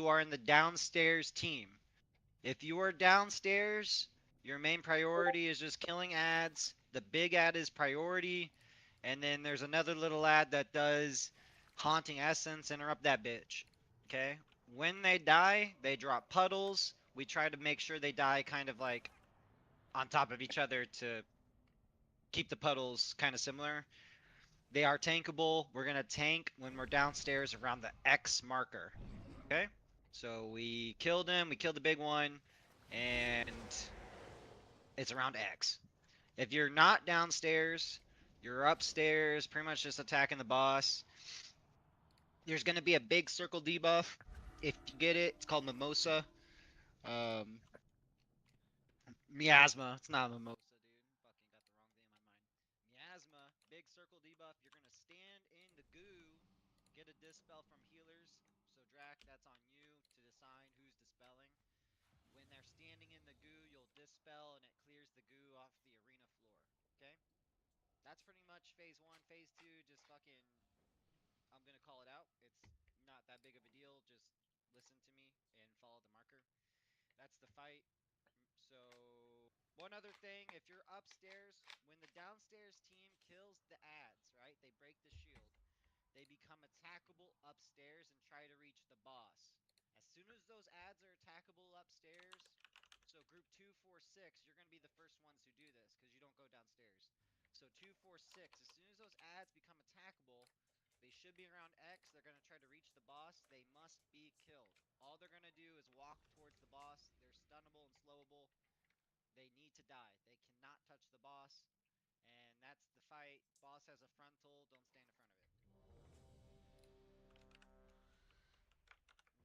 you are in the downstairs team. If you are downstairs, your main priority is just killing ads. The big ad is priority, and then there's another little ad that does haunting essence. Interrupt that bitch. Okay? When they die, they drop puddles. We try to make sure they die kind of like on top of each other to keep the puddles kind of similar. They are tankable. We're going to tank when we're downstairs around the X marker. Okay? So we killed him. We killed the big one. And it's around X. If you're not downstairs, you're upstairs, pretty much just attacking the boss. There's going to be a big circle debuff. If you get it, it's called Mimosa. Um, Miasma. It's not Mimosa, dude. Fucking got the wrong thing in my mind. Miasma, big circle debuff. You're going to stand in the goo, get a dispel from healers. So, Drac, that's on you to decide who's dispelling. When they're standing in the goo, you'll dispel and it clears the goo off the arena floor. Okay? That's pretty much phase one. Phase two, just fucking, I'm gonna call it out. It's not that big of a deal. Just listen to me and follow the marker. That's the fight. So, one other thing, if you're upstairs, when the downstairs team kills the ads, right? They break the shield. They become attackable upstairs and try to reach the boss. As soon as those ads are attackable upstairs, so group 2, 4, 6, you're going to be the first ones who do this because you don't go downstairs. So 2, 4, 6, as soon as those ads become attackable, they should be around X. They're going to try to reach the boss. They must be killed. All they're going to do is walk towards the boss. They're stunnable and slowable. They need to die. They cannot touch the boss. And that's the fight. Boss has a frontal. Don't stand in front of it.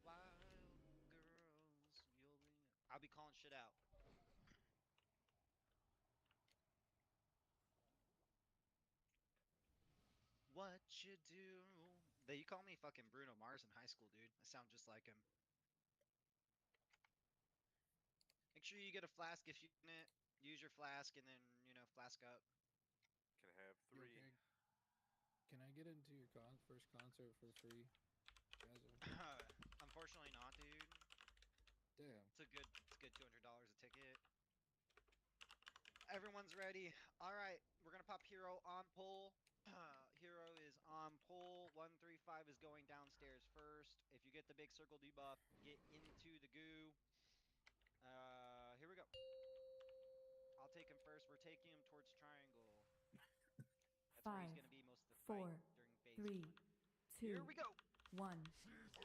Wild girls, you'll be. I'll be calling shit out. What you do? They you call me fucking Bruno Mars in high school, dude. I sound just like him. Make sure you get a flask if you can it. Use your flask and then flask up. Can I have Yo, three? can I get into your first concert for free, Gazel? Unfortunately, not, dude. Damn. It's a good $200 a ticket. Everyone's ready. All right, we're gonna pop Hero on pull. Hero is on pull. 135 is going downstairs first. If you get the big circle debuff, get into the goo. Here we go. I'll take him first. We're taking him towards triangle. That's where he's Five, gonna be most of the fight four, during phase three, one. Here two, we go. one.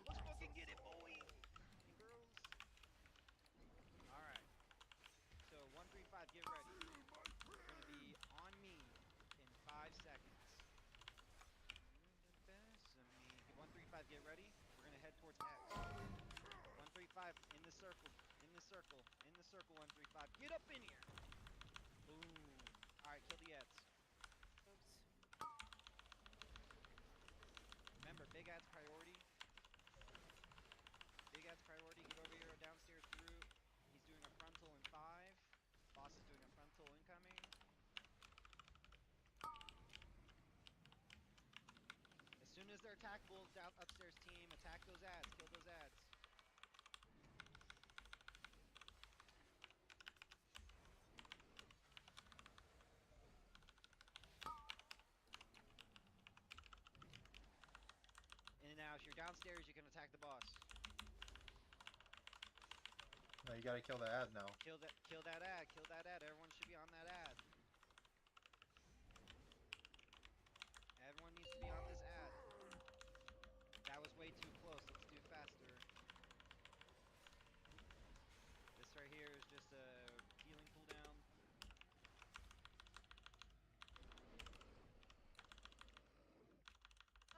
Let's fucking get it, boys and girls. All right. So 135, get ready. You're gonna be on me in 5 seconds. You're the best of me. 135, get ready. We're gonna head towards X. 135 in the circle. In the circle. In the circle. 135. Get up in here. Boom. All right, kill the Eds. Remember, big ad's priority. Big ad's priority. Get over here downstairs through. He's doing a frontal in 5. Boss is doing a frontal incoming. As soon as they're attackable, down upstairs team, attack those ads. Kill those ads. And now, if you're downstairs, you can attack the boss. No, you gotta kill the ad now. Kill that. Kill that ad. Kill that ad. Everyone should be on that ad. Everyone needs to be on this ad. That was way too close. Let's do faster. This right here is just a healing cooldown.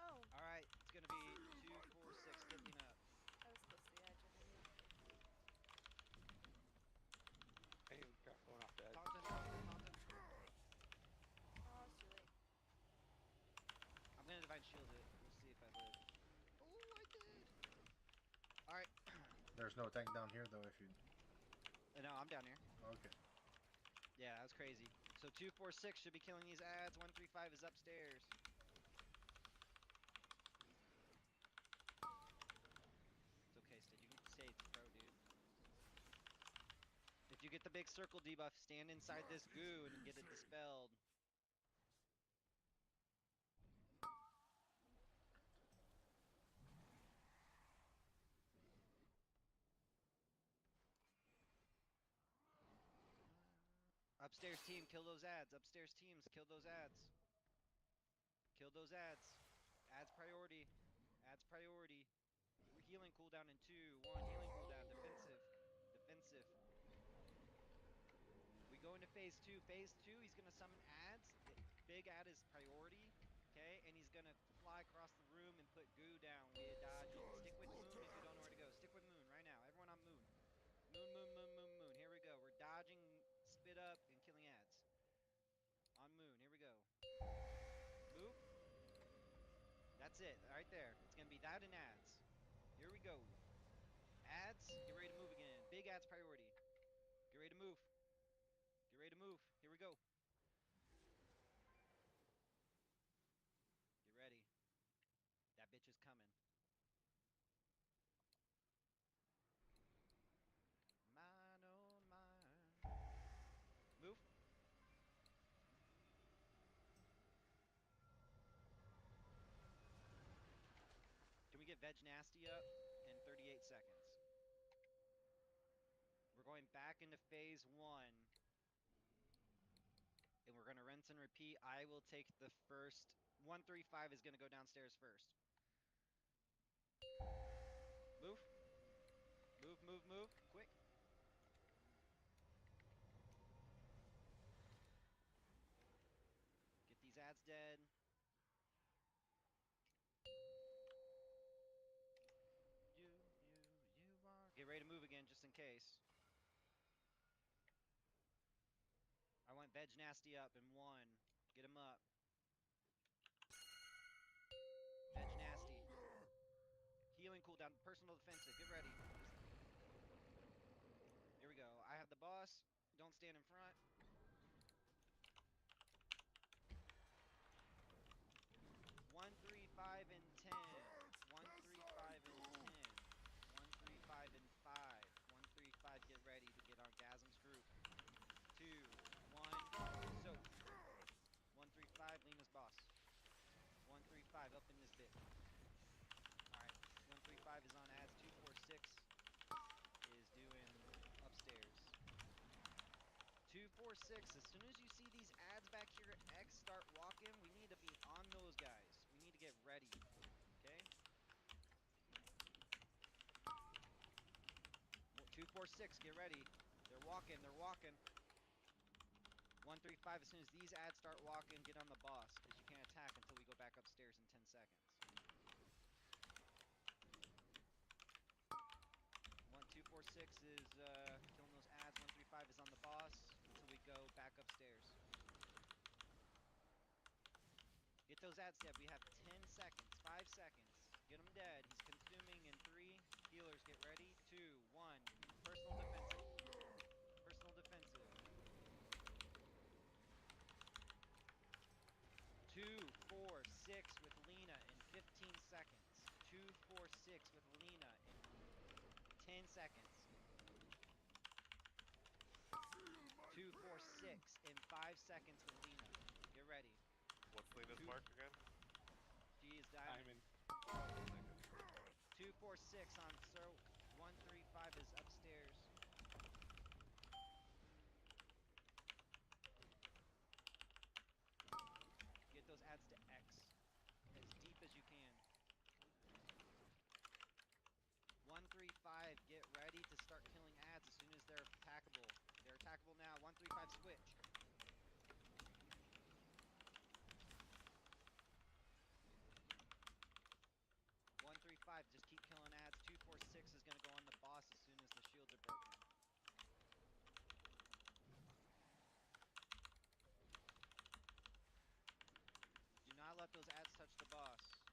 Oh, All right, it's gonna be 2, 4, 6 picking up. I was close to the edge, I believe. Hey, got going off that. Taunton, Taunton, Taunton. Oh, it's too late. I'm gonna divine shield it. We'll see if I live. Oh, I did. All right. There's no tank down here though. If you No, I'm down here. okay, Yeah, that was crazy. So 2, 4, 6 should be killing these ads. 135 is upstairs. It's okay, Stid. You get the big circle debuff, stand inside this goo and get it dispelled. Upstairs team, kill those ads. Upstairs teams, kill those ads. Kill those ads. Ads priority. Ads priority. Healing cooldown in 2, 1. Healing cooldown. Defensive. Defensive. We go into phase 2. Phase 2, he's going to summon ads. The big ad is priority. Okay, and he's going to fly across the room and put goo down. We're dodging. Stick with moon if you don't know where to go. Stick with moon right now. Everyone on moon. Moon, moon, moon, moon, moon. Here we go. We're dodging, spit up, and killing ads. On moon. Here we go. Move. That's it. Right there. It's going to be that and ads. Here we go. Ads. Get ready to move again. Big ads priority. Get ready to move. Get ready to move. Here we go. Get ready. That bitch is coming. Mine, oh mine. Move. Can we get Veg Nasty up in 38 seconds? We're going back into phase 1. And we're going to rinse and repeat. I will take the first. 135 is going to go downstairs first. Move. Move, move, move. Quick. Get these ads dead. You are. Get ready to move again just in case. I want Veg Nasty up in 1. Get him up. Veg Nasty. Healing cooldown. Personal defensive. Get ready. Here we go. I have the boss. Don't stand in front. One, 3, 5, and 10. 1, 3, 5, and 10. 1, 3, 5, and 5. 1, 3, 5. Get ready to get on Gasm's group. 2, 1. Soak. 1, 3, 5. Lena's boss. 1, 3, 5. Up in this bit. Alright. 1, 3, 5 is on ads. 2, 4, 6 is doing upstairs. 2, 4, 6. As soon as you see these ads back here at X start walking, we need to be on those guys. We need to get ready. Okay? 2, 4, 6. Get ready. They're walking. They're walking. 1, 3, 5. As soon as these ads start walking, get on the boss, because you can't attack until we go back upstairs in 10 seconds. 1, 2, 4, 6 is killing those ads. 1, 3, 5 is on the boss until we go back upstairs. Get those ads dead. We have 10 seconds. 5 seconds. Get him dead. He's consuming in 3. Healers, get ready. 2, 1. Personal defensive. Personal defensive. 2, 4, 6 with Lena in 15 seconds. 2, 4, 6 with Lena in 10 seconds. 2, 4, 6 in 5 seconds with Lena. Get ready. What's Lena's 2. mark again? She is diamond. 2, 4, 6 on so 1, 3, 5 is upstairs. Get those ads to X as deep as you can. 1, 3, 5, get ready to start killing ads as soon as they're attackable. They're attackable now. 1, 3, 5, switch. 1, 3, 5, just keep killing ads. 2, 4, 6 is going to go on the boss as soon as the shields are broken. Do not let those ads touch the boss.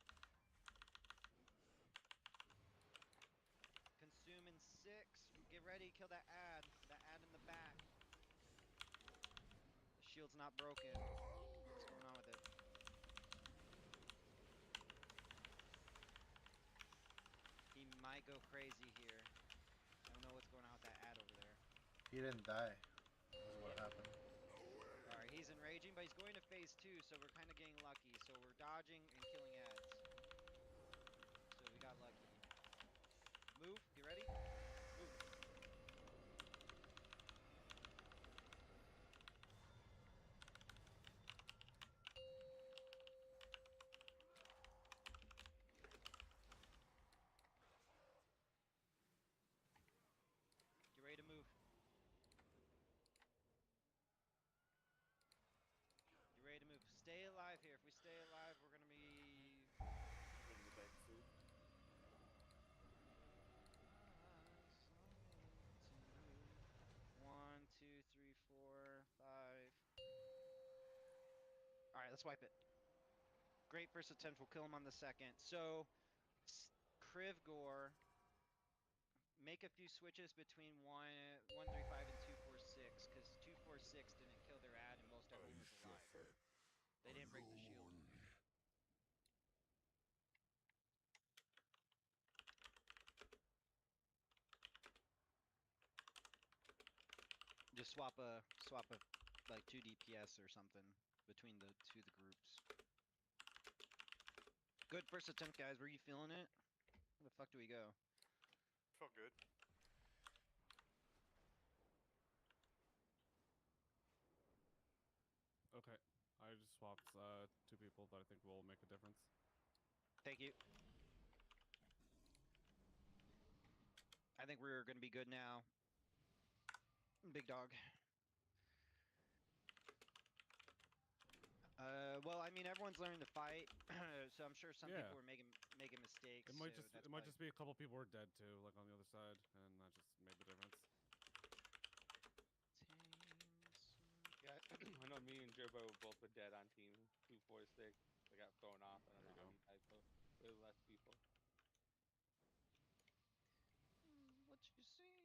Consume in 6. Get ready, kill that ad. That ad in the back. The shield's not broken. What's going on with it? He might go crazy here. I don't know what's going on with that ad over there. He didn't die. That's what happened. Alright, he's enraging, but he's going to phase 2, so we're kind of getting lucky. So we're dodging and killing ads. So we got lucky. Move, get ready? Move. Get ready to move. Get ready to move. Stay alive here. If we stay alive, we're gonna be... In the back seat. One, two, three, 4, 5. Alright, let's wipe it. Great first attempt. We'll kill him on the second. So, Krivgor, make a few switches between 135 and 246, because 246 didn't kill their ad and most everyone was alive. They didn't break the shield. Just swap a like 2 DPS or something between the groups. Good first attempt, guys. Were you feeling it? Where the fuck do we go? Felt good. Okay, I just swapped 2 people that I think will make a difference. Thank you. I think we're gonna be good now. Big dog. Well, I mean, everyone's learning to fight, so I'm sure some people Yeah. were making mistakes. It might so just that's it might probably- just be a couple people were dead too, like on the other side, and that just made the difference. Yeah, I know me and Jerbo both were dead on team 246. They got thrown off. I don't There know you how go. many died, so way less people. What you see?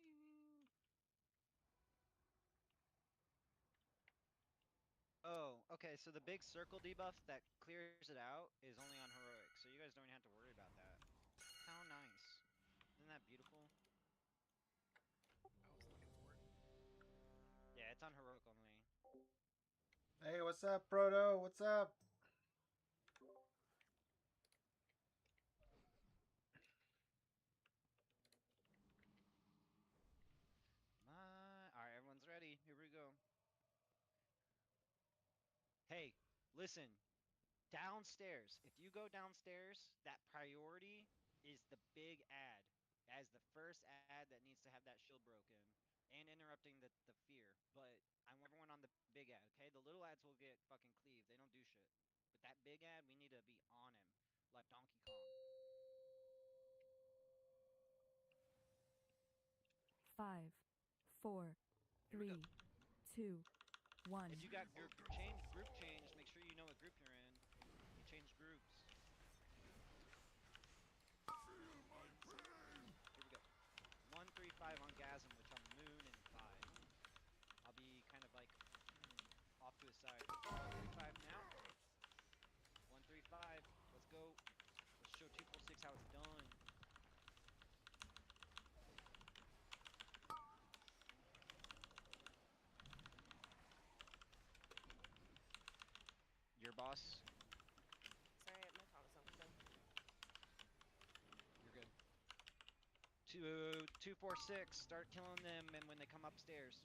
Oh, okay. So the big circle debuff that clears it out is only on heroic, so you guys don't even have to worry about that. How nice! Isn't that beautiful? I was looking for it. Yeah, it's on heroic only. Hey, what's up, Proto? What's up? Alright, everyone's ready. Here we go. Hey, listen. Downstairs. If you go downstairs, that priority is the big ad. As the first ad that needs to have that shield broken. And interrupting the fear. But I want everyone on the big ad, okay? The little ads will get fucking cleaved. They don't do shit. But that big ad, we need to be on him. Like Donkey Kong. 5, 4, Here we go. 3, 2, 1. If you got your group change, make sure you know what group you're in. You change groups. Here we go. 135 on Gasm, which I'm Moon and 5. I'll be kind of like off to his side. 135 now. 135. Let's go. Let's show 246 how it's done. Your boss. Sorry, my phone was on phone. You're good. 246. Start killing them, and when they come upstairs.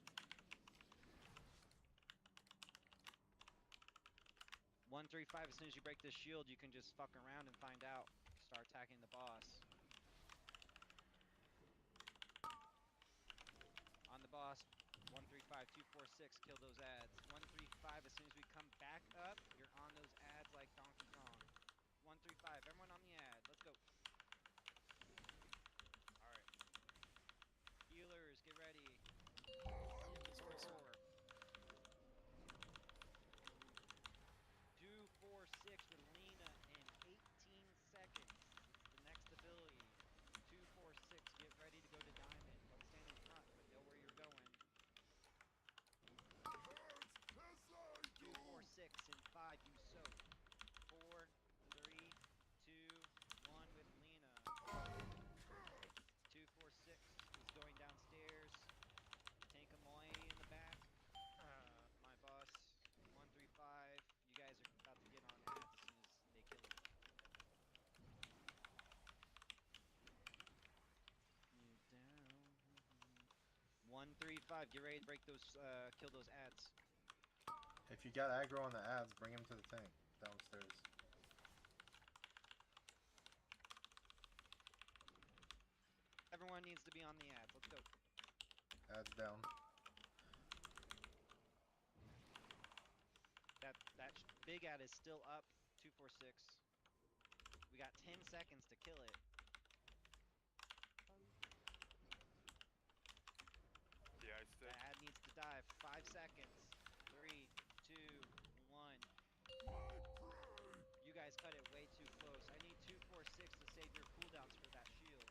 135. As soon as you break this shield, you can just fuck around and find out. Start attacking the boss. On the boss. 135, 246. Kill those ads. 135. As soon as we come back up, you're on those ads like Donkey Kong. 135. Everyone on the ad. Let's go. Alright. Healers, get ready. 4. 246 with Lena in 18 seconds. It's the next ability. 246, get ready to go to Diamond. Don't stand in front, but know where you're going. 246 in 5, you soak. 4, 3, 2, 135. Get ready to break those, kill those ads. If you got aggro on the ads, bring him to the tank downstairs. Everyone needs to be on the ads. Let's go. Ads down. That big ad is still up. 246. We got 10 seconds to kill it. Yeah, I still. That ad needs to die. 5 seconds. 3, 2, 1. You guys cut it way too close. I need 246 to save your cooldowns for that shield.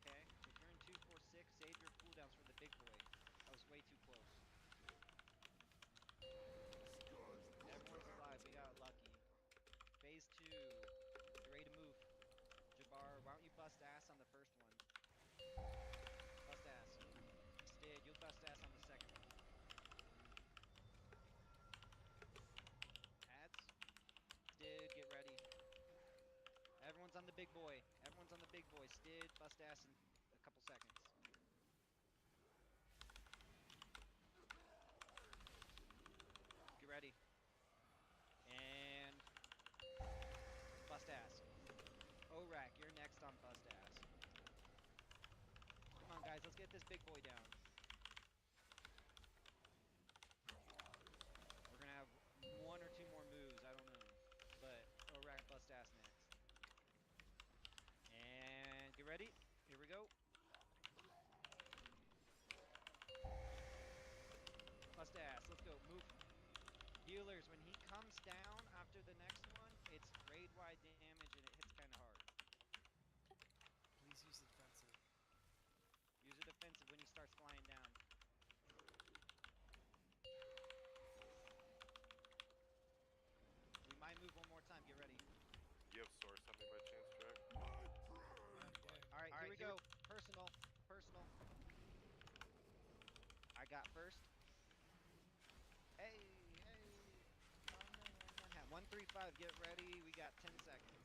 Okay? If you're in 246, save your cooldowns for the big boy. That was way too close. Everyone's alive. We got lucky. Phase 2. Get ready to move. Jabbar, why don't you bust ass on the first one? Bust ass. Stid, you'll bust ass on the second one. Ads. Stid, get ready. Everyone's on the big boy. Everyone's on the big boy. Stid, bust ass in a couple seconds. Get ready. And bust ass. Orak, you're next on bust ass. Come on, guys, let's get this big boy down. We're gonna have 1 or 2 more moves, I don't know. But Orak bust ass next. And get ready. Here we go. Bust ass. Let's go. Move. Healers, when he comes down after the next one, it's raid-wide damage and it hits kind of hard. Please use the defensive. Use a defensive when he starts flying down. We might move one more time. Get ready. You have source on me by chance, Jack? Alright, here we go. Personal. Personal. I got first. Hey, hey. Oh, no. 135, get ready. We got 10 seconds.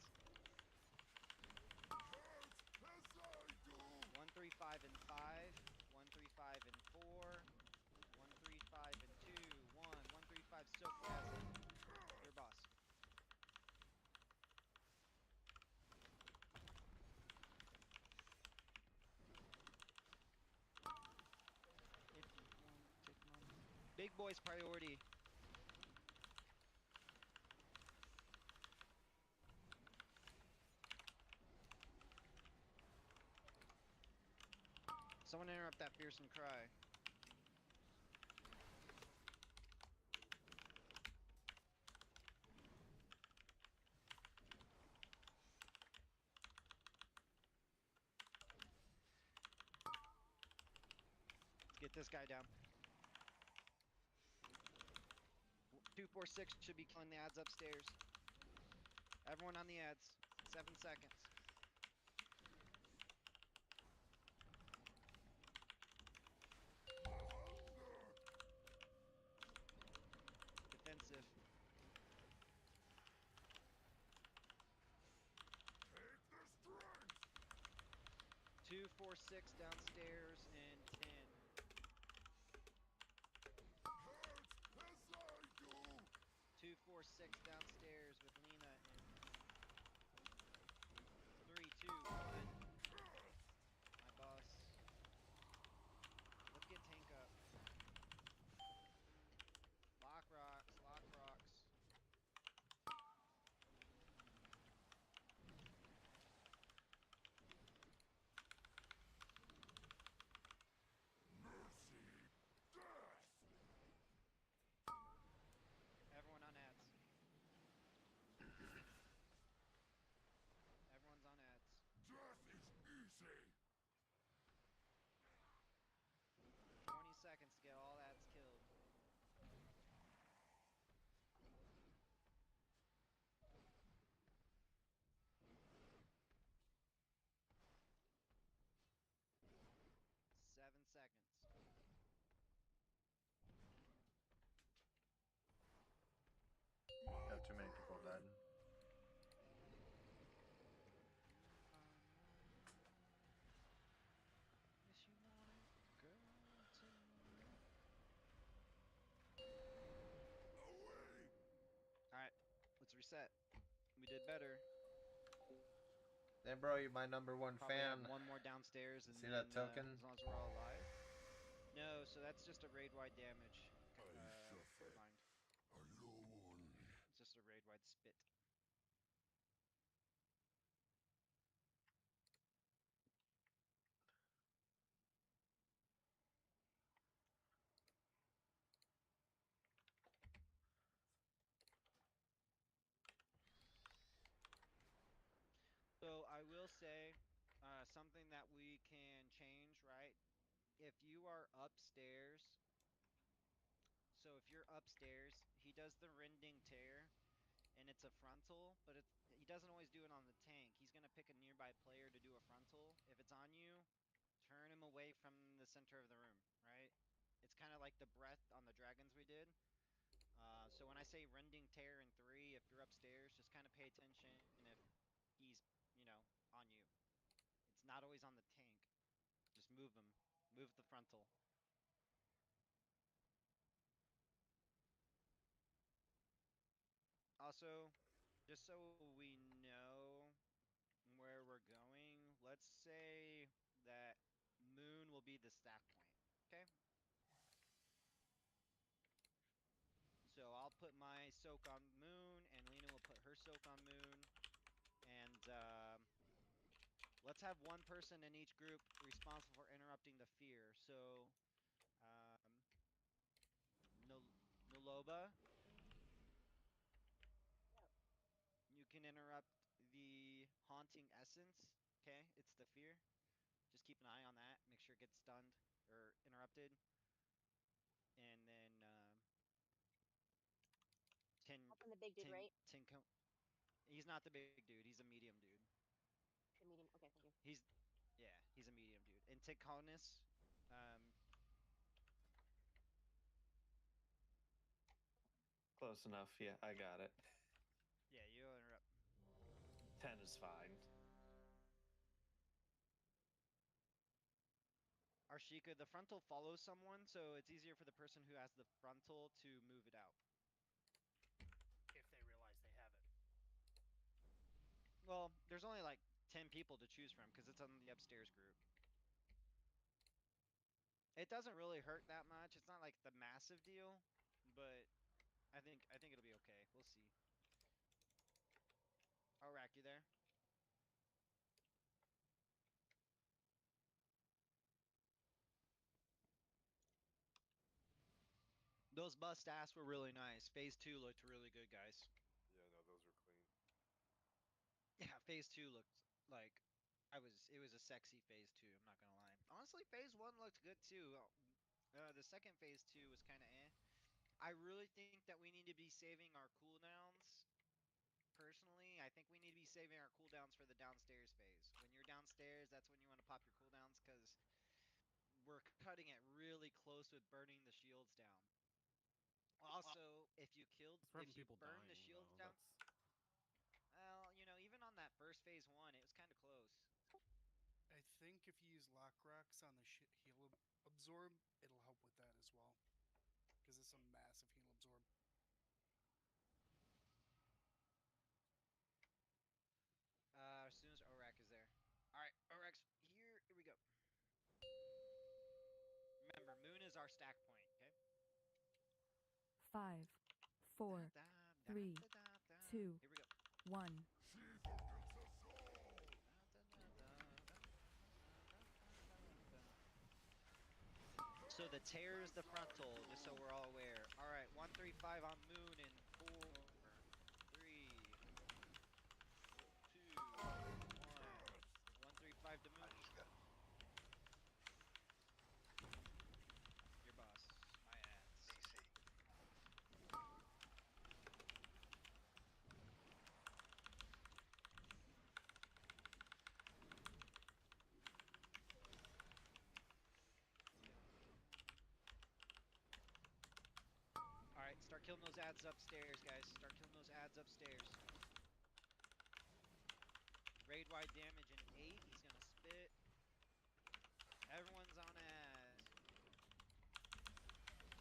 135 and 5. 135 and 4. 135 and 2. 1. 135 so fast. Your boss. If you want to take my big boy's priority. Someone interrupt that fearsome cry. Let's get this guy down. 246 should be killing the ads upstairs. Everyone on the ads. 7 seconds. Defensive. Take the strength! 246 downstairs and 10. Hurt as I do! 246 downstairs with Lena in 3, 2, 1. My boss. Let's get tank up. Lock rocks, lock rocks. get better. Hey, bro, you're my #1 Probably have fan. one more downstairs, and See then that token? as long as we're all alive. No, so that's just a raid-wide damage. Combined. It's just a raid-wide spit. So I will say something that we can change, right? If you are upstairs, so if you're upstairs, he does the rending tear, and it's a frontal, but he doesn't always do it on the tank. He's gonna pick a nearby player to do a frontal. If it's on you, turn him away from the center of the room, right? It's kind of like the breath on the dragons we did. So when I say rending tear in 3, if you're upstairs, just kind of pay attention if he's, on you. It's not always on the tank. Just move him. Move the frontal. Also, just so we know where we're going, let's say that Moon will be the stack point. Okay? So I'll put my soak on Moon, and Lena will put her soak on Moon. And let's have one person in each group responsible for interrupting the fear. So, Noloba, you can interrupt the haunting essence. Okay, it's the fear. Just keep an eye on that. Make sure it gets stunned or interrupted. And then Tin Helping the big dude, Tin right? Tinko. He's not the big dude. He's a medium dude. The medium. Okay, thank you. He's a medium dude. And Tinkonis, Close enough. Yeah, I got it. yeah, you interrupt. 10 is fine. Arshika, the frontal follows someone, so it's easier for the person who has the frontal to move it out. If they realize they have it. Well, there's only like 10 people to choose from because it's on the upstairs group. It doesn't really hurt that much. It's not like the massive deal, but I think it'll be okay. We'll see. Rack, you there? Those bust ass were really nice. Phase 2 looked really good, guys. Yeah, no, those were clean. Yeah, phase 2 looked like it was a sexy phase 2, I'm not gonna lie. Honestly, phase 1 looked good too. The second phase 2 was kind of eh. I really think that we need to be saving our cooldowns. Personally, I think we need to be saving our cooldowns for the downstairs phase. When you're downstairs, that's when you want to pop your cooldowns because we're cutting it really close with burning the shields down. Also, if you It's from if you people burn the dying, shields though. down, That's well, even on that first phase 1, it was kind of close. I think if you use lock rocks on the heal absorb, it'll help with that as well. Because it's a massive heal absorb. As soon as Orak is there. Alright, Orak's here we go. Remember, Moon is our stack point, okay? 5, 4, 3, 2, Here we go. 1. So the tear is the frontal, just so we're all aware. Alright, 135 on Moon in 4, 3, 2, 1. 135 to Moon. Your boss. My ass. Alright, start killing those ads upstairs, guys. Start killing those ads upstairs. Raid wide damage in 8. He's gonna spit. Everyone's on ads.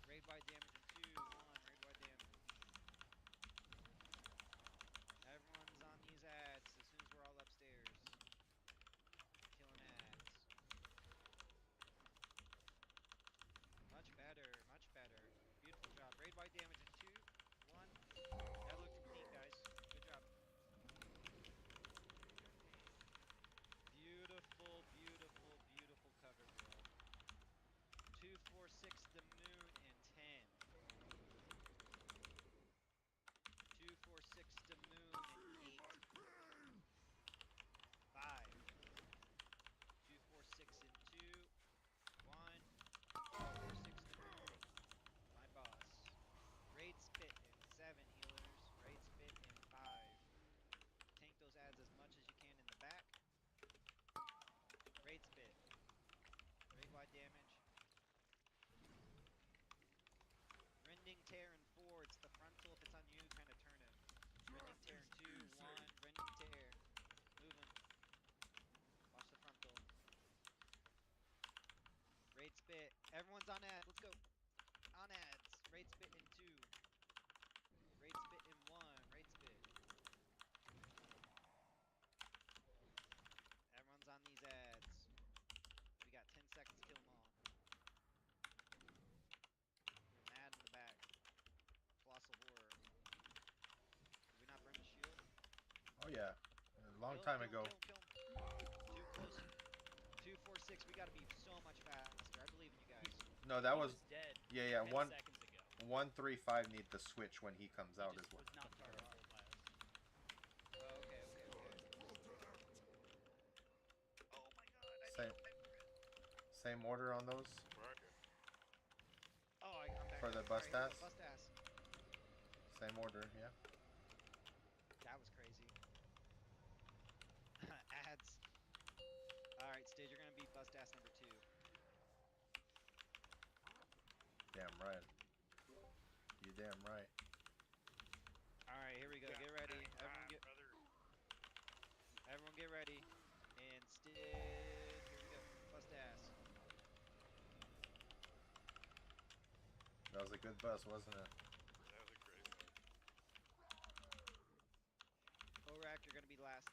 Raid wide damage in 2. 1. Raid wide damage. Everyone's on these damage in 2, 1. That looked clean, guys. Good job. Beautiful, beautiful, beautiful cover, bro. 2, 4, 6, the moon, and 10. 2, 4, 6, the moon, and 8. 5. 2, 4, 6, and 2. 1. 2, 4, 6, the moon. My boss. Raid spit in 7 healers. Raid spit in 5. Tank those ads as much as you can in the back. Raid spit. Raid wide damage. Rending tear in 4. It's the frontal. If it's on you, kind of turn him. Rending tear in 2, 1. Rending tear. Move him. Watch the frontal. Raid spit. Everyone's on ads. Let's go. On ads. Raid spit in 2. Raid spit in 1. Raid spit. Everyone's on these ads. We got 10 seconds to kill them all. Mad in the back. Colossal horror. Did we not burn the shield? Oh yeah, a long Kill him, time kill him, ago. kill him, kill him. Too close. 2, 4, 6. We gotta be so much faster. I believe in you guys. No, that He was dead yeah. 10 One, seconds ago. 1, 3, 5 need the switch when he comes He out just as well. was not targetable by us. Oh, okay, okay, okay. Oh my god, I Same, same order on those Where are you? Oh, I'm back. for the Alright, bust here we go. ass. Bust ass. Same order, yeah. That was crazy. Ads. Alright, Stage, you're gonna be bust ass number 2. Damn right. You damn right. Alright, here we go. Get ready. Brother. Everyone get ready. And Stid, here we go. Bust ass. That was a good bust, wasn't it? That was a great one. Orak, you're gonna be last.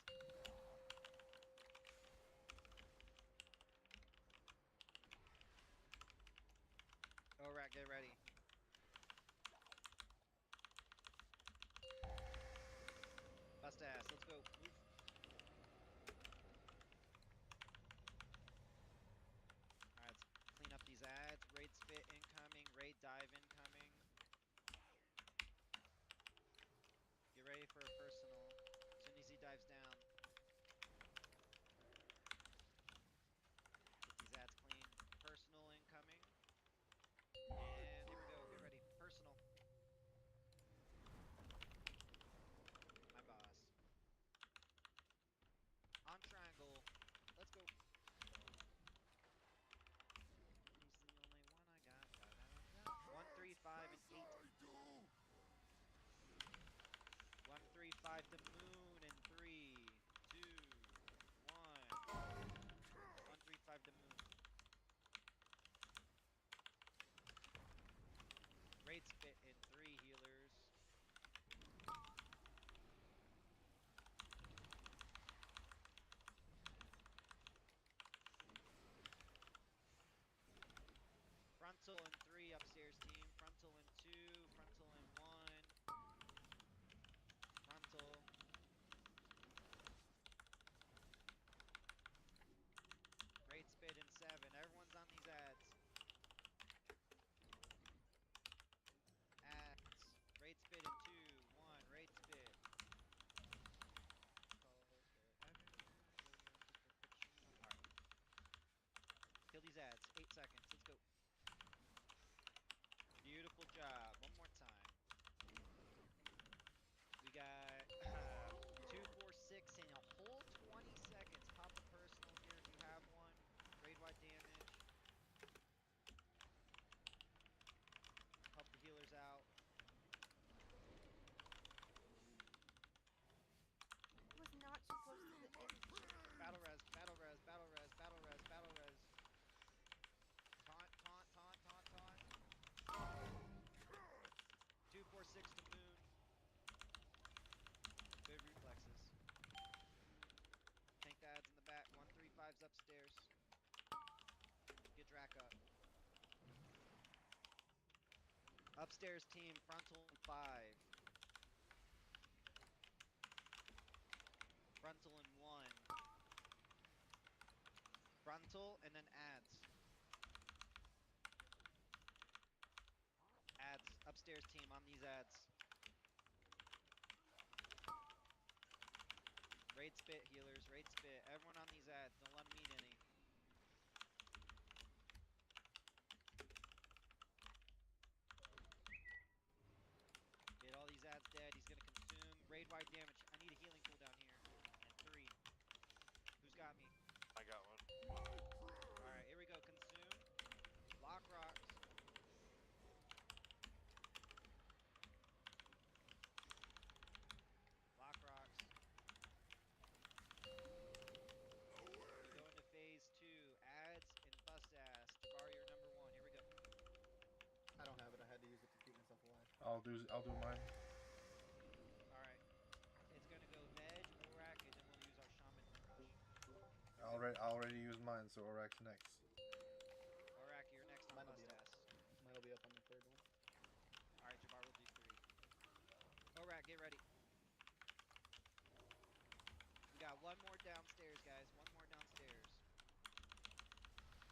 Orak, get ready. Bust ass, let's go. Move. Alright, let's clean up these ads. Raid spit incoming. Raid dive incoming. Get ready for a personal. As soon as he dives down. Get these ads clean. Personal incoming. And here we go. Get ready. Personal. My boss. On triangle. Let's go. He's the only one I got. Da, da, da, da. 1, 3, 5, and 8. 1, 3, 5, the moon, and 3, 2, 1. 1, 3, 5, the moon. Raid spit in 3 healers. Frontal in 3 upstairs team. Frontal in 2. Frontal in 1. Frontal. Raid spit in 7. Everyone's on these ads. Ads. Raid spit in 2. 1. Raid spit. Alright. Kill these ads. 8 seconds. Let's go. Upstairs team, frontal in 5. Frontal in 1. Frontal and then ads. Ads. Upstairs team on these ads. Raid spit, healers. Raid spit. Everyone on these ads. Don't let them eat any. Get all these ads dead. He's gonna consume. Raid wide damage. I need a healing cooldown here. And 3. Who's got me? I got one. Alright, here we go. Consume. Lock rocks. Lock rocks. We go into phase 2. Ads and bust ass. Jabari, you're number 1. Here we go. I don't have it. I had to use it to keep myself alive. I'll do mine. Alright. It's gonna go Veg, Orak, and then we'll use our shaman rush. I already used mine, so Orak's next. Orak, you're next on Mine will bust be up. ass. Mine will be up on the third one. Alright, Jabbar will do 3. Orak, get ready. We got one more downstairs, guys. One more downstairs.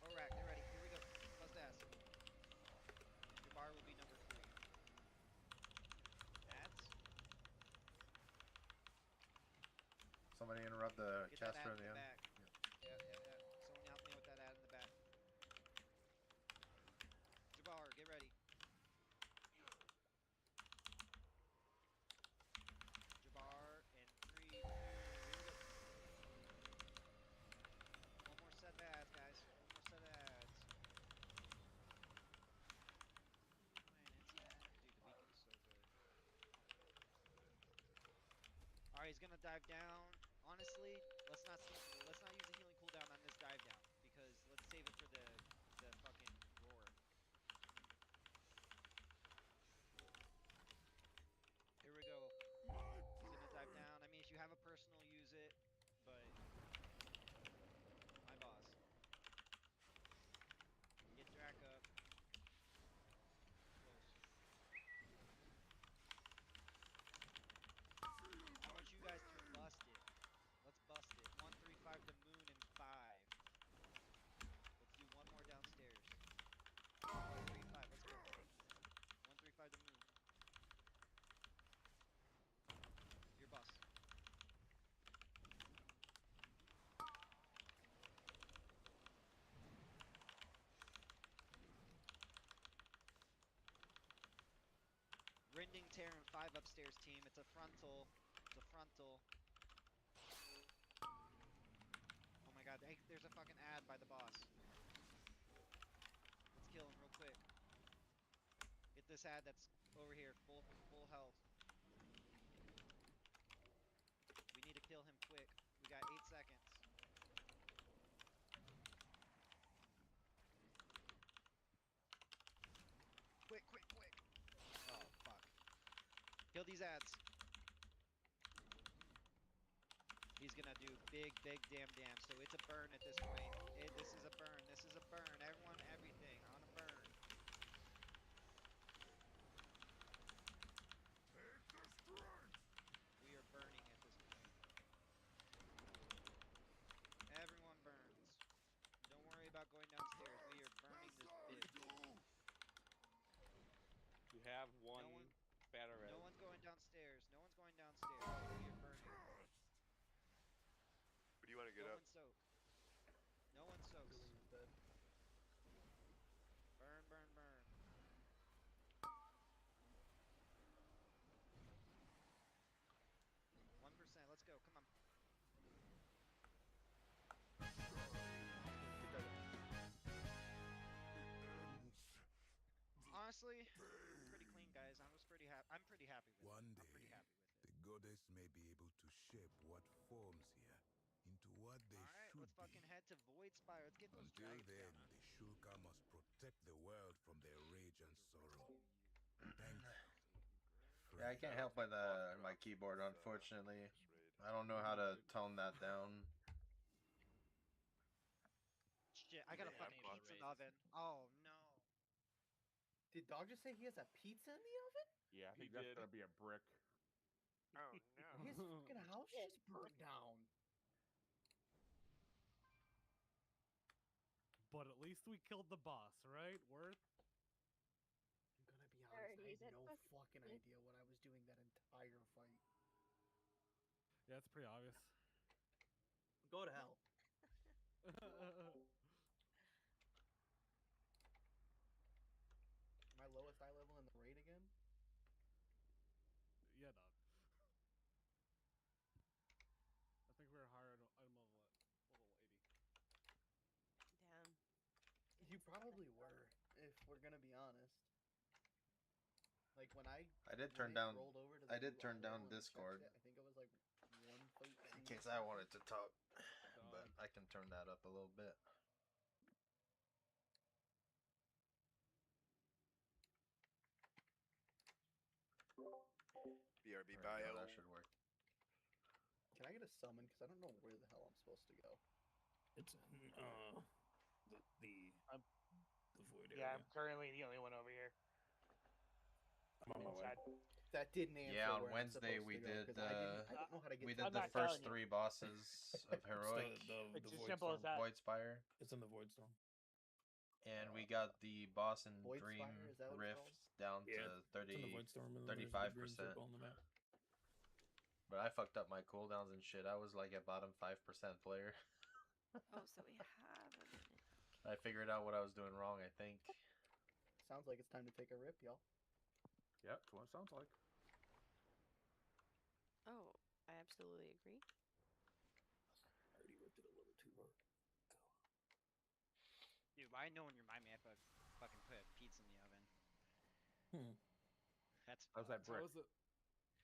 Orak, get ready. Here we go. Bust ass. Jabbar will be number 3. Ads. Somebody interrupt the Get that caster ad in in the the end. back. Yeah. Someone help me with that ad in the back. Jabbar, get ready. Jabbar in 3, 2, here we go. One more set of ads, guys. One more set of ads. Dude, the weekend is so good. Alright, he's gonna dive down. Honestly, let's not use a healing cooldown on this dive down because let's save it for the fucking roar. Here we go. He's gonna dive down. I mean, if you have a personal, use it, but my boss. Get Drac up. Close. I want you guys to bust it. Let's bust it. 135 to moon in 5. Let's do one more downstairs. 135, let's go. 135 to moon. Your boss. Rending Terran 5 upstairs team. It's a frontal. It's a frontal. Oh my god, there's a fucking ad by the boss. Let's kill him real quick. Get this ad that's over here, full health. We need to kill him quick. We got 8 seconds. Quick. Oh, fuck. Kill these ads. He's gonna do big damn. So it's a burn at this point. This is a burn. Everyone, everything on a burn. We are burning at this point. Everyone burns. Don't worry about going downstairs. We are burning this bitch. You have one No one, batter no res. one's going downstairs. We are burning. Who do you want to get No up? one soak. No one soaks. Cooling is dead. Burn. 1%. Let's go. Come on. Keep that up. Honestly, pretty clean, guys. I'm pretty happy with it. One I'm pretty day, happy with it. the goddess may be able to shape what forms here into what they Alright, should let's fucking be. head to Void Spire. Let's get those Until dragons then, down, huh? the Shulka must protect the world from their rage and sorrow. Thank you. Yeah, I can't help but my keyboard, unfortunately. I don't know how to tone that down. Shit, I got a Yeah, fucking block pizza in raid. the oven. Oh no. Did Dog just say he has a pizza in the oven? Yeah, I He think that's did. gonna be a brick. Oh no. His fucking house just burned down. But at least we killed the boss, right? Worth? I'm gonna be honest, Already I had did no fucking fucking it. idea what I was doing that entire fight. Yeah, it's pretty obvious. Go to hell. My lowest eye level in the raid again? Yeah, dog. I think we were higher item level at level 80. Damn. You probably were, if we're gonna be honest. Like when I did when turn it down. rolled over to the I did new turn eye down level and I checked Discord it, I think it was like 113 in or case I something. wanted to talk, but Dog. I can turn that up a little bit. BRB There we go, bio. that should work. Can I get a summon? Because I don't know where the hell I'm supposed to go. It's in the void area. Yeah, I'm currently the only one over here. I'm on my way. Inside. That didn't answer Yeah, on where I'm Wednesday supposed we to go, did 'cause I didn't know how to get we to did I'm the not first telling you. 3 bosses of heroic It's the as void simple as storm. that. Void Spire, It's in the void storm. and we got the boss in Void Spire, is that what it's Dreamrift called? down Yeah, to it's in the 30, void storm, and then there's the green 35%. circle on the map. But I fucked up my cooldowns and shit. I was like a bottom 5% player. Oh, so we have a minute. I figured out what I was doing wrong, I think. Sounds like it's time to take a rip, y'all. Yep, that's what it sounds like. Oh, I absolutely agree. I already ripped it a little too hard. Dude, why no one remind me I fucking put a pizza in the oven? Hmm. That's How's that How brick? is it?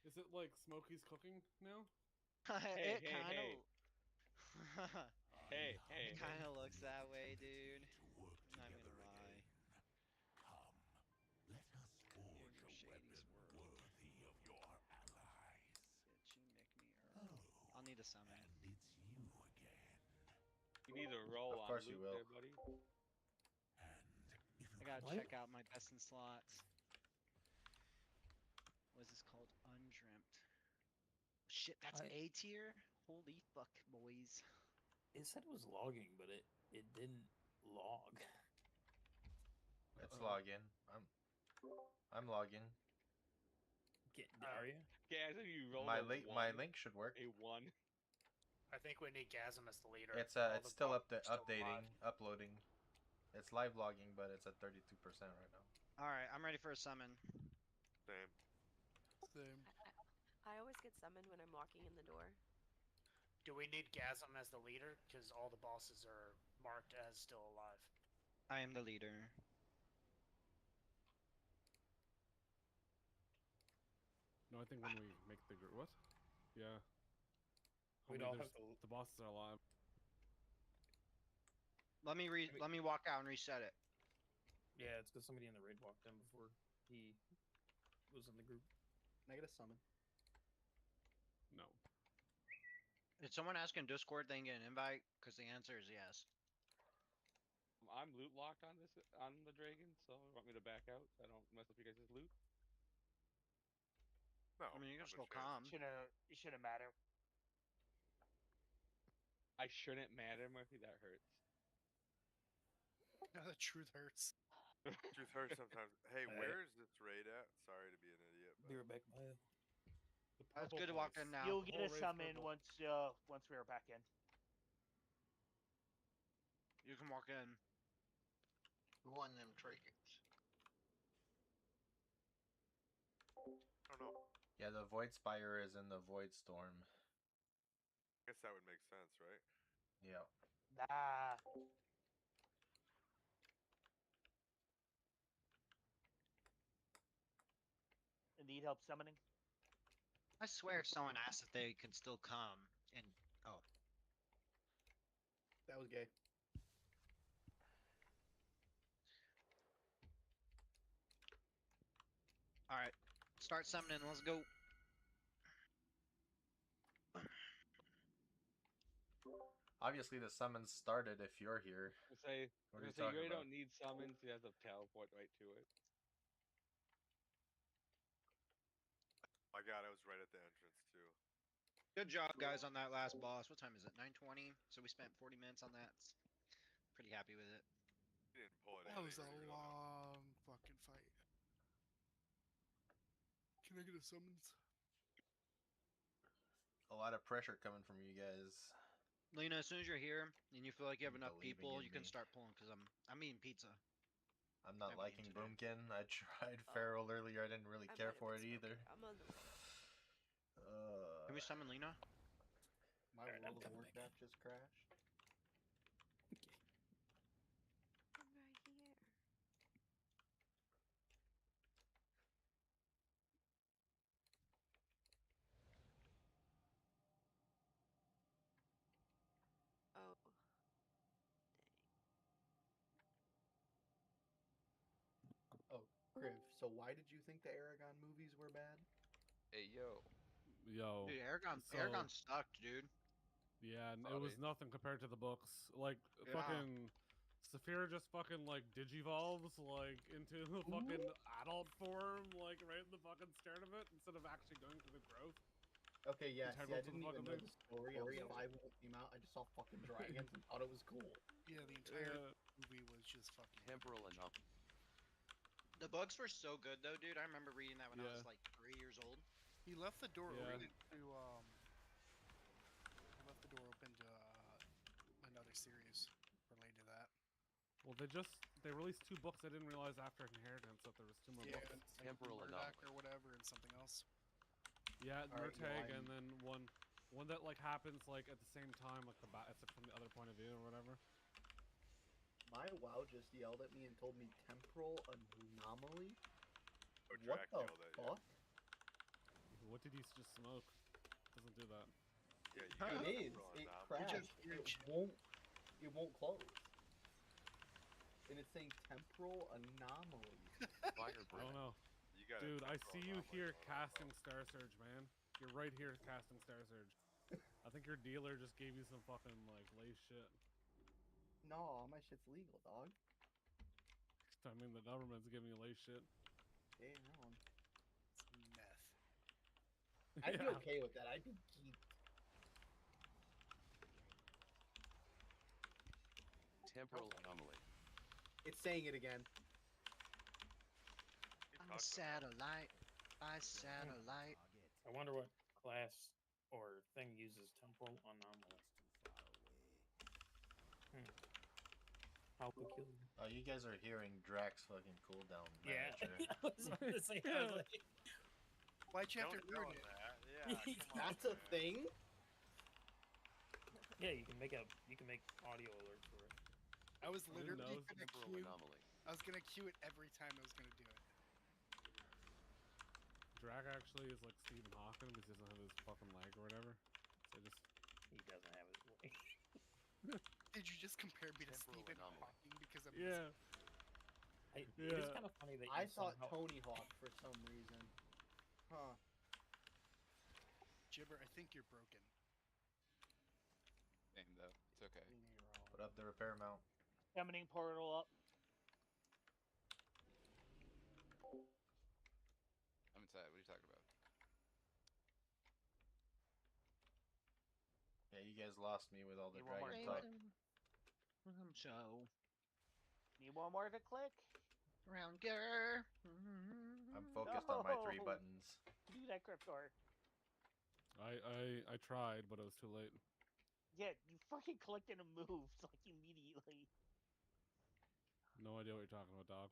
Is it like Smokey's cooking now? Hey, it hey, kind of. Hey, hey. It kind of looks that way, dude. I'm not gonna lie. Let us forge Your a Shady's weapon world. worthy of your allies. Itchy McMeow. I'll need a summon. And it's you again. You need to roll Of on course you loot will. there, buddy. And if I gotta What? check out my best in slots. What is this called? Undreamt. Shit, that's A tier? Holy fuck, boys. It said it was logging, but it didn't log. Let's log in. I'm logging. Are you? Okay, I think you rolled My a link 1. should work. A 1. I think we need Gasm as the leader. It's All it's the still bots are still updating, alive. uploading. It's live logging, but it's at 32% right now. Alright, I'm ready for a summon. Same. Same. I always get summoned when I'm walking in the door. Do we need Gasm as the leader? Because all the bosses are marked as still alive. I am the leader. No, I think when we make the what? Yeah. We'd Homie, all have to. the bosses are alive. Let me walk out and reset it. Yeah, it's because somebody in the raid walked in before he was in the group. Can I get a summon? No. Did someone ask in Discord they can get an invite? Because the answer is yes. I'm loot locked on the dragon, so you want me to back out so I don't mess up you guys' loot? No. I mean, you can still understand. come. It shouldn't matter. I shouldn't matter, Murphy. That hurts. No, the truth hurts. Truth hurts sometimes. Hey, Hey. where is this raid at? Sorry to be an idiot. Be right back, Maya. It's good to walk in now. You'll get a Whole raid's summon purple. once we are back in. You can walk in. Who won them trinkets? I don't know. Yeah, the Void Spire is in the Void Storm. I guess that would make sense, right? Yeah. Nah. Need help summoning? I swear if someone asked if they can still come and That was gay. Alright. Start summoning, let's go. Obviously, the summons started if you're here. I say, What are you you talking really about? don't need summons. You have to teleport right to it. I got it. I was right at the entrance too. Good job, guys, on that last boss. What time is it? 9:20. So we spent 40 minutes on that. Pretty happy with it. You didn't pull it. That was a long fucking fight. Can I get a summons? A lot of pressure coming from you guys. Lena, as soon as you're here and you feel like you have enough Believing people, in you can me. start pulling because I'm eating pizza. I'm not I'm eating liking today. Boomkin. I tried Feral earlier. I didn't really I care might have for it been either. smoking. I'm on the way. Can we summon Lena? My Alright, I'm World of coming back. Warcraft just crashed. I'm right here. Oh. Oh, Griff. So why did you think the Aragon movies were bad? Hey yo. Yo. Dude, Aragon So, sucked, dude. yeah, and it was nothing compared to the books. Like, Yeah. fucking Saphira just fucking, like, digivolves, like, into the fucking adult form, like, right in the fucking start of it, instead of actually going through the growth. Okay, yeah, see, Integral I to the didn't even fucking know thing. the story of 5 when it came out. I just saw fucking dragons and thought it was cool. Yeah, the entire movie was just fucking Temporal enough. The books were so good though, dude. I remember reading that when I Yeah. was like 3 years old. He left the door Yeah. open to he left the door open to another series related to that. Well, they released 2 books. I didn't realize after Inheritance that there was 2 more Yeah, books. and Temporal Murdoch anomaly. or whatever, and something else. Yeah, Alright, Murtag, yo, and then one that like happens like at the same time, like it's like from the other point of view or whatever. My WoW just yelled at me and told me temporal anomaly. Oh, What Drac the yelled at you. fuck? What did he just smoke? Doesn't do that. Yeah, you got It is. temporal It anomaly. crashed. It won't close. And it's saying temporal anomaly. Fire I don't know. You got Dude, I temporal see you anomaly here going on, casting bro. Star Surge, man. You're right here casting Star Surge. I think your dealer just gave you some fucking like lace shit. No, my shit's legal, dog. I mean, the government's giving you lace shit. Damn. It's meth. I'd be Yeah. okay with that. I'd be geeked. Temporal anomaly. It's saying it again. By satellite. By satellite. I wonder what class or thing uses temporal anomaly. How peculiar. Oh, you guys are hearing Drax fucking cooldown Yeah. manager. I was about to say, I was like, Why'd you have to Don't ruin know it? that. Yeah, come on, That's a man. thing? yeah, you can make audio alerts for it. I was didn't literally know. gonna Temporal cue. anomaly. I was gonna cue it every time I was gonna do it. Drag actually is like Stephen Hawking because he doesn't have his fucking leg or whatever. So He doesn't have his way. Did you just compare me to Temporal Stephen anomaly. Hawking because I'm yeah. It is kind of funny that I you thought somehow... Tony Hawk for some reason. Huh. Jibber, I think you're broken. Same though. It's okay. Put up the repair mount. Summoning portal up. I'm inside. What are you talking about? Yeah, you guys lost me with all the You want more dragon click? talk. So Need one more to click? round gear. I'm focused on my 3 No. buttons. Do that, Cryptor. I tried, but it was too late. Yeah, you fucking clicked and it moved like immediately. No idea what you're talking about, dog.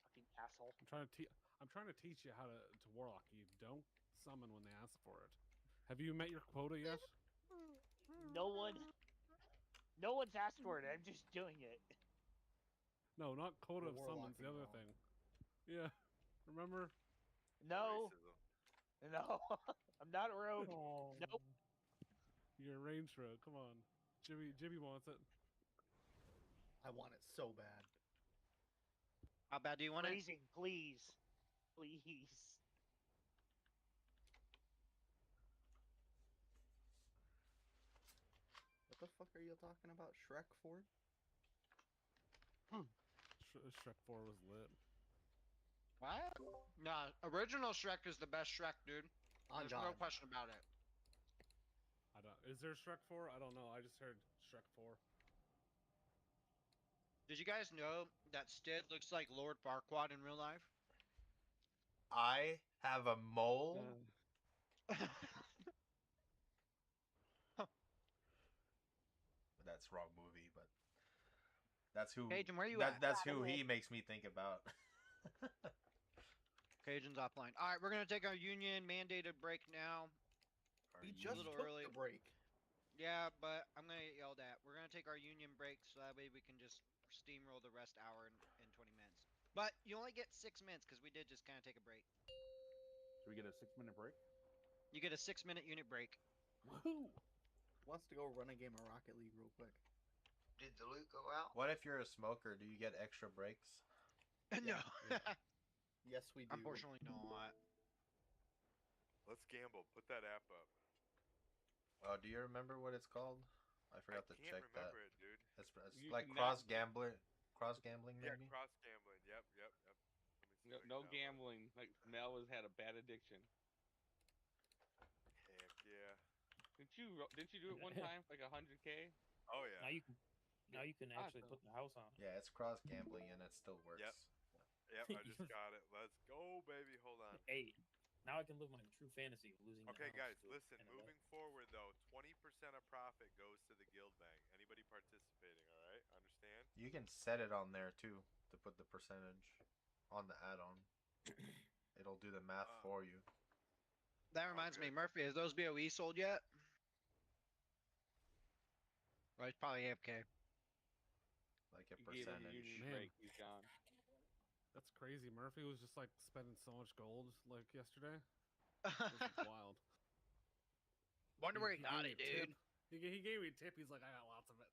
Fucking asshole. I'm trying to teach you how to warlock. You don't summon when they ask for it. Have you met your quota yet? No one's asked for it. I'm just doing it. No, not quota You're of summons. The other warlocking thing. Yeah. Remember? No. Racism. No. I'm not a rogue. Oh. Nope. You're a range rogue. Come on. Jibby wants it. I want it so bad. How bad do you want it? Freezing, please. Please. What the fuck are you talking about Shrek for? Shrek 4 was lit. What? Nah, original Shrek is the best Shrek, dude. On There's no John. question about it. I don't. Is there Shrek 4? I don't know. I just heard Shrek 4. Did you guys know that Stid looks like Lord Farquaad in real life? I have a mole. That's wrong movie, but that's who. Cajun, where you at? That's who he makes me think about. Cajun's offline. All right, we're gonna take our union mandated break now. We A just little took early. the break. Yeah, but I'm gonna get yelled at. We're gonna take our union break so that way we can just steamroll the rest hour and 20 minutes. But you only get 6 minutes because we did just kind of take a break. Do we get a 6-minute break? You get a 6-minute unit break. Woohoo! Wants to go run a game of Rocket League real quick. Did the loot go out? What if you're a smoker? Do you get extra breaks? No. Yes, we do. Unfortunately not. Let's gamble. Put that app up. Oh, do you remember what it's called? I forgot to can't check that. remember it, dude. It's You like cannot- cross gambling, Yeah, maybe. cross gambling. Yep. Let me see No, if I can no download it. gambling. Like Mel has had a bad addiction. Heck yeah. Didn't you do it one time? Like 100K? Oh yeah. Now you can actually put the house on. Yeah, it's cross gambling and it still works. Yep. I just got it. Let's go, baby. Hold on. Hey, now I can live my true fantasy of losing. Okay, the house guys, to listen. an Moving forward, though, 20% of profit goes to the guild bank. Anybody participating? All right, understand? You can set it on there too to put the percentage on the add-on. It'll do the math for you. That reminds me, Murphy, has those BOE sold yet? Well, it's probably AFK. Like a You gave him a percentage. union Man. break. He's gone. That's crazy. Murphy was just like spending so much gold like yesterday. This is wild. Wonder where he got gave it, me a tip. dude. He gave me a tip. He's like, I got lots of it.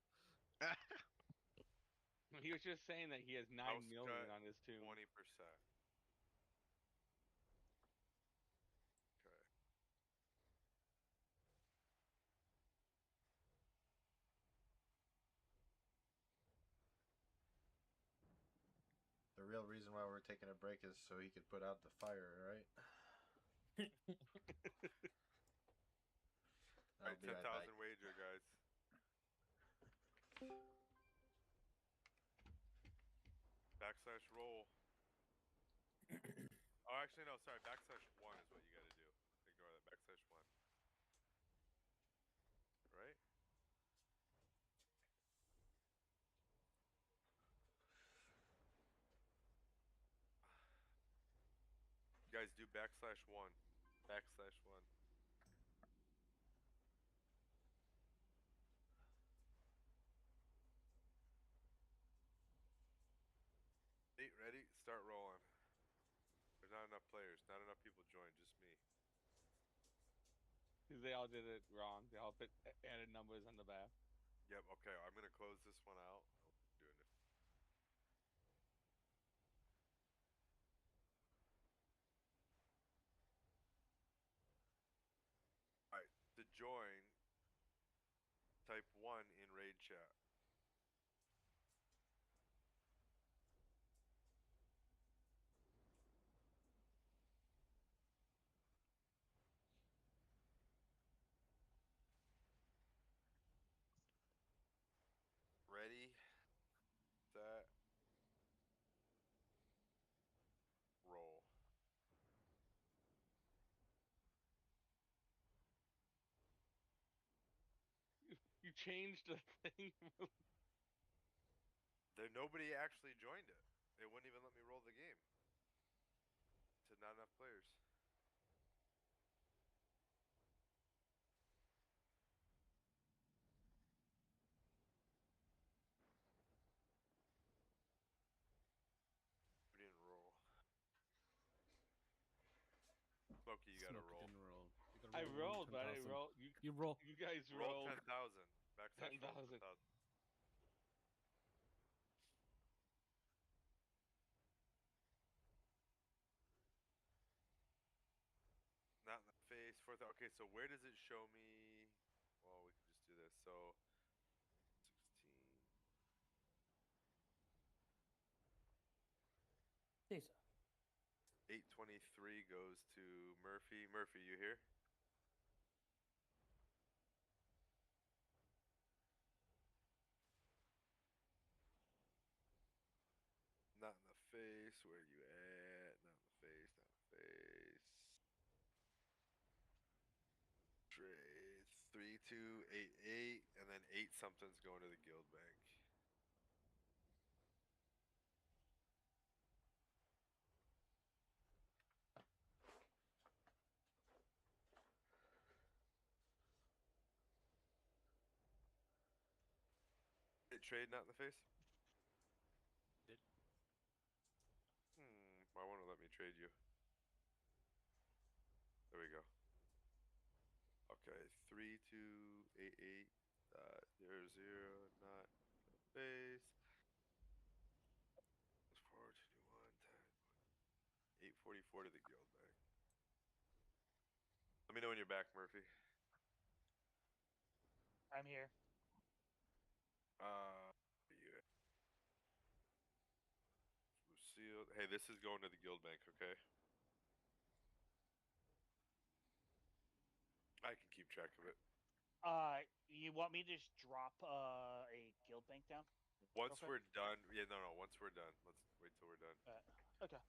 He was just saying that he has 9 House million cut, on his tomb. 20%. Okay. The real reason why we're taking a break is so he could put out the fire, right? All right, I'll be right 10,000 back. wager, guys. Backslash roll. Oh, actually, no, sorry. Backslash 1 is what you got to do. Ignore that. Backslash 1. Right? You guys do backslash 1. Backslash 1. Hey, ready? Start rolling. There's not enough players. Not enough people joined. Just me. Because they all did it wrong. They all added numbers on the back. Yep, okay. I'm going to close this one out. I'm doing it. Alright, to join, type 1 in raid chat. Ready, set, roll. You changed the thing. Nobody actually joined it. It wouldn't even let me roll the game. It said not enough players. We didn't roll. Smokey, you gotta Smoke roll. didn't roll. You gotta I roll rolled, but I 10,000. didn't roll. You roll. You guys Roll rolled. 10,000. Backslash roll 10,000. 10,000. Not in the face. Okay, so where does it show me? Well, we can just do this. So, 16. Lisa. 823 goes to Murphy. Murphy, you here? Not in the face. Where you at? Not in the face. Not in the face. Trade 3288, and then 8 something's going to the guild bank. Trade not in the face? Did. Why won't it let me trade you? There we go. Okay, 3288 00 not in the face. 421 844 to the guild bank. Let me know when you're back, Murphy. I'm here. Yeah. Lucille. Hey, this is going to the guild bank, okay? I can keep track of it. You want me to just drop a guild bank down? Once we're done, yeah, no. Once we're done, let's wait till we're done. Okay.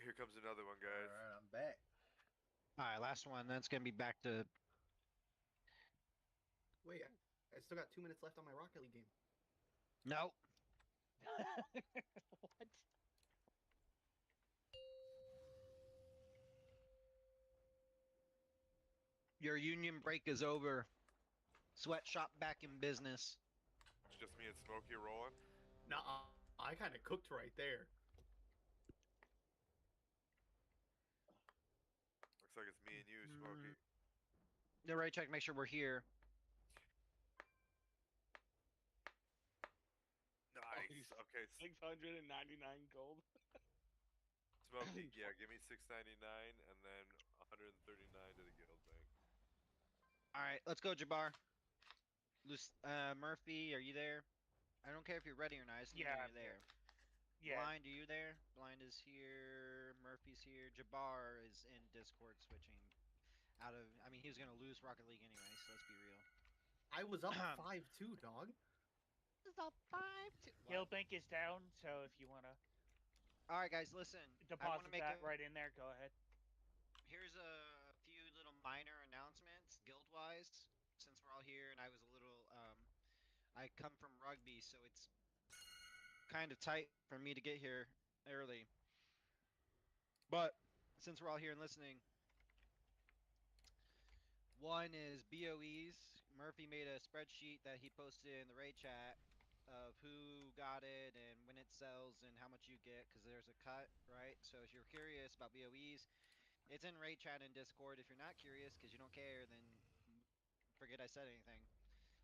Here comes another one, guys. All right, I'm back. All right, last one. That's gonna be back to. Wait, I still got 2 minutes left on my Rocket League game. No. What? Your union break is over. Sweatshop back in business. It's just me and Smokey rolling. Nah, I kind of cooked right there. Looks like it's me and you, Smokey. The right check. Make sure we're here. Nice. Okay. 699 gold. Smokey, yeah, give me 699 and then 139 to the guild bank. All right, let's go, Jabbar. Murphy, are you there? I don't care if you're ready or not. I just need Yeah, you I'm there. here. Yeah. Blind, are you there? Blind is here. Murphy's here. Jabbar is in Discord switching out of. I mean, he was gonna lose Rocket League anyway, so let's be real. I was up 5-2, dog. It's up 5-2. Guild bank is down, so if you wanna. All right, guys, listen. I want to Deposit make that right in there. Go ahead. Here's a few little minor announcements, guild-wise, since we're all here, and I was a little. I come from rugby, so it's kind of tight for me to get here early. But since we're all here and listening, one is BOEs. Murphy made a spreadsheet that he posted in the raid chat of who got it and when it sells and how much you get, because there's a cut, right? So if you're curious about BOEs, it's in raid chat and Discord. If you're not curious because you don't care, then forget I said anything.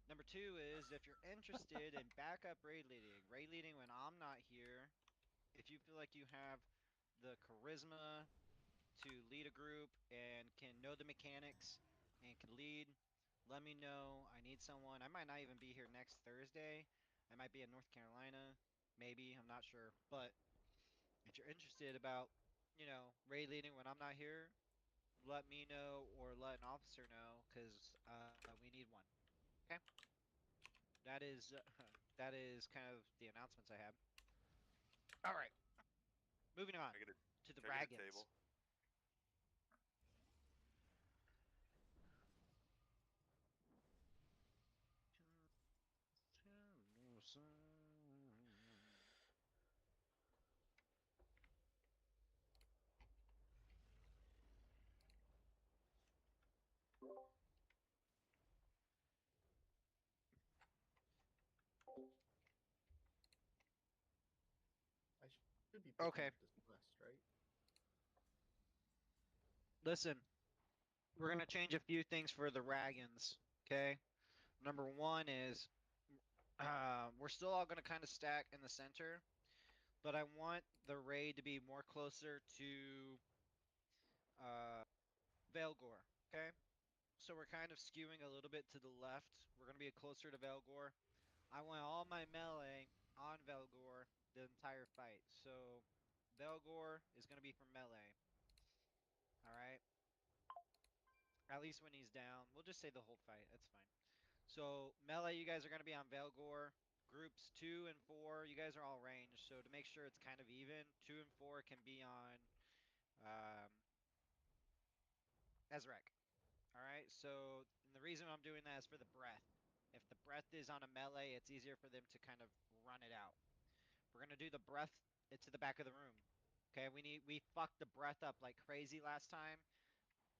Number two is if you're interested in backup raid leading when I'm not here, if you feel like you have the charisma to lead a group and can know the mechanics and can lead, let me know. I need someone. I might not even be here next Thursday. I might be in North Carolina. Maybe. I'm not sure. But if you're interested about, raid leading when I'm not here, let me know or let an officer know because we need one. Okay? That is that is kind of the announcements I have. All right. Moving on to the Can I get a Dragons. table? I should be picking Okay. up this quest, right? Listen, we're gonna change a few things for the Dragons. Okay. Number one is we're still all gonna kind of stack in the center, but I want the raid to be more closer to Velgor. Okay. So we're kind of skewing a little bit to the left. We're gonna be closer to Velgor. I want all my melee on Velgor the entire fight. So Velgor is going to be for melee. Alright? At least when he's down. We'll just say the whole fight. That's fine. So, melee, you guys are going to be on Velgor. Groups 2 and 4, you guys are all ranged. So, to make sure it's kind of even, 2 and 4 can be on Ezrek. Alright? So, and the reason I'm doing that is for the breath. If the breath is on a melee, it's easier for them to kind of run it out. We're going to do the breath to the back of the room. Okay, we fucked the breath up like crazy last time.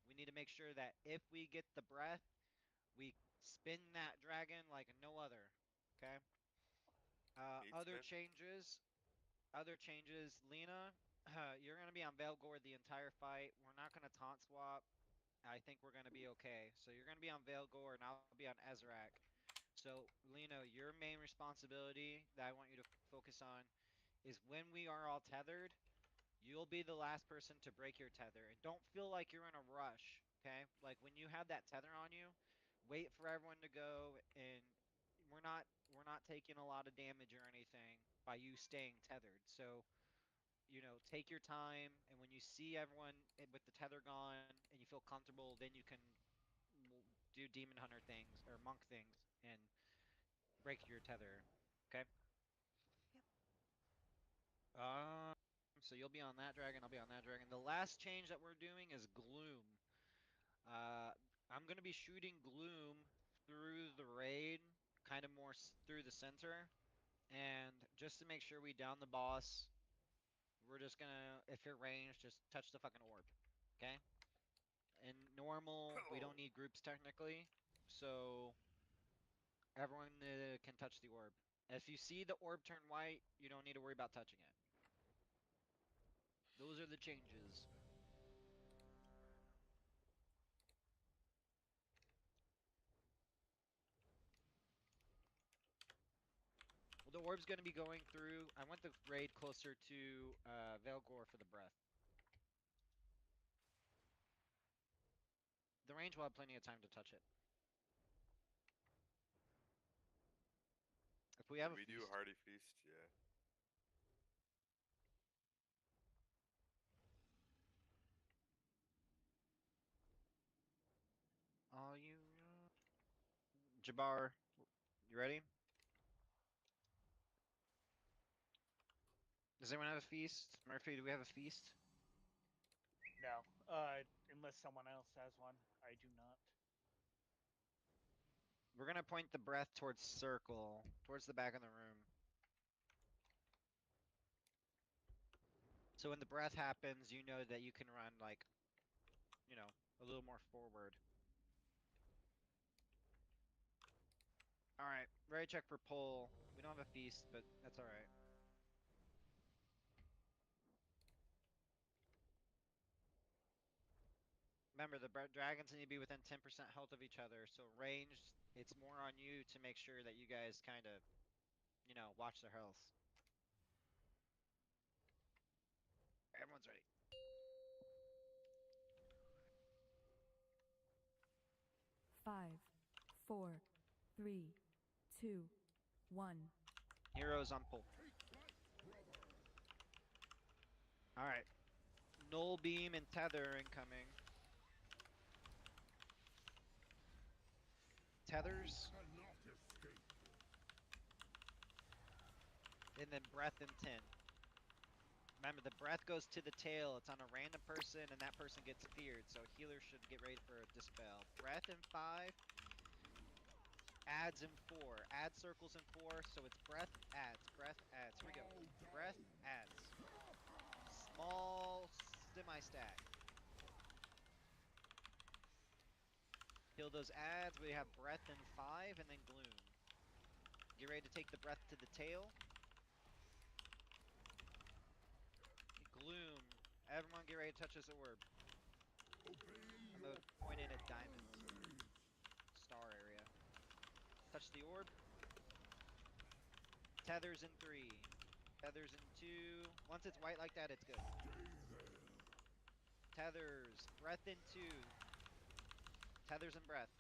We need to make sure that if we get the breath, we spin that dragon like no other. Okay. Other changes. Lena, you're gonna be on Veilgore the entire fight. We're not gonna taunt swap. I think we're gonna be okay. So you're gonna be on Veilgore and I'll be on Ezrak. So Lena, your main responsibility that I want you to focus on is when we are all tethered, you'll be the last person to break your tether. And don't feel like you're in a rush, okay? Like when you have that tether on you, wait for everyone to go, and we're not taking a lot of damage or anything by you staying tethered. So, take your time, and when you see everyone with the tether gone and you feel comfortable, then you can do demon hunter things or monk things and break your tether. Okay? Yep. So you'll be on that dragon, I'll be on that dragon. The last change that we're doing is Gloom. I'm going to be shooting Gloom through the raid, kind of more through the center. And just to make sure we down the boss, we're just going to, if you're ranged, just touch the fucking orb. Okay? In normal, we don't need groups technically. So everyone can touch the orb. If you see the orb turn white, you don't need to worry about touching it. Those are the changes. Well, the orb's going to be going through. I want the raid closer to Veilgore for the breath. The range will have plenty of time to touch it. If we have Did we do Hardy Feast? Yeah. All you... Jabbar, you ready? Does anyone have a feast? Murphy, do we have a feast? No. Unless someone else has one. I do not. We're going to point the breath towards circle, towards the back of the room. So when the breath happens, you know that you can run, like, a little more forward. Alright, ready check for pull. We don't have a feast, but that's alright. Remember, the dragons need to be within 10% health of each other, so ranged, it's more on you to make sure that you guys kind of, watch their health. Everyone's ready. Five, four, three, two, one. Heroes on pull. Alright. Null beam and tether incoming. Tethers. And then breath in 10. Remember, the breath goes to the tail. It's on a random person, and that person gets feared. So healer should get ready for a dispel. Breath in 5. Adds in 4. Add circles in 4. So it's breath, adds. Breath, adds. Here we go. Breath, adds. Small semi-stack. Kill those adds. We have breath in 5, and then gloom. Get ready to take the breath to the tail. Gloom. Everyone get ready to touch this orb. I'm going to point in at diamond star area. Touch the orb. Tethers in 3. Tethers in 2. Once it's white like that, it's good. Tethers. Breath in 2. Tethers and breath.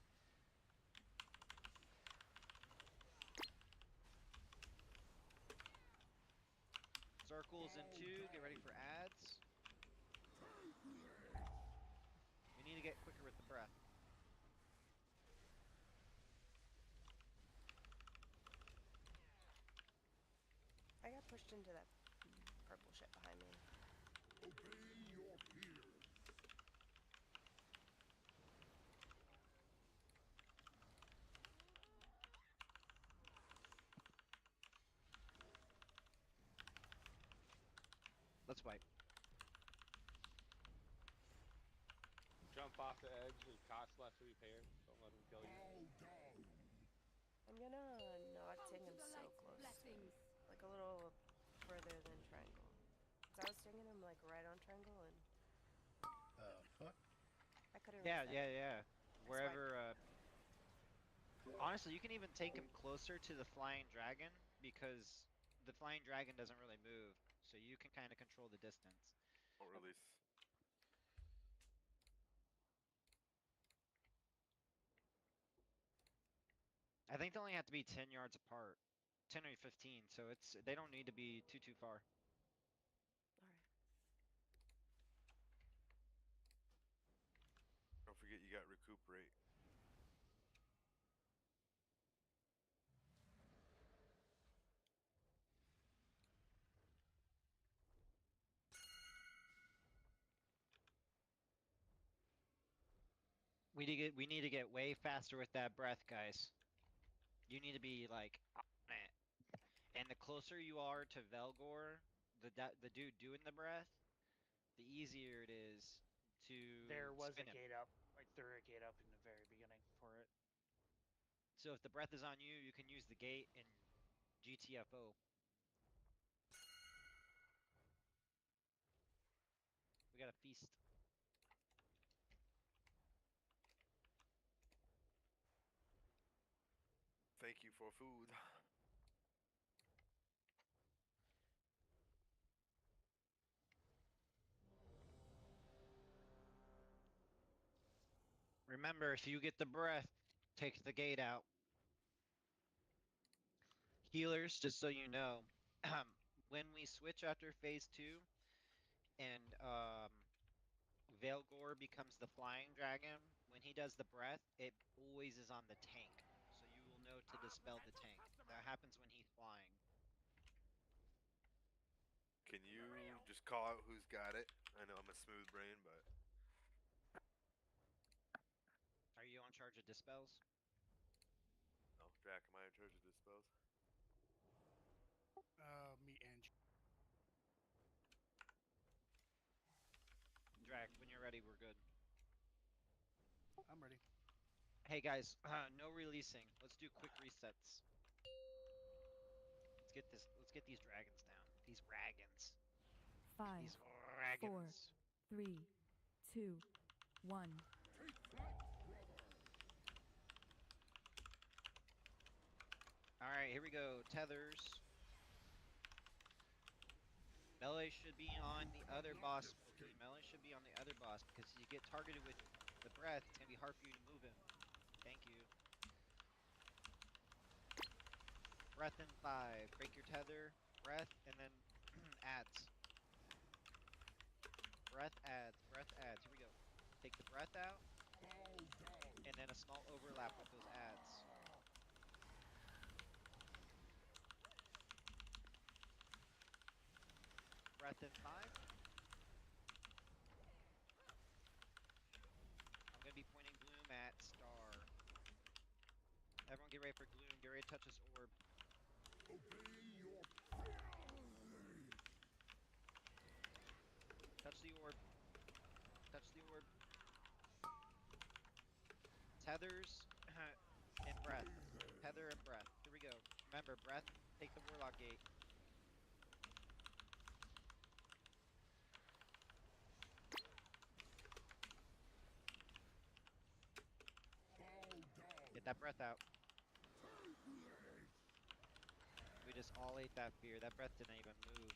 Circles in 2. Get ready for ads. We need to get quicker with the breath. I got pushed into that purple shit behind me. Let's wipe. Jump off the edge. It costs less to repair. Don't let him kill you. I'm gonna not sting him so close. Like a little further than triangle. Because I was stinging him like right on triangle and Fuck. I couldn't Yeah, reset it. yeah. Wherever, honestly, you can even take him closer to the flying dragon because the flying dragon doesn't really move, so you can kind of control the distance. Don't release. I think they only have to be 10 yards apart, 10 or 15, so they don't need to be too far. Alright. Don't forget you got recuperate. We need to get way faster with that breath, guys. You need to be like on it. And the closer you are to Velgor, the dude doing the breath, the easier it is to There was a spin him. gate up. Like, there were a gate up in the very beginning for it. So if the breath is on you, you can use the gate in GTFO. We got a feast. Thank you for food. Remember, if you get the breath, take the gate out. Healers, just so you know, when we switch after phase 2 and Veilgore becomes the flying dragon, when he does the breath, it always is on the tank. So you will know to dispel the tank. That happens when he's flying. Can you just call out who's got it? I know I'm a smooth brain, but Are you on charge of dispels? no. Drac, am I in charge of dispels? Me and Drac, when you're ready, we're good. I'm ready. Hey guys, no releasing. Let's do quick resets. Let's get these dragons down. These dragons. 5, These 4, dragons. 3, 2, 1. Alright, here we go. Tethers. Melee should be on the other boss, Smokey. Melee should be on the other boss because you get targeted with the breath, it's gonna be hard for you to move him. Thank you. Breath in 5. Break your tether. Breath, and then adds. Breath adds. Breath adds. Here we go. Take the breath out. And then a small overlap with those adds. Breath in 5. I'm going to be pointing Gloom at Star. Everyone get ready for Gloom. Get ready to touch his orb. Touch the orb. Touch the orb. Tethers and breath. Tether and breath. Here we go. Remember, breath, take the Warlock Gate. Get that breath out. We just all ate that fear. That breath didn't even move.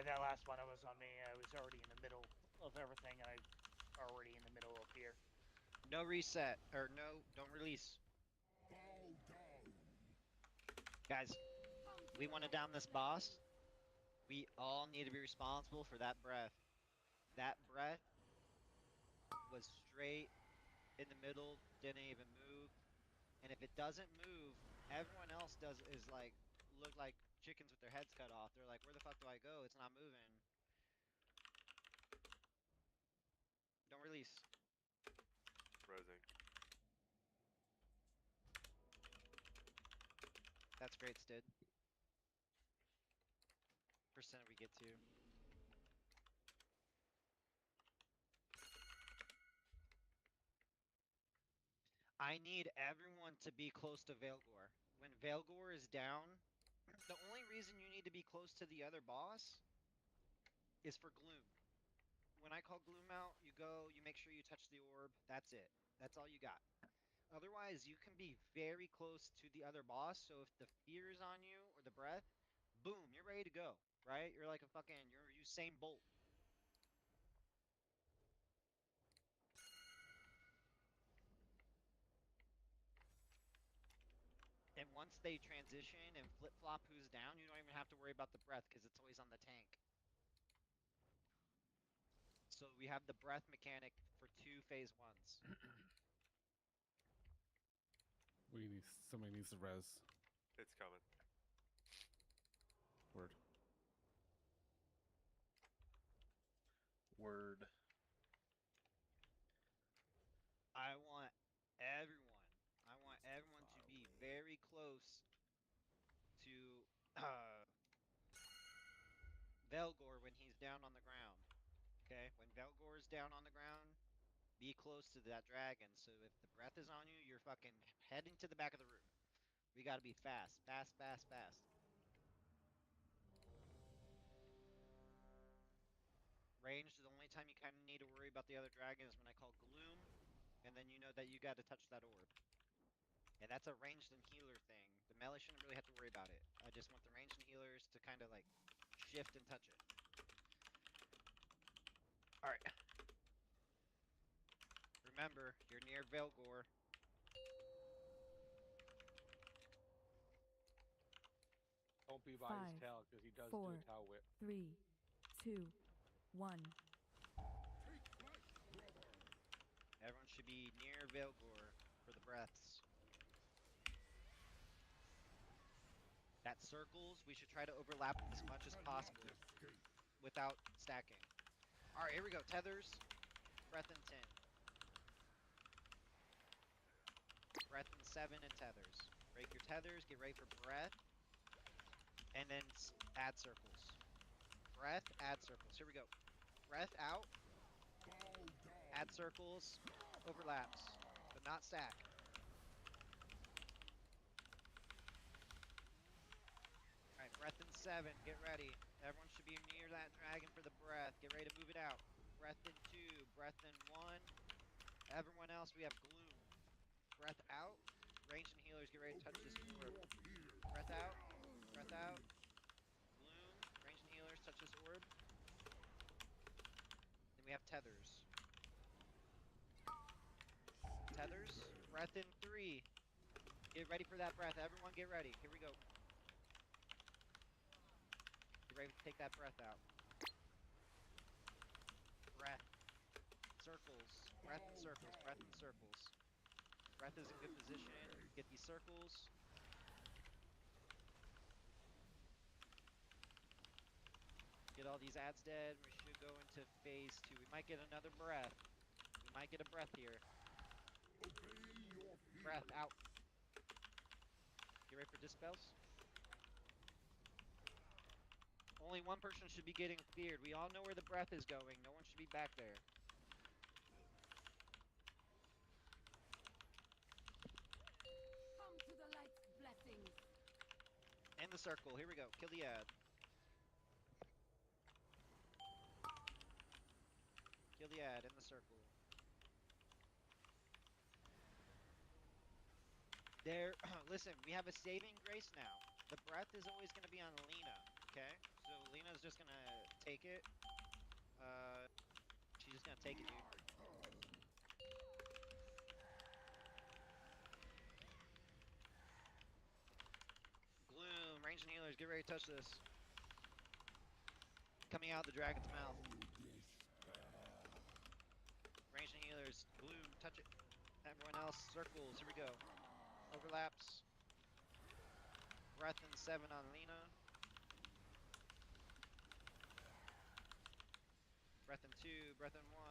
that last one, it was on me. I was already in the middle of everything, and I'm already in the middle of here. No reset, or no, don't release. Guys, we want to down this boss. We all need to be responsible for that breath. That breath was straight in the middle, didn't even move. And if it doesn't move, everyone else is like, look like chickens with their heads cut off. They're like, where the fuck do I go? It's not moving. Don't release. Rising. That's great, Stid. Percent we get to. I need everyone to be close to Veilgore. When Veilgore is down, the only reason you need to be close to the other boss is for Gloom. When I call Gloom out, you go, you make sure you touch the orb. That's it. That's all you got. Otherwise, you can be very close to the other boss, so if the fear is on you, or the breath, boom, you're ready to go, right? You're like a fucking, you're Usain Bolt. And once they transition and flip-flop who's down, you don't even have to worry about the breath, because it's always on the tank. So we have the breath mechanic for 2 phase 1s. Somebody needs to res. It's coming. Word. Word. I want everyone to be very close to Veilgore when he's down on the ground. Okay? When Veilgore is down on the ground, be close to that dragon. So if the breath is on you, you're fucking heading to the back of the room. We gotta be fast. Fast, fast, fast. Range, the only time you kind of need to worry about the other dragon is when I call Gloom, and then you know that you got to touch that orb. And that's a ranged and healer thing. The melee shouldn't really have to worry about it. I just want the ranged and healers to kind of like shift and touch it. Alright. Remember, you're near Veilgore. Don't be by his 5, tail, because he does 4, do a tail whip. 3, 2, 1. Everyone should be near Veilgore for the breaths. That circles, we should try to overlap as much as possible without stacking. Alright, here we go. Tethers. Breath in 10. Breath in 7 and tethers. Break your tethers, get ready for breath. And then add circles. Breath, add circles. Here we go. Breath out. Add circles. Overlaps. But not stack. Alright, breath in 7. Get ready. Everyone should be near that dragon for the breath. Get ready to move it out. Breath in 2. Breath in 1. Everyone else, we have Gloom. Breath out. Ranged and healers, get ready to touch this orb. Breath out. Breath out. Gloom. Ranged and healers, touch this orb. Then we have tethers. Tethers. Breath in 3. Get ready for that breath. Everyone get ready. Here we go. Get ready to take that breath out. Breath. Circles. Breath and circles. Breath and circles. Breath is in good position. Get these circles. Get all these ads dead. We should go into phase 2. We might get another breath. We might get a breath here. Breath out. Get ready for dispels. Only one person should be getting feared. We all know where the breath is going. No one should be back there. Come to the light's blessings. In the circle. Here we go. Kill the ad. Kill the ad in the circle. There. Listen, we have a saving grace now. The breath is always going to be on Lena. Okay, so Lena's just gonna take it. She's just gonna take it, dude. Gloom, ranged healers, get ready to touch this. Coming out the dragon's mouth. Ranged healers, Gloom, touch it. Everyone else, circles, here we go. Overlaps. Breath in 7 on Lena. Breath in 2, breath in 1.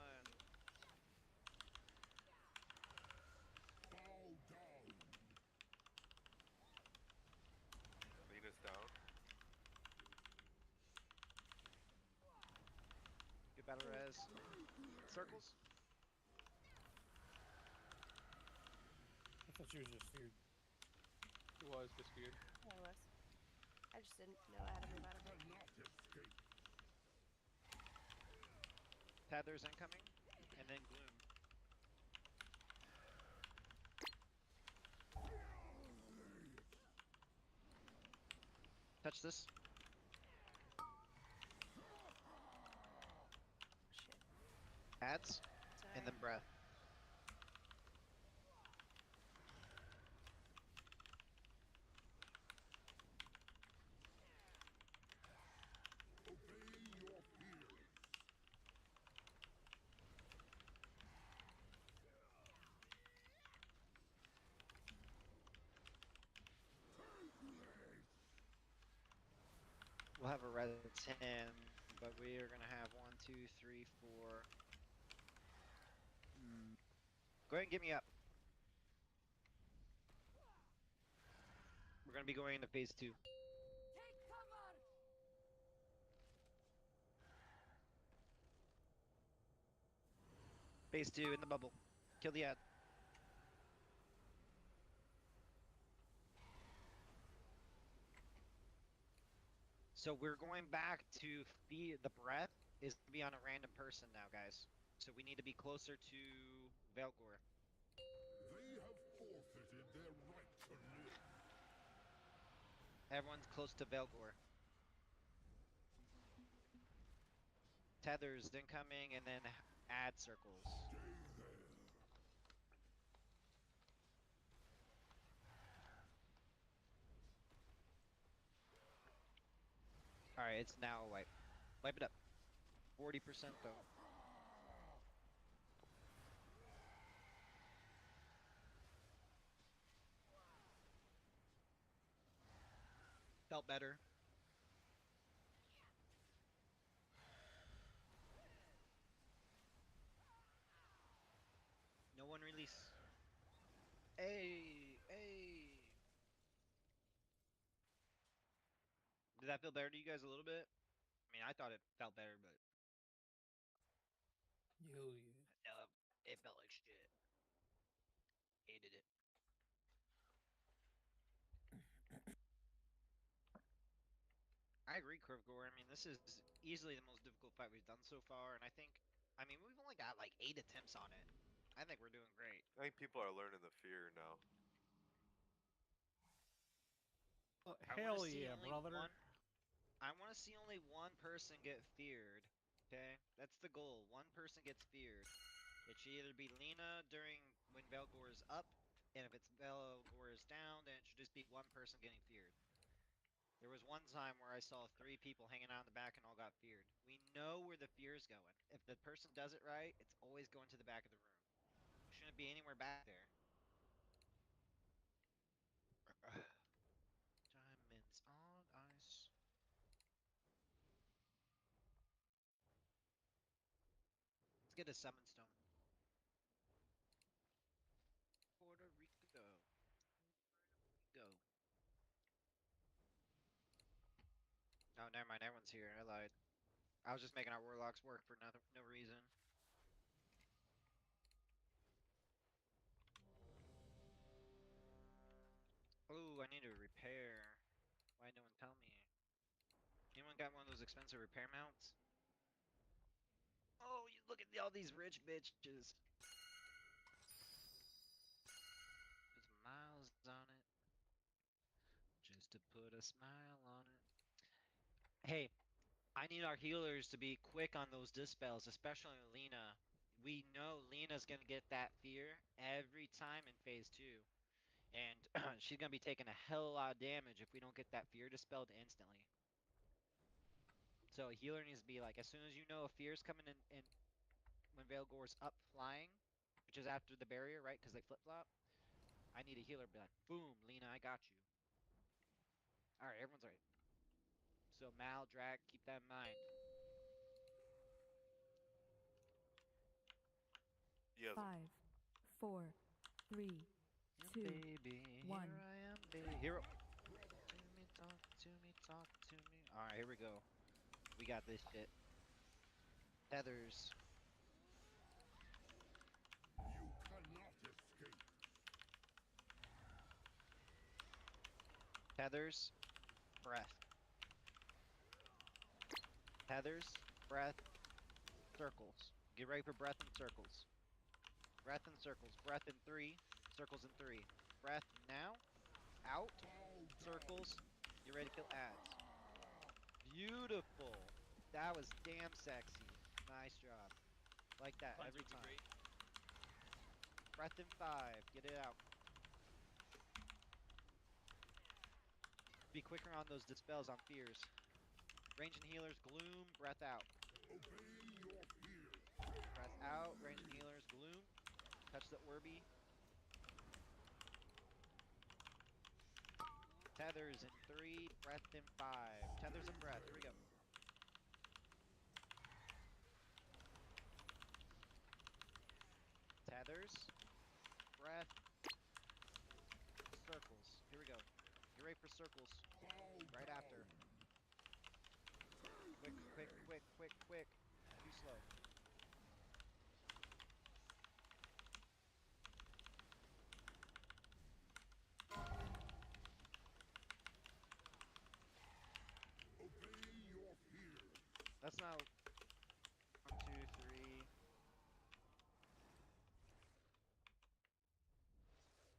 Lena's down. Good battle res. Circles. I thought she was just feared. It was just feared. Yeah, it was. I just didn't know I had to move out of it. Tether's incoming. And then Gloom. Touch this. Shit. Ads. Sorry. And then breath. We'll have a red 10, but we are gonna have 1, 2, 3, 4. Go ahead and get me up. We're gonna be going into phase 2. Take cover. Phase 2 in the bubble. Kill the ad. So we're going back to feed the breath is to be on a random person now, guys. So we need to be closer to Velgor. They have forfeited their right to live. Everyone's close to Velgor. Tethers incoming, and then ad circles. Alright, it's now a wipe. Wipe it up. 40% though. Felt better. No one release. Hey, hey. Did that feel better to you guys a little bit? I mean, I thought it felt better, but Yo, yeah. no, it felt like shit. Hated it. I agree, Curvegore. I mean, this is easily the most difficult fight we've done so far, and I think, I mean, we've only got like 8 attempts on it. I think we're doing great. I think people are learning the fear now. Hell yeah, brother. I want to see only one person get feared. Okay, that's the goal. One person gets feared. It should either be Lena during when Velgor is up, and if it's Velgor is down, then it should just be one person getting feared. There was one time where I saw 3 people hanging out in the back and all got feared. We know where the fear is going. If the person does it right, it's always going to the back of the room. It shouldn't be anywhere back there. Diamonds on ice. Let's get a summon stone. Puerto Rico. Go. Oh, never mind. Everyone's here. I lied. I was just making our warlocks work for no reason. Ooh, I need to repair. Why didn't no one tell me? Anyone got one of those expensive repair mounts? Oh, you look at all these rich bitches. Put some miles on it. Just to put a smile on it. Hey, I need our healers to be quick on those dispels, especially Lena. We know Lena's gonna get that fear every time in phase 2. And she's gonna be taking a hell of a lot of damage if we don't get that fear dispelled instantly. So a healer needs to be like, as soon as you know a fear's coming in when Veilgore's up flying, which is after the barrier, right? Because they flip-flop. I need a healer to be like, boom, Lena, I got you. Alright, everyone's right. So Mal, Drac, keep that in mind. Yes. 5, 4, 3, 2, Baby, 1. here I am, baby. Hero. To me, talk to me, talk to me. Alright, here we go. We got this shit. Tethers. You cannot escape. Tethers. Breath. Tethers. Breath. Circles. Get ready for breath and circles. Breath and circles. Breath in 3. Circles in 3. Breath now. Out. Circles. Get ready to kill ads. Beautiful. That was damn sexy. Nice job. Like that every time. Breath in 5. Get it out. Be quicker on those dispels on fears. Range and healers. Gloom. Breath out. Obey your fears. Breath out. Range and healers. Gloom. Touch the Orby. Tethers in 3. Breath in 5. Tethers and breath. Here we go. Tethers. Breath. Circles. Here we go. Get ready for circles. Right after. Quick, quick, quick, quick, quick. Too slow. Obey your fears. That's now 1, 2, 3.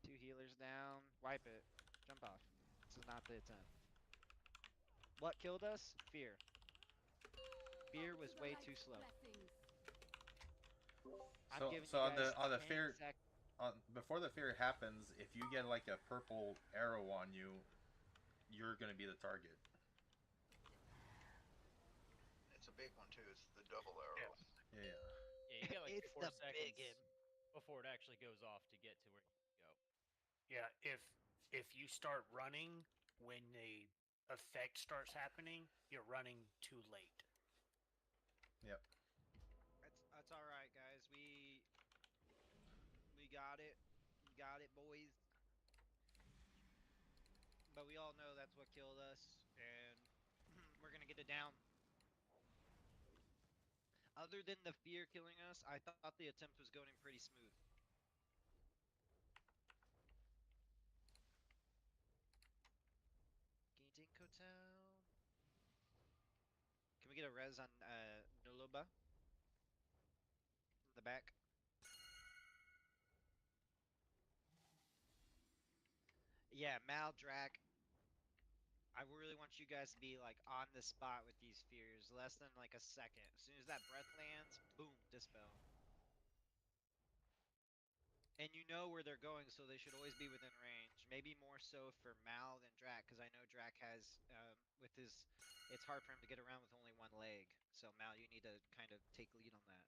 2 healers down. Wipe it. Jump off. This is not the attempt. What killed us? Fear. Fear was way too slow. I'm So giving so you on guys the 10 fear sec. before the fear happens, if you get like a purple arrow on you, you're gonna be the target. It's a big one too. It's the double arrow. Yeah. Yeah, you get like It's 4 the seconds biggin. before it actually goes off to get to where you need to go. Yeah, if you start running when the effect starts happening, you're running too late. Yep. That's all right, guys. We got it. We got it, boys. But we all know that's what killed us, and we're gonna get it down. Other than the fear killing us, I thought the attempt was going pretty smooth. Ginting Hotel. Can we get a res on Nuluba? In the back. Yeah, Mal, Drac. I really want you guys to be like on the spot with these fears. Less than like a second. As soon as that breath lands, boom, dispel. And you know where they're going, so they should always be within range. Maybe more so for Mal than Drac, because I know Drac has, with his, it's hard for him to get around with only one leg. So Mal, you need to kind of take lead on that.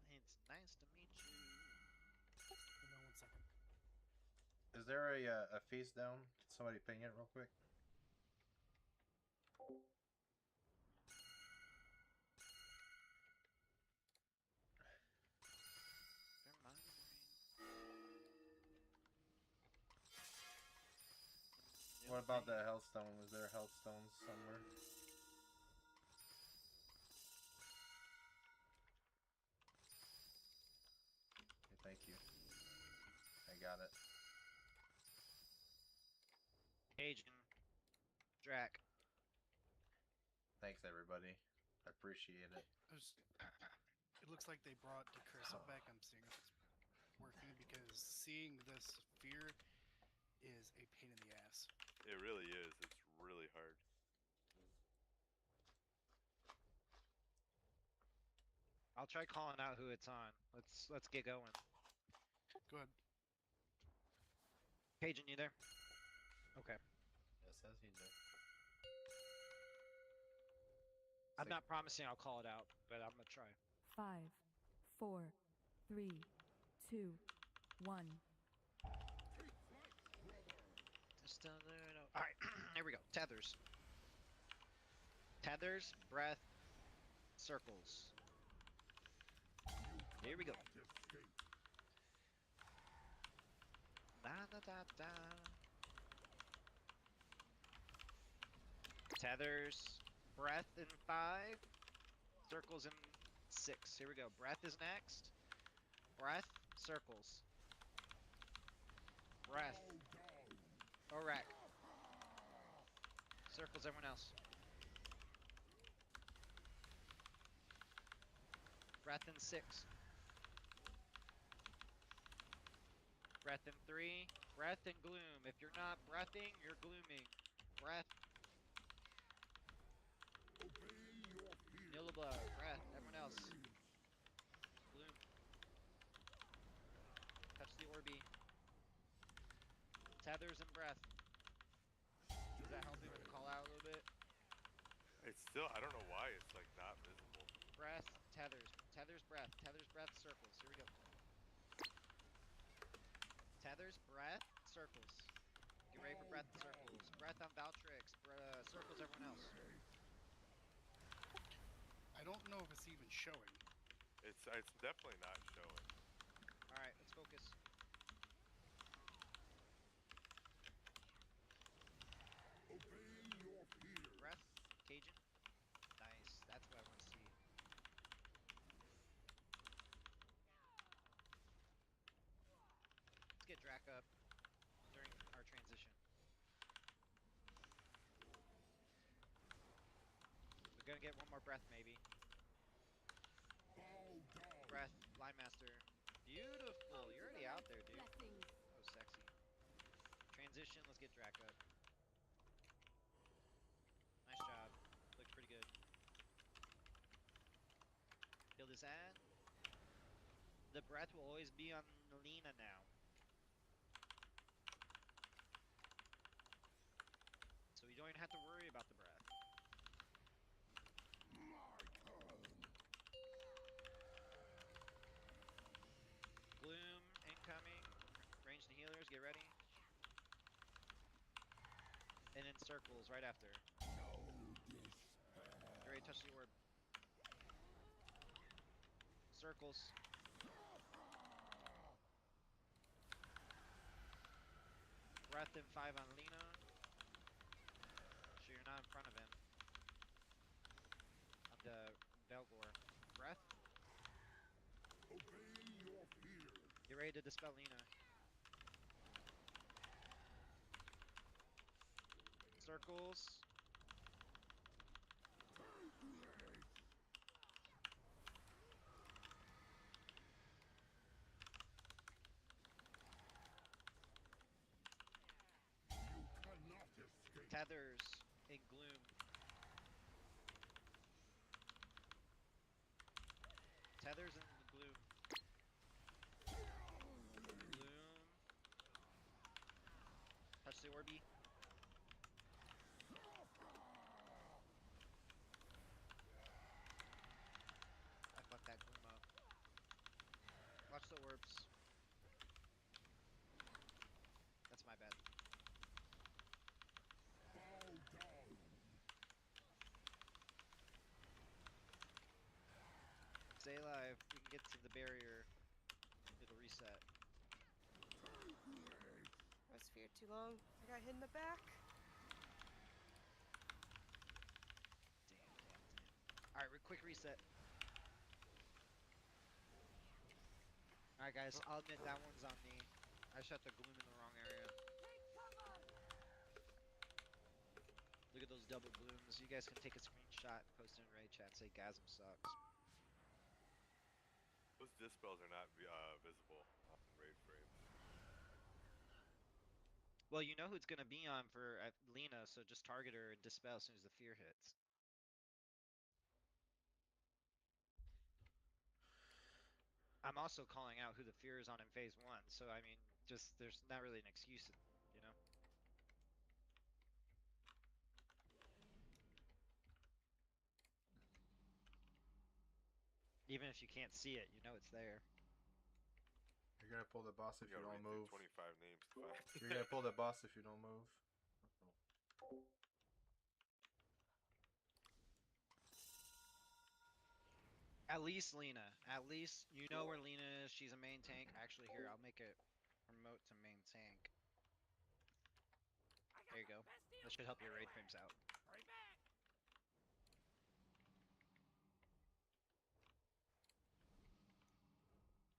It's nice to meet you. Hold on 1 second. Is there a face down? Can somebody ping it real quick? What about the Hellstone? Was there Hellstones somewhere? Okay, thank you. I got it. Cajun. Drac. Thanks, everybody. I appreciate it. It looks like they brought decursive back. I'm seeing if it's working because seeing this sphere is a pain in the ass. It really is. It's really hard. I'll try calling out who it's on. Let's get going. Go ahead. Cajun, you there? Okay. It says he's there. I'm not promising I'll call it out, but I'm gonna try. 5, 4, 3, 2, 1. Just down there. No. All right, here we go. Tethers. Tethers, breath, circles. Here we go. Da da da da. Tethers, breath in 5, circles in 6. Here we go. Breath is next. Breath, circles. Breath. Orac. Circles, everyone else. Breath in 6. Breath in 3. Breath and gloom. If you're not breathing, you're glooming. Breath. Nillabla. Breath. Everyone else. Gloom. Touch the Orby. Tethers and breath. Is that helping with the call out a little bit? It's still, I don't know why it's like not visible. Breath, tethers. Tethers, breath. Tethers, breath, circles. Here we go. Tethers, breath, circles. Get ready for breath and circles. Breath on Valtrix. Circles, everyone else. I don't know if it's even showing. It's definitely not showing. Alright, let's focus. Breath, Cajun. Nice, that's what I want to see. Let's get Drac up during our transition. We're gonna get one more breath, maybe. Breath, Line Master. Beautiful. You're already out there, dude. Oh, sexy. Transition. Let's get Drac up. Nice job. Looks pretty good. Build his ad. The breath will always be on Lena now. So you don't even have to worry about the breath. Gloom incoming. Range to healers, get ready. And then circles right after. Get ready to touch the orb. Circles. Breath in 5 on Lena. Sure you're not in front of him. On the Velgor. Breath. Get ready to dispel Lena. Circles. Tethers in gloom. Tethers in the gloom. Gloom. Touch the Orby. I fucked that gloom up. Watch the orbs. That's my bad. Stay alive. We can get to the barrier. It'll reset. I was feared too long. I got hit in the back. Alright, quick reset. Alright guys, I'll admit that one's on me. I shot the gloom in the wrong area. Look at those double blooms. You guys can take a screenshot, post it in Raid chat, say Gasm sucks. Those dispels are not visible on raid frames. Well, you know who it's gonna be on for Lena, so just target her and dispel as soon as the fear hits. I'm also calling out who the fear is on in phase 1, so I mean, just there's not really an excuse, you know? Even if you can't see it, you know it's there. You're gonna pull the boss if you don't read through move. 25 names to find. You're gonna pull the boss if you don't move. At least Lena. At least you know where Lena is. She's a main tank. Actually, here, I'll make it promote to main tank. There you go. That should help your raid frames out.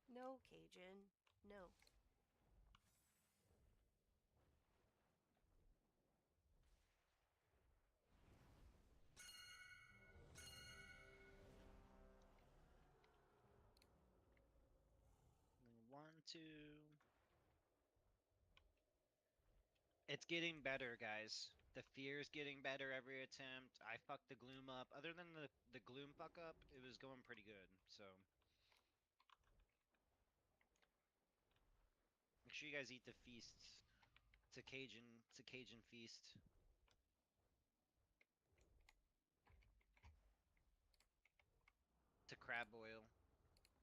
No, Cajun. No. One, two. It's getting better, guys. The fear's getting better every attempt. I fucked the gloom up. Other than the gloom fuck up, it was going pretty good. So make sure you guys eat the feast. It's a Cajun feast. It's a crab boil.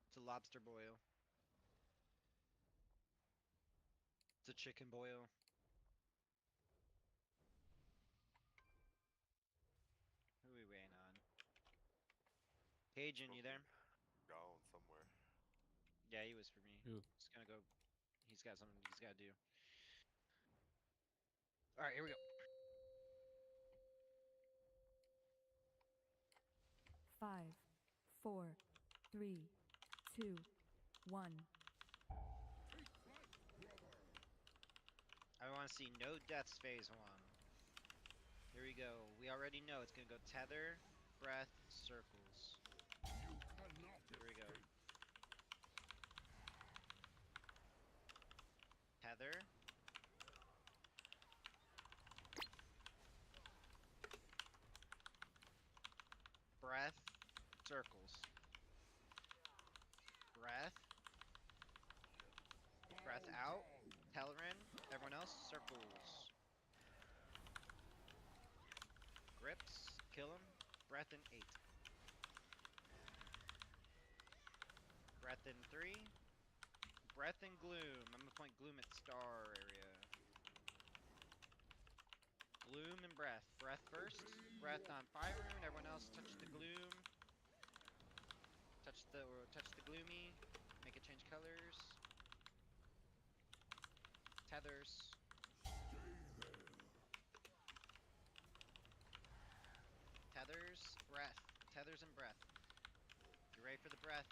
It's a lobster boil. It's a chicken boil. Who are we waiting on? Cajun, you there? Gone somewhere. Yeah, he was for me. Who? He's gonna go. He's got something he's gotta do. Alright, here we go. 5, 4, 3, 2, 1. I want to see no deaths phase 1. Here we go. We already know it's gonna go tether, breath, circles. Here we go. Tether. Breath, circles. Breath. Breath out. Telerin. Everyone else, circles. Grips. Kill him. Breath in 8. Breath in 3. Breath in gloom. I'm gonna point gloom at star area. Gloom and breath. Breath first. Breath on fire rune. Everyone else touch the gloom. Touch the gloomy. Make it change colors. Tethers. Tethers. Breath. Tethers and breath. Get ready for the breath.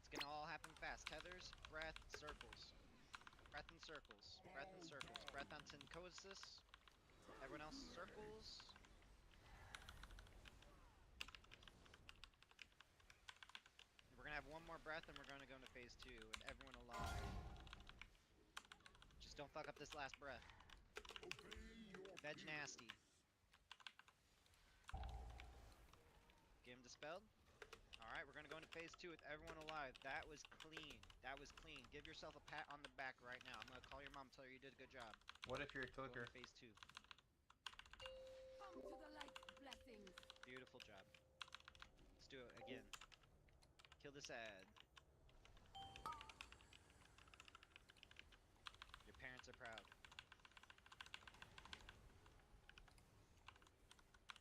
It's gonna all happen fast. Tethers. Breath. Circles. Breath and circles. Breath and circles. Breath on syncosis. Everyone else circles. We're gonna have one more breath and we're gonna go into phase 2 with everyone alive. Just don't fuck up this last breath. Veg nasty. Get him dispelled. Alright, we're gonna go into phase 2 with everyone alive. That was clean. That was clean. Give yourself a pat on the back right now. I'm gonna call your mom, tell her you did a good job. What if you're a clicker? Phase 2. Come to the light, blessings. Beautiful job. Let's do it again. Kill this ad. Your parents are proud.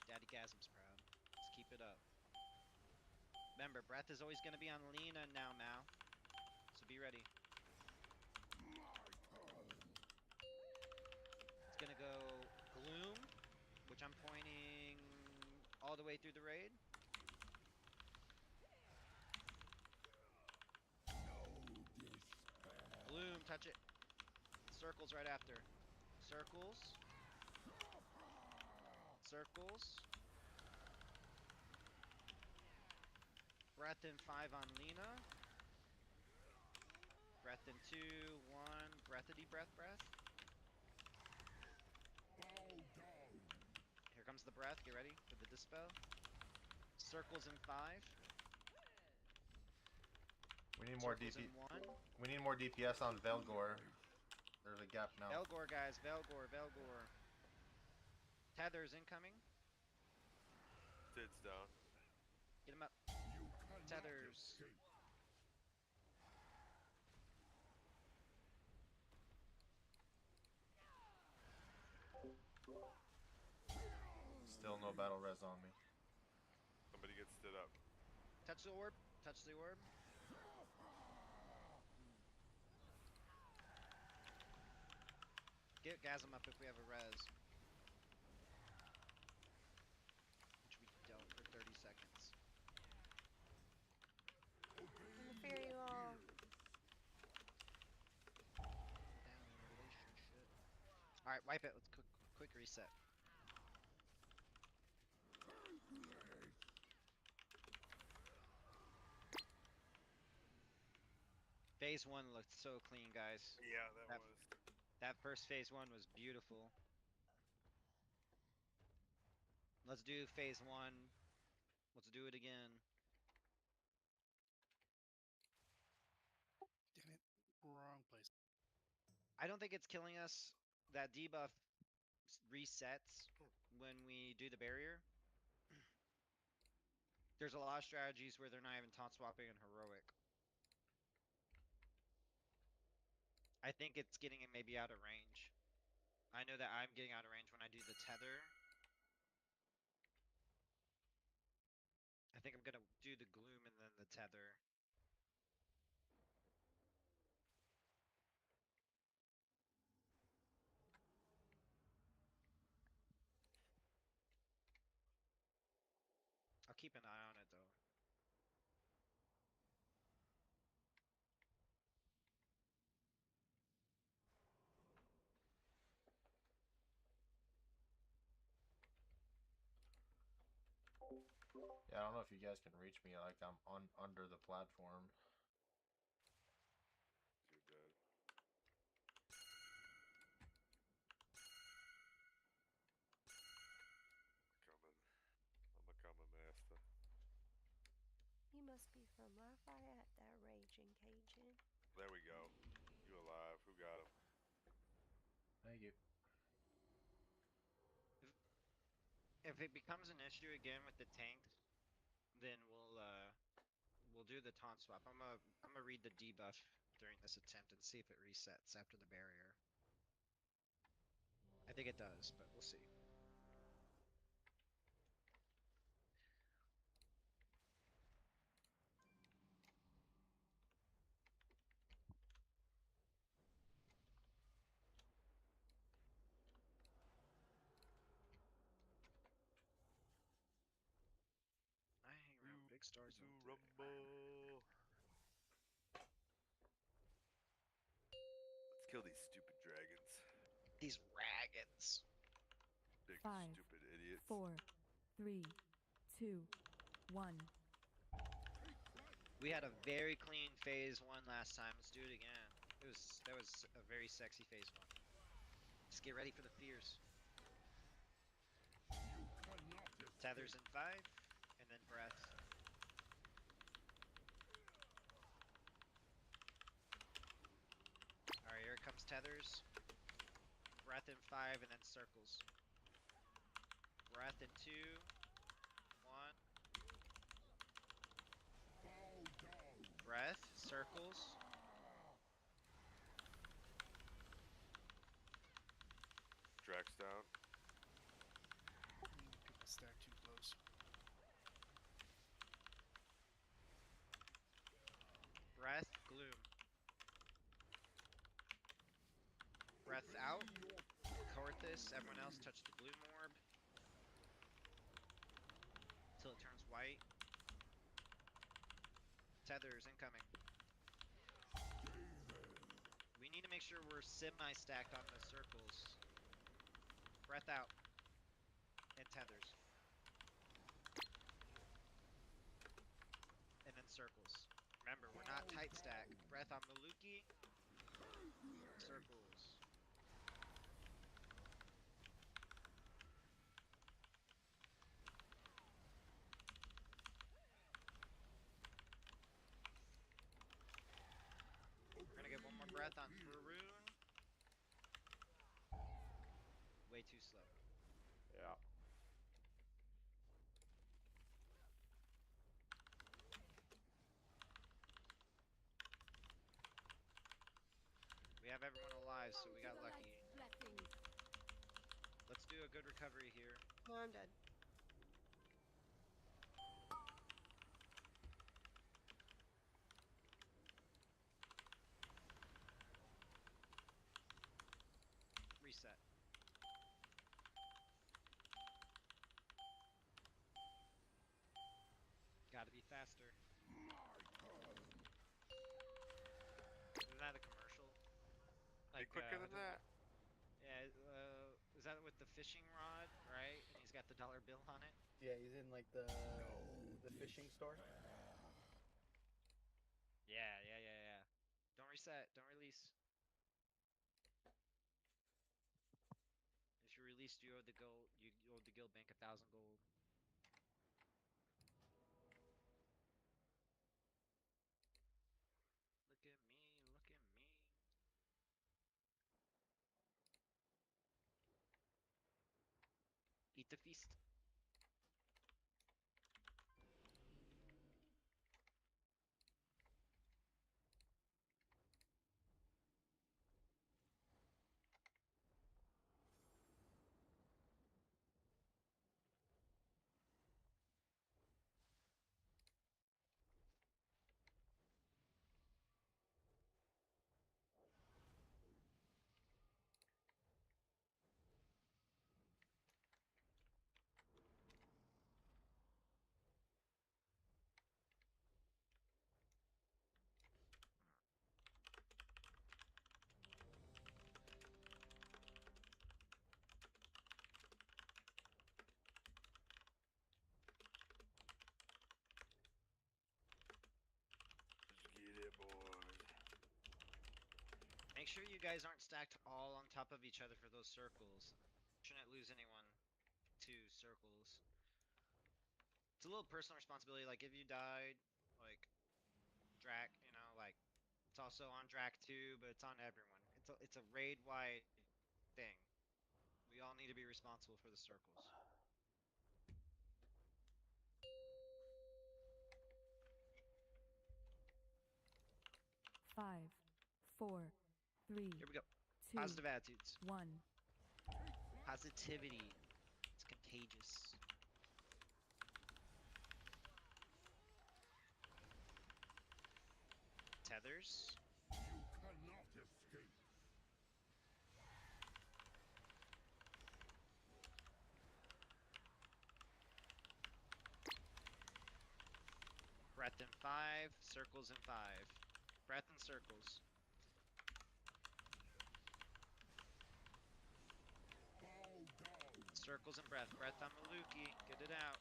Daddy Gasm's proud. Let's keep it up. Remember, breath is always going to be on Lena now, Mal. So be ready. It's going to go Gloom, which I'm pointing all the way through the raid. Gloom, touch it. Circles right after. Circles. circles. Breath in 5 on Lena. Breath in 2, 1. Breathity breath. Here comes the breath. Get ready for the dispel. Circles in 5. We need more Circles DP. in 1. We need more DPS on Velgor. There's a gap now. Velgor, guys. Velgor. Tethers incoming. Tid's down. Get him up. Tethers. Still no battle res on me. Somebody get stood up. Touch the orb. Get Gasm up if we have a res. Which we don't for 30 seconds. Fear you all. Alright, wipe it. Let's quick reset. Phase 1 looked so clean, guys. Yeah, that was. That first phase 1 was beautiful. Let's do phase 1. Let's do it again. Damn it. Wrong place. I don't think it's killing us. That debuff resets when we do the barrier. There's a lot of strategies where they're not even taunt swapping and heroic. I think it's getting it maybe out of range. I know that I'm getting out of range when I do the tether. I think I'm gonna do the gloom and then the tether. I'll keep an eye on it though. Yeah, I don't know if you guys can reach me. Like I'm under the platform. You're dead. I'm a master. You must be from Lafayette, that raging Cajun. There we go. You alive? Who got him? Thank you. If it becomes an issue again with the tanks, then we'll do the taunt swap. I'm gonna read the debuff during this attempt and see if it resets after the barrier. I think it does, but we'll see. I hang around big stars all day. Rumble. Let's kill these stupid dragons. These dragons. Big 5, stupid idiots. 4, 3, 2, 1. We had a very clean phase 1 last time. Let's do it again. That was a very sexy phase 1. Just get ready for the fears. Tethers in 5, and then breath. Alright, here comes tethers. Breath in 5, and then circles. Breath in 2, 1. Breath, circles. Drax down. People stack too close. Breath, gloom. Breath out. Corthus, everyone else touch the gloom orb. Until it turns white. Tethers incoming. We need to make sure we're semi-stacked on the circles. Breath out. And tethers. And then circles. Remember, we're not tight stack. Breath on Maluki. Circles. We're gonna get one more breath on Faroon. Way too slow. Yeah. We have everyone alive, so we got lucky. Let's do a good recovery here. Oh, I'm dead. Reset. Gotta be faster. Isn't that a commercial? Be quicker than that. Yeah, is that with the fishing rod, right? And he's got the dollar bill on it? Yeah, he's in like the fishing store. Yeah. Don't reset, don't release. If you released, you owe the gold. You owed the guild bank 1,000 gold. Look at me, look at me. Eat the feast. Let's get it, boys. Make sure you guys aren't stacked all on top of each other for those circles. Shouldn't lose anyone to circles. It's a little personal responsibility. Like, if you died, like, Drac, you know, like, it's also on Drac too, but it's on everyone. It's a raid-wide thing. We all need to be responsible for the circles. Five, four, three, Here we go. two, Positive attitudes. 1. Positivity. It's contagious. Tethers. You cannot escape. Breath in 5. Circles in 5. Breath and circles. Circles and breath. Breath on Maluki. Get it out.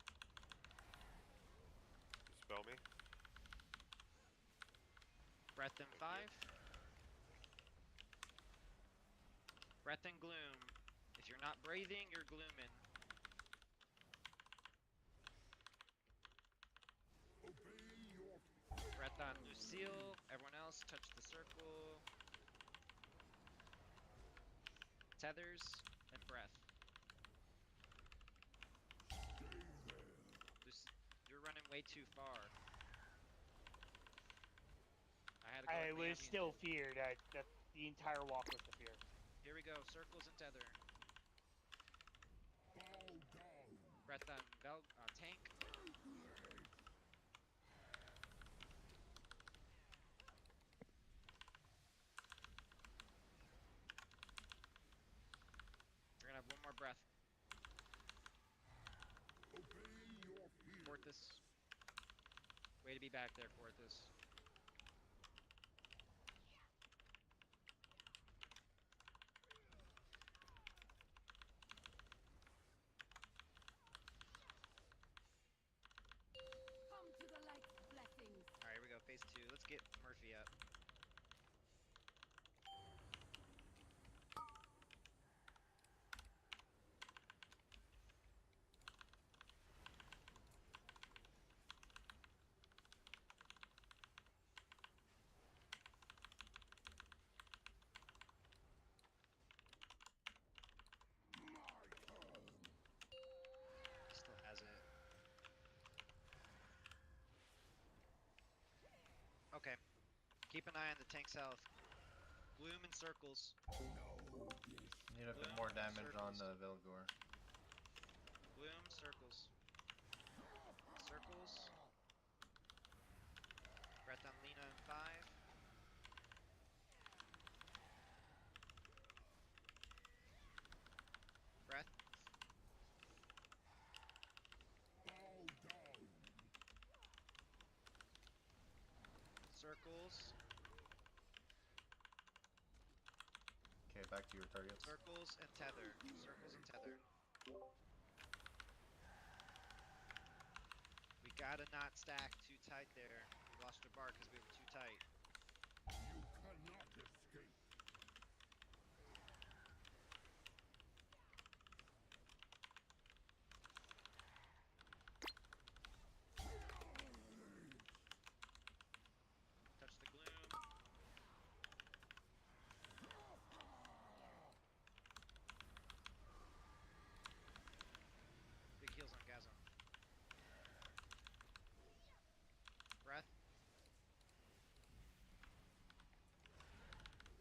Spell me. Breath in 5. Breath and gloom. If you're not breathing, you're glooming. Breath on Lucille. Everyone else, touch the circle. Tethers and breath. You're running way too far. I was still feared. The entire walk was the fear. Here we go. Circles and tether. Breath on tank. We're gonna have one more breath. Porthos. Way to be back there, Porthos. an eye on the tank's health. Gloom and circles. Need a bit more damage on the Vilgor. Gloom, circles. Circles. Breath on Lena in 5. Breath. Circles. Okay, back to your targets. Circles and tether. Circles and tether. We gotta not stack too tight there. We lost our bar because we were too tight. You cannot escape. Touch the gloom. Big heals on Gazon. Breath.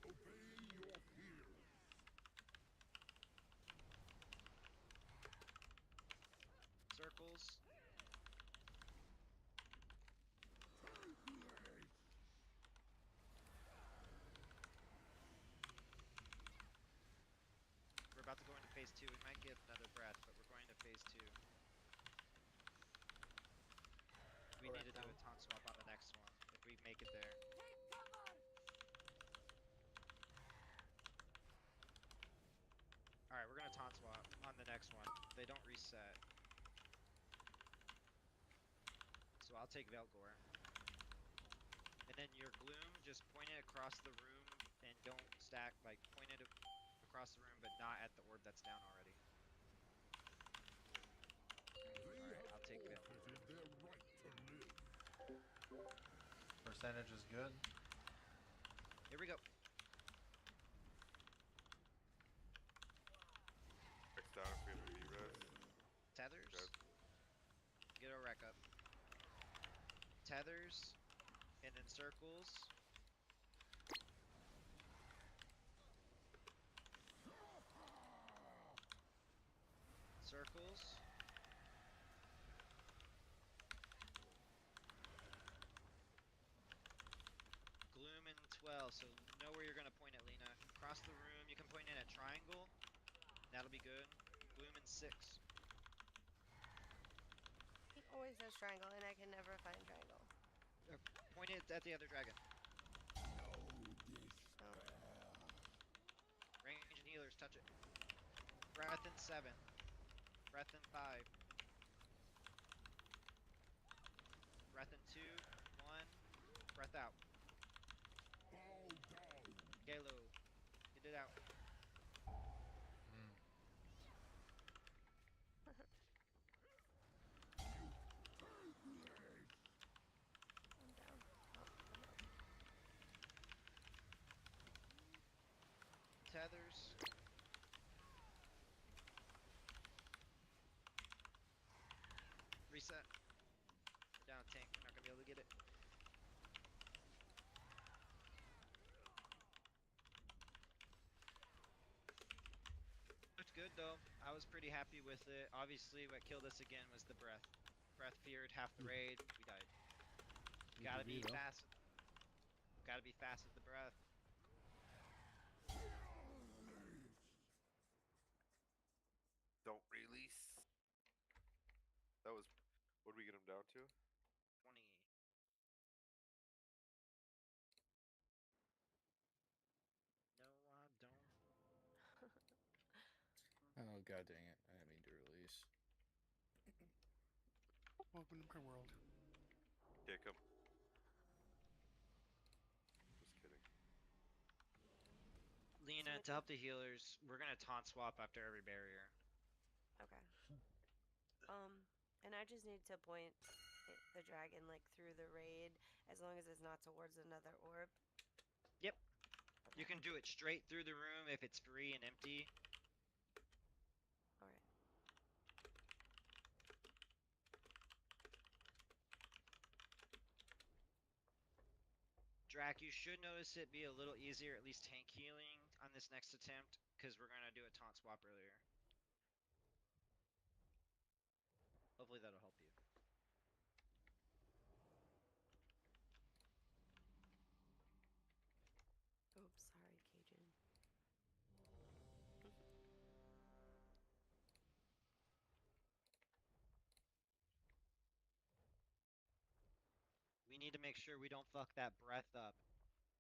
Obey your fears. Circles. We're about to go into phase 2. We might get another breath, but we're going to phase 2. We need to do a taunt swap on the next one, if we make it there. Alright, we're gonna taunt swap on the next one. They don't reset. So I'll take Velgor. And then your gloom, just point it across the room and don't stack, like point it across the room but not at the orb that's down already. Alright, I'll take Velgor. Their right to live. Percentage is good. Here we go. Next down if we have a V-res. Tethers. Okay. Get a wreck up. Tethers. And then circles. Circles. Gloom and 12, so know where you're going to point at, Lena. Across the room, you can point in at triangle. That'll be good. Gloom and 6. He always says triangle, and I can never find triangle. Point it at the other dragon. Oh. Range and healers, touch it. Breath in 7. Breath in 5. Breath in 2. 1. Breath out. Galo. Get it out. I'm down. Oh, I'm up. Tethers. Reset. We're down a tank. We're not gonna be able to get it. Looked good though. I was pretty happy with it. Obviously, what killed us again was the breath. Breath feared half the raid. We died. Gotta be fast. Gotta be fast with the breath. Don't release. That was. What did we get him down to? 20. No, I don't. Oh god dang it! I didn't mean to release. Welcome to my world. Kick him. Just kidding. Lena, to help the healers, we're gonna taunt swap after every barrier. Okay. And I just need to point the dragon like through the raid, as long as it's not towards another orb. Yep. You can do it straight through the room if it's free and empty. Alright. Drac, you should notice it be a little easier, at least tank healing on this next attempt, because we're gonna do a taunt swap earlier. Hopefully that'll help you. Oops, sorry, Cajun. We need to make sure we don't fuck that breath up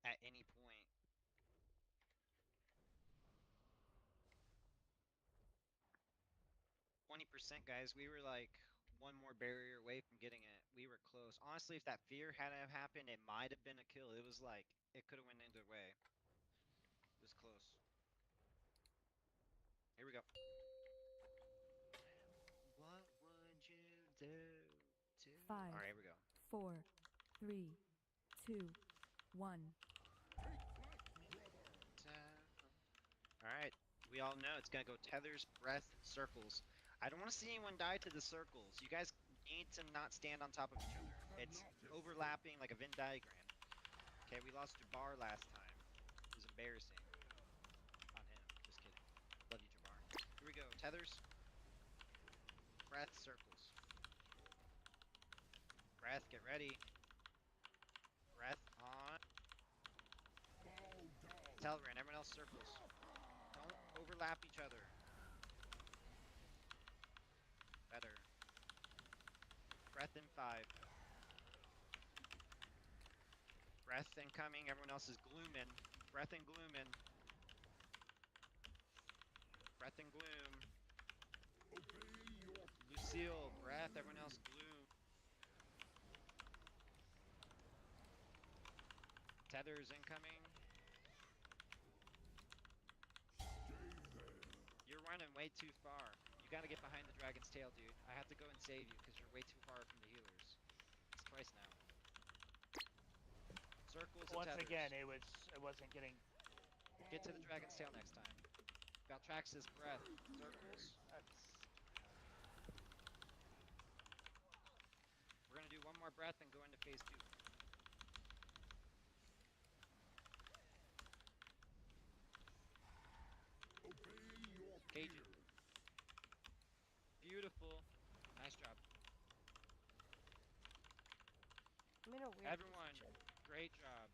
at any point. 20%, guys. We were like one more barrier away from getting it. We were close. Honestly, if that fear hadn't have happened, it might have been a kill. It was like, it could have went either way. It was close. Here we go. What would you do to... 5, All right, here we go. 4, 3, 2, 1. All right. We all know it's going to go tethers, breath, circles. I don't want to see anyone die to the circles. You guys need to not stand on top of each other. It's overlapping like a Venn diagram. Okay, we lost Jabbar last time. It was embarrassing. On him. Just kidding. Love you, Jabbar. Here we go. Tethers. Breath, circles. Breath, get ready. Breath on. Teleran, everyone else circles. Don't overlap each other. Better. Breath in 5. Breath incoming, everyone else is glooming. Breath and glooming. Breath and gloom. Lucille, breath, everyone else gloom. Tethers incoming. You're running way too far. You gotta get behind the dragon's tail, dude. I have to go and save you because you're way too far from the healers. It's twice now. Circles and Once tethers. again, it wasn't getting. Get to the dragon's tail next time. Valtrax's breath. Circles. We're gonna do one more breath and go into phase 2. Cajun. Beautiful. Nice job. I'm in a weird Everyone, position. great job.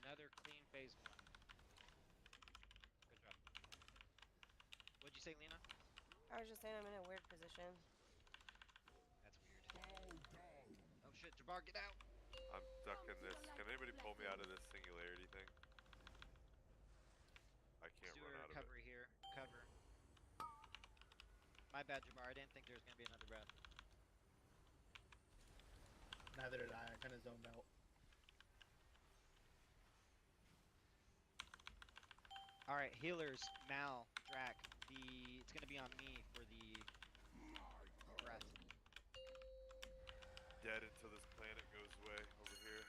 Another clean phase 1. Good job. What'd you say, Lena? I was just saying I'm in a weird position. That's weird. Oh shit, Jabbar, get out! I'm stuck in this. Can anybody pull me out of this singularity thing? I can't Let's do run a out of it. recovery here. Cover. My bad, Jabbar. I didn't think there was gonna be another breath. Neither did I. I kind of zoned out. All right, healers, Mal, Drac. It's gonna be on me for the breath. Dead until this planet goes away over here.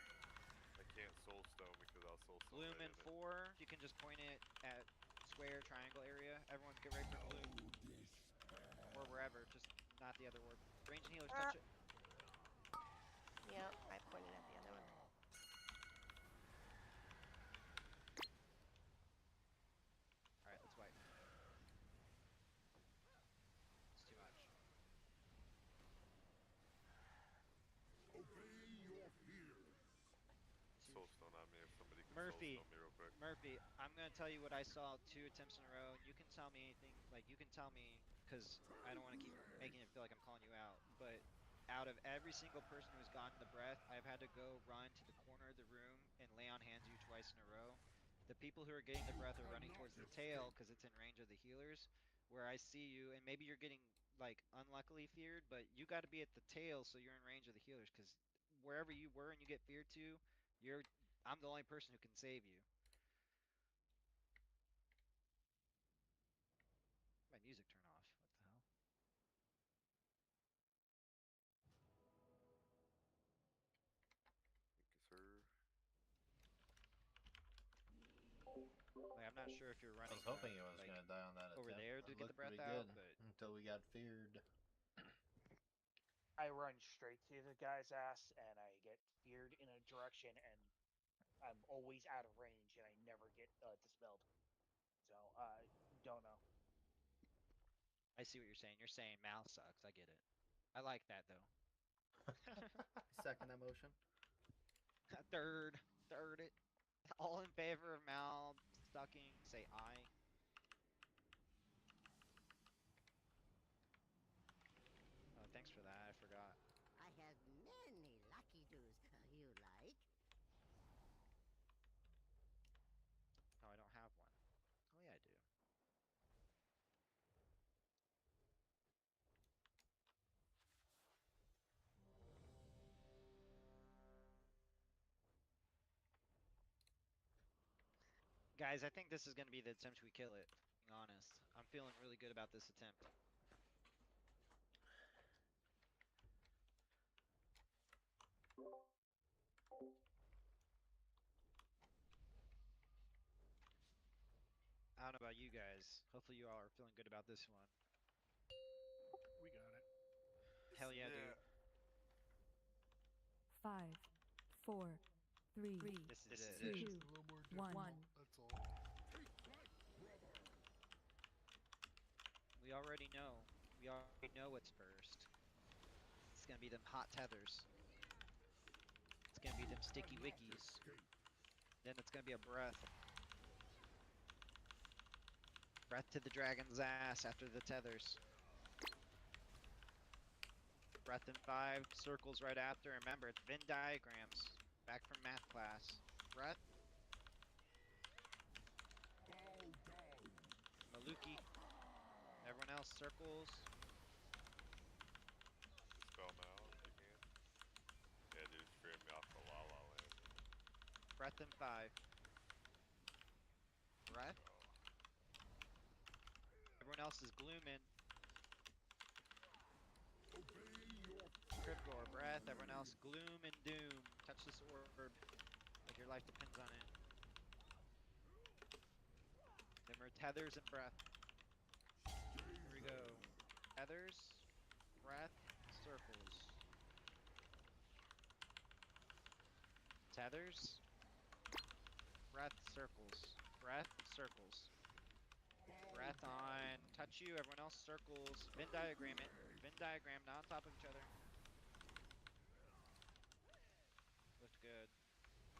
I can't soulstone because I'll soulstone Gloom right in in it. 4. You can just point it at square, triangle area. Everyone get ready for gloom. Or wherever, just not the other orb. Range and healers, touch it. Yeah, I pointed at the other one. Alright, let's wipe. It's too much. Soulstone on me if somebody can Murphy, soulstone me real quick. Murphy, I'm gonna tell you what I saw 2 attempts in a row, and you can tell me anything. Like, you can tell me, because I don't want to keep making it feel like I'm calling you out. But out of every single person who's gotten the breath, I've had to go run to the corner of the room and lay on hands you twice in a row. The people who are getting the breath are running towards the tail because it's in range of the healers. Where I see you, and maybe you're getting like unluckily feared, but you got to be at the tail so you're in range of the healers. Because wherever you were and you get feared to, I'm the only person who can save you. My music turned off. What the hell? Thank you, sir. Like, I'm not sure if you're I running. was hoping he was like, gonna die on that over attempt. there to It get the looked breath pretty out, good but until we got feared. I run straight to the guy's ass and I get feared in a direction and I'm always out of range and I never get dispelled. So don't know. I see what you're saying. You're saying Mal sucks. I get it. I like that though. Second that motion. Third it. All in favor of Mal sucking, say aye. Oh, thanks for that. I forgot. I have many lucky doos you like. Oh, I don't have one. Oh yeah, I do. Guys, I think this is going to be the attempt we kill it. Being honest, I'm feeling really good about this attempt. I don't know about you guys. Hopefully you all are feeling good about this one. We got it. Hell yeah, dude. 5, 4, 3, This is it. 2, Just a little more 1. difficult. That's all. We already know. We already know what's first. It's gonna be them hot tethers. It's gonna be them sticky wickies. Then it's gonna be a breath. Breath to the dragon's ass after the tethers. Breath in 5, circles right after. Remember, it's Venn diagrams. Back from math class. Breath. Maluki. Everyone else, circles. Dispel now if you can. Yeah, dude, it's freeing me off the La La Land. Breath in 5. Breath. Everyone else is glooming. Cryptor, breath. Everyone else, gloom and doom. Touch this orb like your life depends on it. Then we're tethers and breath. Here we go. Tethers, breath, circles. Tethers, breath, circles. Breath, circles. Breath on touch you. Everyone else, circles. Venn diagram it. Venn diagram, not on top of each other. Looked good.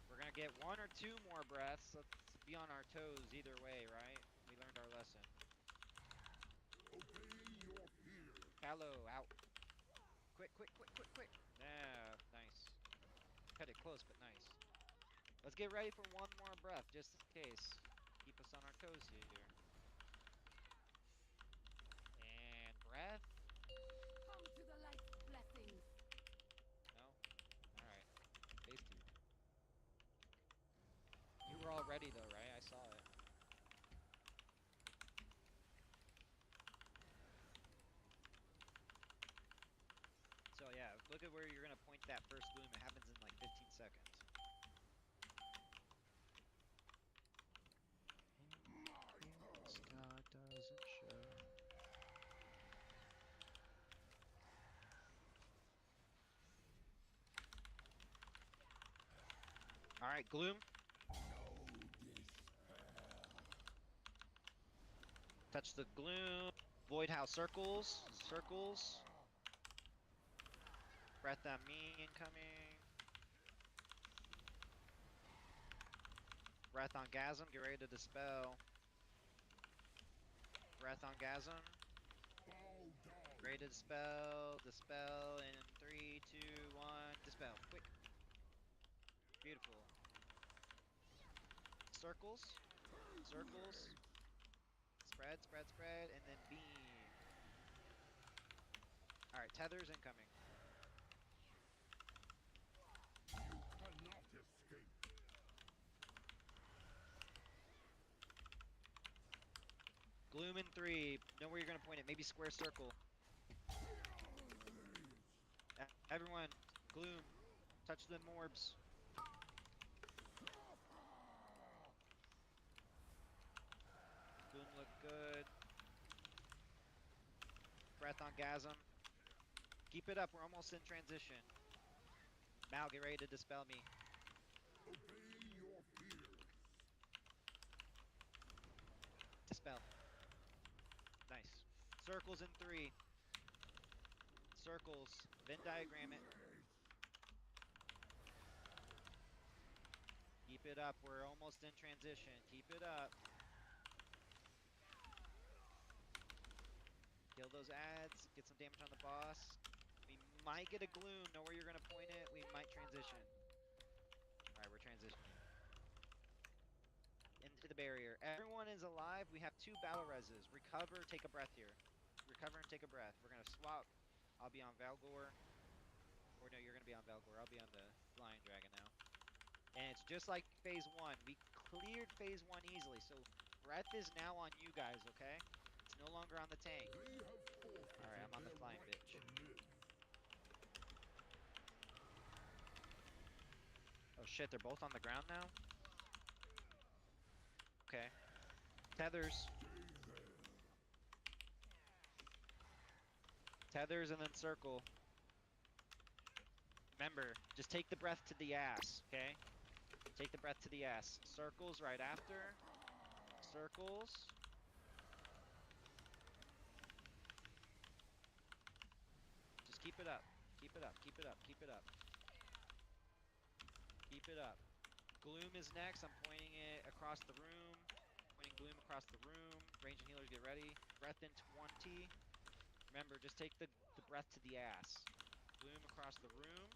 We're gonna get 1 or 2 more breaths. Let's be on our toes either way, right? We learned our lesson. Callow, out. Quick. Yeah, nice. Cut it close, but nice. Let's get ready for 1 more breath, just in case. Keep us on our toes here. And breath. Come to the light's blessings. No? Alright. Tasty. You were all ready though, right? I saw it. So yeah, look at where you're gonna point that first gloom. It happens in like 15 seconds. Star doesn't show. Alright, gloom. Touch the gloom. Void house circles. Circles. Breath on me incoming. Breath on Gasm. Get ready to dispel. Breath on Gasm. Ready to dispel. Dispel in 3, 2, 1. Dispel. Quick. Beautiful. Circles. Circles. Spread, and then beam. Alright, tethers incoming. Gloom in 3. Know where you're gonna point it. Maybe square circle. Everyone, gloom. Touch the orbs. Gloom look good. Breath on Gasm. Keep it up. We're almost in transition. Mal, get ready to dispel me. Circles in 3. Circles. Venn diagram it. Keep it up. We're almost in transition. Keep it up. Kill those ads. Get some damage on the boss. We might get a gloom. Know where you're going to point it. We might transition. Alright, we're transitioning. Into the barrier. Everyone is alive. We have 2 battle reses. Recover, take a breath here. Recover and take a breath. We're going to swap. I'll be on Valgor. Or no, you're going to be on Valgor. I'll be on the Flying Dragon now. And it's just like phase 1. We cleared phase 1 easily. So breath is now on you guys, okay? It's no longer on the tank. Alright, I'm on the Flying Bitch. Oh shit, they're both on the ground now? Okay. Tethers. Tethers and then circle. Remember, just take the breath to the ass, okay? Take the breath to the ass. Circles right after. Circles. Just keep it up. Keep it up. Keep it up. Keep it up. Keep it up. Gloom is next. I'm pointing it across the room. Pointing Gloom across the room. Range and healers, get ready. Breath in 20. Remember, just take the breath to the ass. Gloom across the room.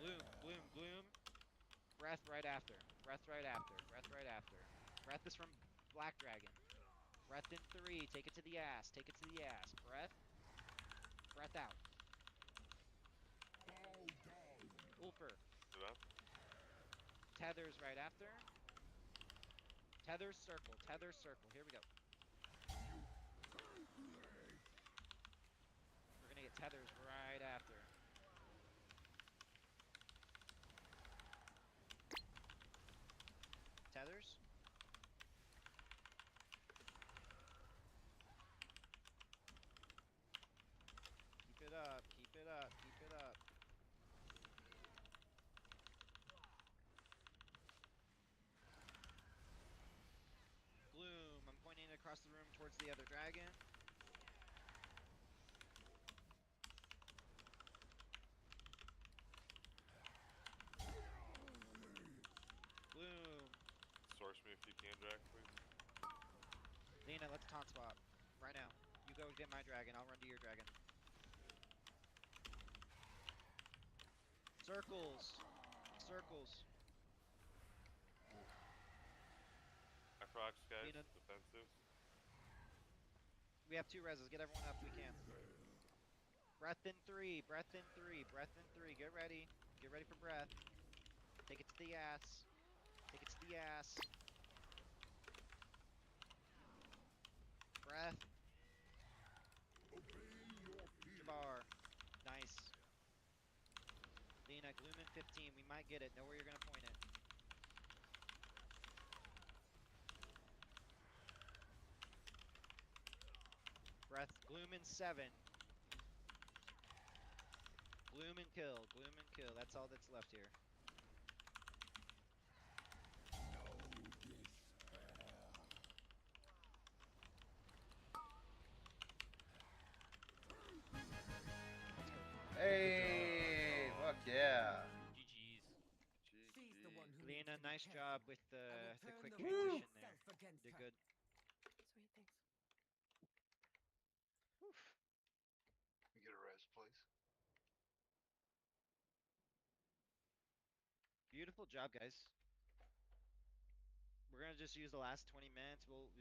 Gloom, gloom, gloom. Breath right after. Breath right after. Breath right after. Breath is from Black Dragon. Breath in 3. Take it to the ass. Take it to the ass. Breath. Breath out. Ulfer. Tethers right after. Tethers circle. Tethers circle. Here we go. We're gonna get tethers right after. Tethers. Keep it up. Keep it up. Keep it up. Gloom. I'm pointing across the room towards the other dragon. Gloom. Source me if you can, Jack, please. Lena, let's taunt swap. Right now. You go get my dragon. I'll run to your dragon. Circles. Circles. Acrox, guys. Lena. Defensive. We have 2 reses. Get everyone up if we can. Breath in 3. Breath in 3. Breath in 3. Get ready. Get ready for breath. Take it to the ass. Take it to the ass. Breath. Jabbar. Nice. Lena, Gloom in 15. We might get it. Know where you're going to point it. Breath. Gloom in 7. Gloom and kill. Gloom and kill. That's all that's left here. Hey, fuck yeah. GG's. Lena, nice job with the quick transition there. Did good. Sweet, thanks. You get a rest, please. Beautiful job, guys. We're gonna just use the last 20 minutes. We'll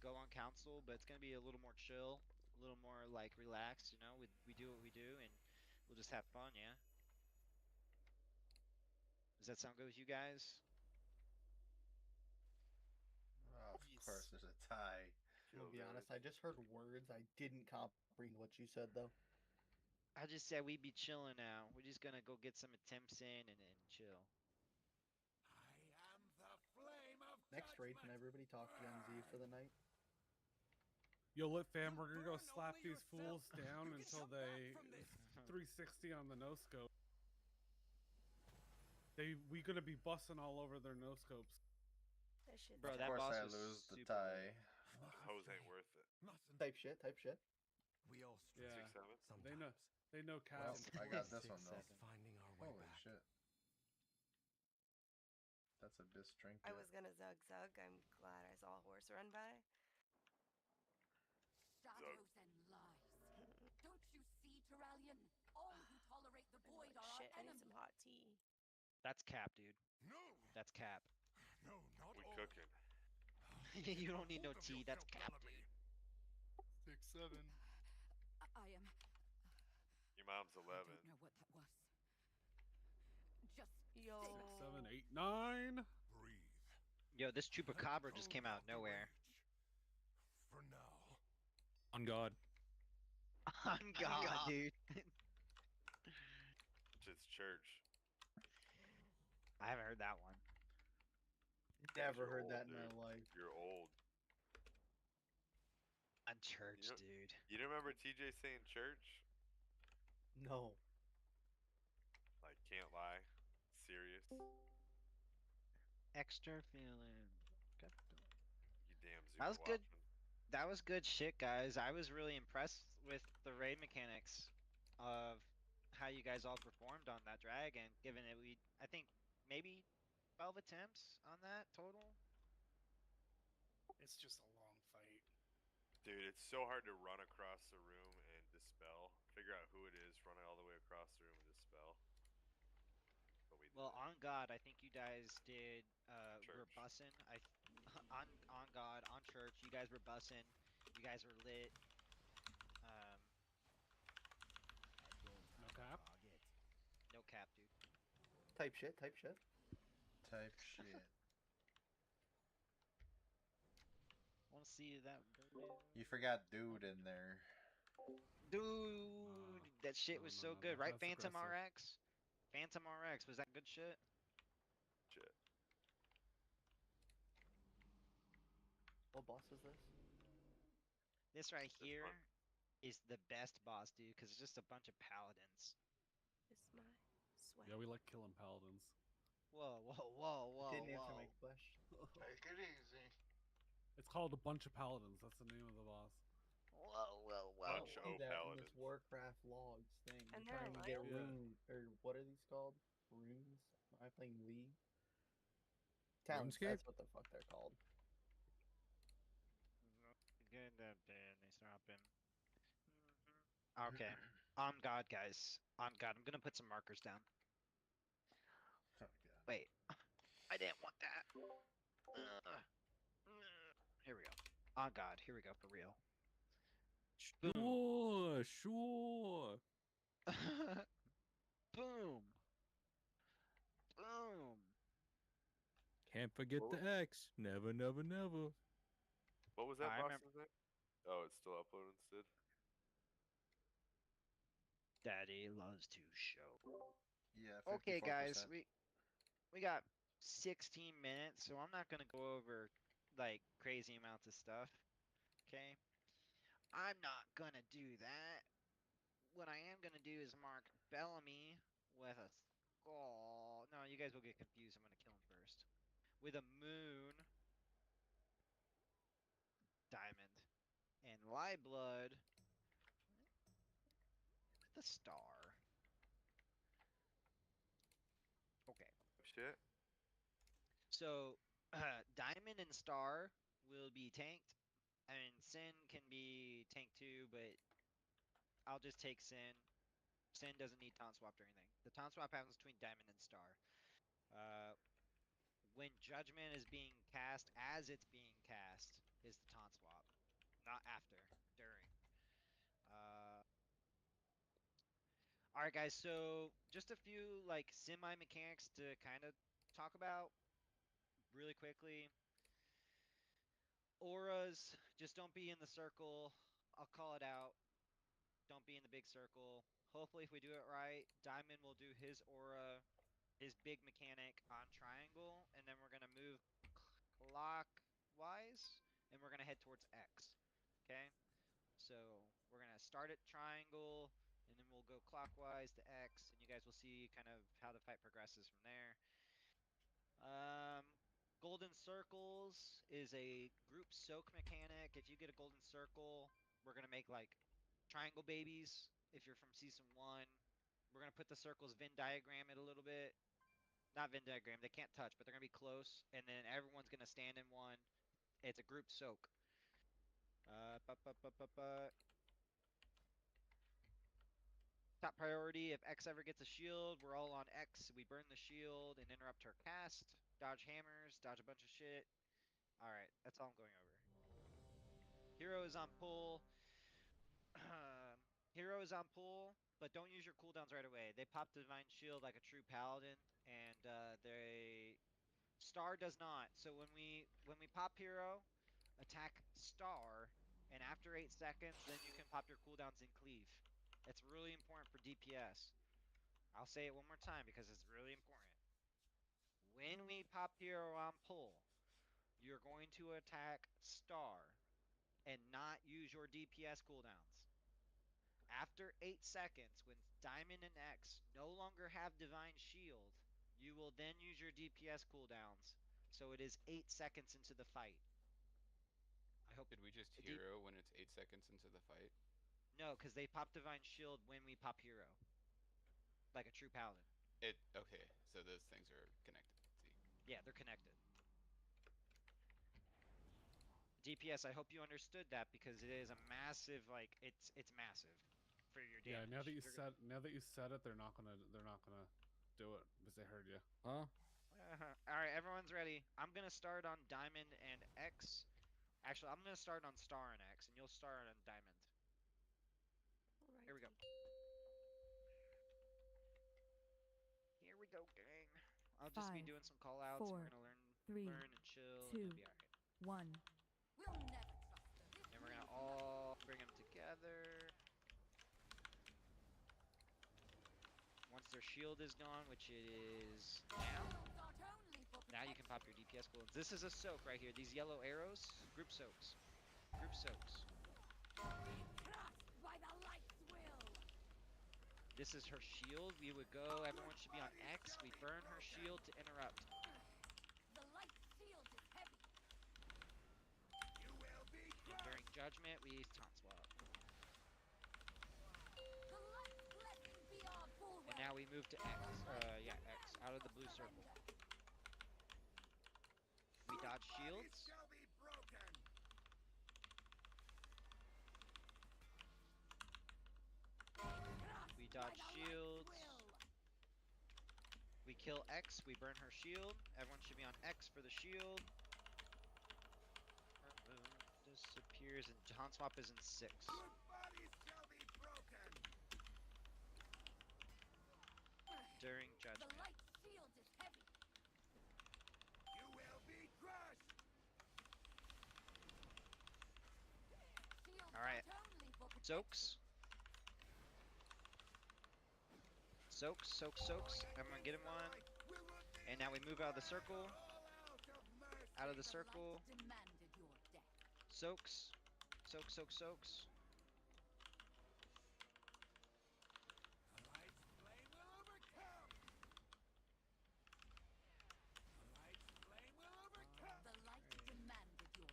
go on council, but it's gonna be a little more chill, a little more like relaxed. You know, we do what we do, and we'll just have fun. Yeah. Does that sound good with you guys? Of course, there's a tie. I'm gonna be honest, I just heard words. I didn't comprehend what you said, though. I just said we'd be chilling now. We're just gonna go get some attempts in and chill. Next raid, can everybody talk Gen Z for the night? Yo, lit fam, we're gonna go slap these fools down until they 360 on the no scope. We gonna be busting all over their no scopes. That shit. Bro, Of that course boss I was lose the super tie. Hose ain't worth it. Type shit. Type shit. We all Yeah. 6-7. They know Well, cast. I got this one though. Finding our way Holy back. shit. That's a distinct. I was gonna zug. I'm glad I saw a horse run by. Shadows and lies. Don't you see, Terralion? All who tolerate the void are Shit, our I need some enemy. hot tea. That's cap, dude. No. That's cap. No, not We all. cooking. You don't need no Hold of tea. That's yourself, cap, Bellamy. dude. 6-7. I am. Your mom's I 11. don't know what that was. Just Yo. 6, 7, 8, 9. Breathe. Yo, this chupacabra just came out of nowhere. For now. On God. On God, dude. It's church. I haven't heard that one. Never You're heard old, that in dude. my life. You're old. On church, You know- dude. You don't remember TJ saying church? No. Like, can't lie. Serious. Extra feeling. You damn That Zuma was good. watching. That was good shit, guys. I was really impressed with the raid mechanics of how you guys all performed on that dragon, given it I think maybe 12 attempts on that total. It's just a long fight. Dude, it's so hard to run across the room and dispel. Figure out who it is, run it all the way across the room and dispel. But we did Well, it. on God, I think you guys did. Were Church. bussin'. On God, on church, you guys were bussin'. You guys were lit. No cap. No cap, dude. Type shit. Type shit. Type shit. Want to see that? You forgot dude in there. Dude, that shit was so good, right? That's Phantom aggressive. RX. Phantom RX, was that good shit? Shit. What boss is this? This right This here one. is the best boss, dude, because it's just a bunch of paladins. It's my sweat. Yeah, we like killing paladins. Whoa, whoa, whoa, whoa, Didn't answer my whoa. question. Take it easy. It's called a bunch of paladins. That's the name of the boss. Whoa, whoa, I whoa, don't Bunch see of that in this paladins. Warcraft logs thing. And I'm they're trying to get alive? Yeah. rune, or what are these called? Runes? Am I playing League? Talents, RuneScape? that's what the fuck they're called. Good up there, they dropping. Okay. On God, guys. On God, I'm gonna put some markers down. Oh, God. Wait. I didn't want that. Here we go. On God, here we go, for real. Boom. Sure. Boom. Boom. Can't forget What the X. Never, never, never. What was that I remember. boss's name? Oh, it's still uploading, Sid. Daddy loves to show. Yeah, 54%. Okay, guys, we got 16 minutes, so I'm not gonna go over like crazy amounts of stuff. Okay, I'm not gonna do that. What I am gonna do is mark Bellamy with a skull. No, you guys will get confused. I'm gonna kill him first with a moon, diamond, and Lieblood with a star. Okay. Shit. So, Diamond and Star will be tanked, and Sin can be tanked too, but I'll just take Sin. Sin doesn't need taunt swapped or anything. The taunt swap happens between Diamond and Star. When Judgment is being cast, as it's being cast, is the taunt swap, not after, during. All right, guys. So just a few like semi mechanics to kind of talk about really quickly. Auras, just don't be in the circle. I'll call it out. Don't be in the big circle. Hopefully, if we do it right, Diamond will do his aura, his big mechanic on triangle, and then we're going to move clockwise, and we're going to head towards X. Okay? So we're going to start at triangle, and then we'll go clockwise to X, and you guys will see kind of how the fight progresses from there. Golden circles is a group soak mechanic. If you get a golden circle, we're gonna make like triangle babies. If you're from season 1, we're gonna put the circles Venn diagram it a little bit. Not Venn diagram. They can't touch, but they're gonna be close. And then everyone's gonna stand in one. It's a group soak. Top priority, if X ever gets a shield, we're all on X. We burn the shield and interrupt her cast. Dodge hammers, dodge a bunch of shit. Alright, that's all I'm going over. Hero is on pull. Hero is on pull, but don't use your cooldowns right away. They pop Divine Shield like a true paladin, and they... Star does not. So when we pop hero, attack star, and after 8 seconds, then you can pop your cooldowns and cleave. It's really important for DPS. I'll say it one more time because it's really important. When we pop hero on pull, you're going to attack star and not use your DPS cooldowns. After 8 seconds, when Diamond and X no longer have Divine Shield, you will then use your DPS cooldowns. So it is 8 seconds into the fight. I hope. Did we just hero when it's 8 seconds into the fight? No, because they pop Divine Shield when we pop hero. Like a true paladin. Okay, so those things are connected. See. Yeah, they're connected. DPS, I hope you understood that because it is a massive, like, it's massive for your damage. Yeah, now that you said it, they're not gonna do it because they heard you. Huh? All right, everyone's ready. I'm gonna start on Diamond and X. Actually, I'm gonna start on Star and X, and you'll start on Diamond. Alrighty. Here we go. Here we go, gang. I'll just be doing some call outs. We're gonna learn and chill, and it'll be alright. 1. We'll never trust her. And we're gonna all bring them together. Once their shield is gone, which it is now. Now you can pop your DPS cooldown. This is a soak right here. These yellow arrows, group soaks. Group soaks. By the light's will. This is her shield. We would go. Everyone should be on X. We burn her shield to interrupt. The light shield is heavy. And during judgment, we taunt swap. The light's blessing be our bulwark. And now we move to X. Yeah, X. Out of the blue circle. We dodge shields. We dodge shields. We kill X. We burn her shield. Everyone should be on X for the shield. Her moon disappears, and taunt swap is in 6. During judgment. The light shield is heavy. You will be crushed. Alright. Soaks. Soaks. Everyone get him one. And now we move out of the circle. Out of the circle. Soaks. Soaks.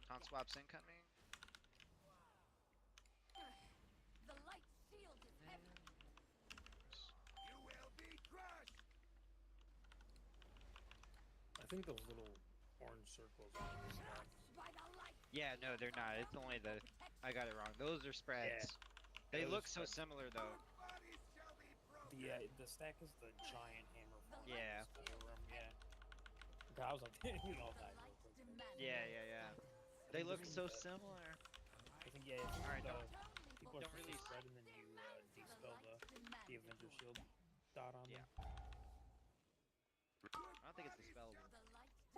Taunt swaps incoming. The light shield is heavy. You will be crushed. I think those little orange circles are stuff. Yeah, no, they're not. It's only the... I got it wrong. Those are spreads. Yeah. They Those look so spreads. similar, though. Yeah, the stack is the giant hammer from Yeah. the room. Yeah. Okay, I was like, you know that. Yeah. They look so similar. I think yeah. Alright, People are don't supposed to release. spread and then you dispel the Avenger Shield dot on them. I don't think it's dispellable.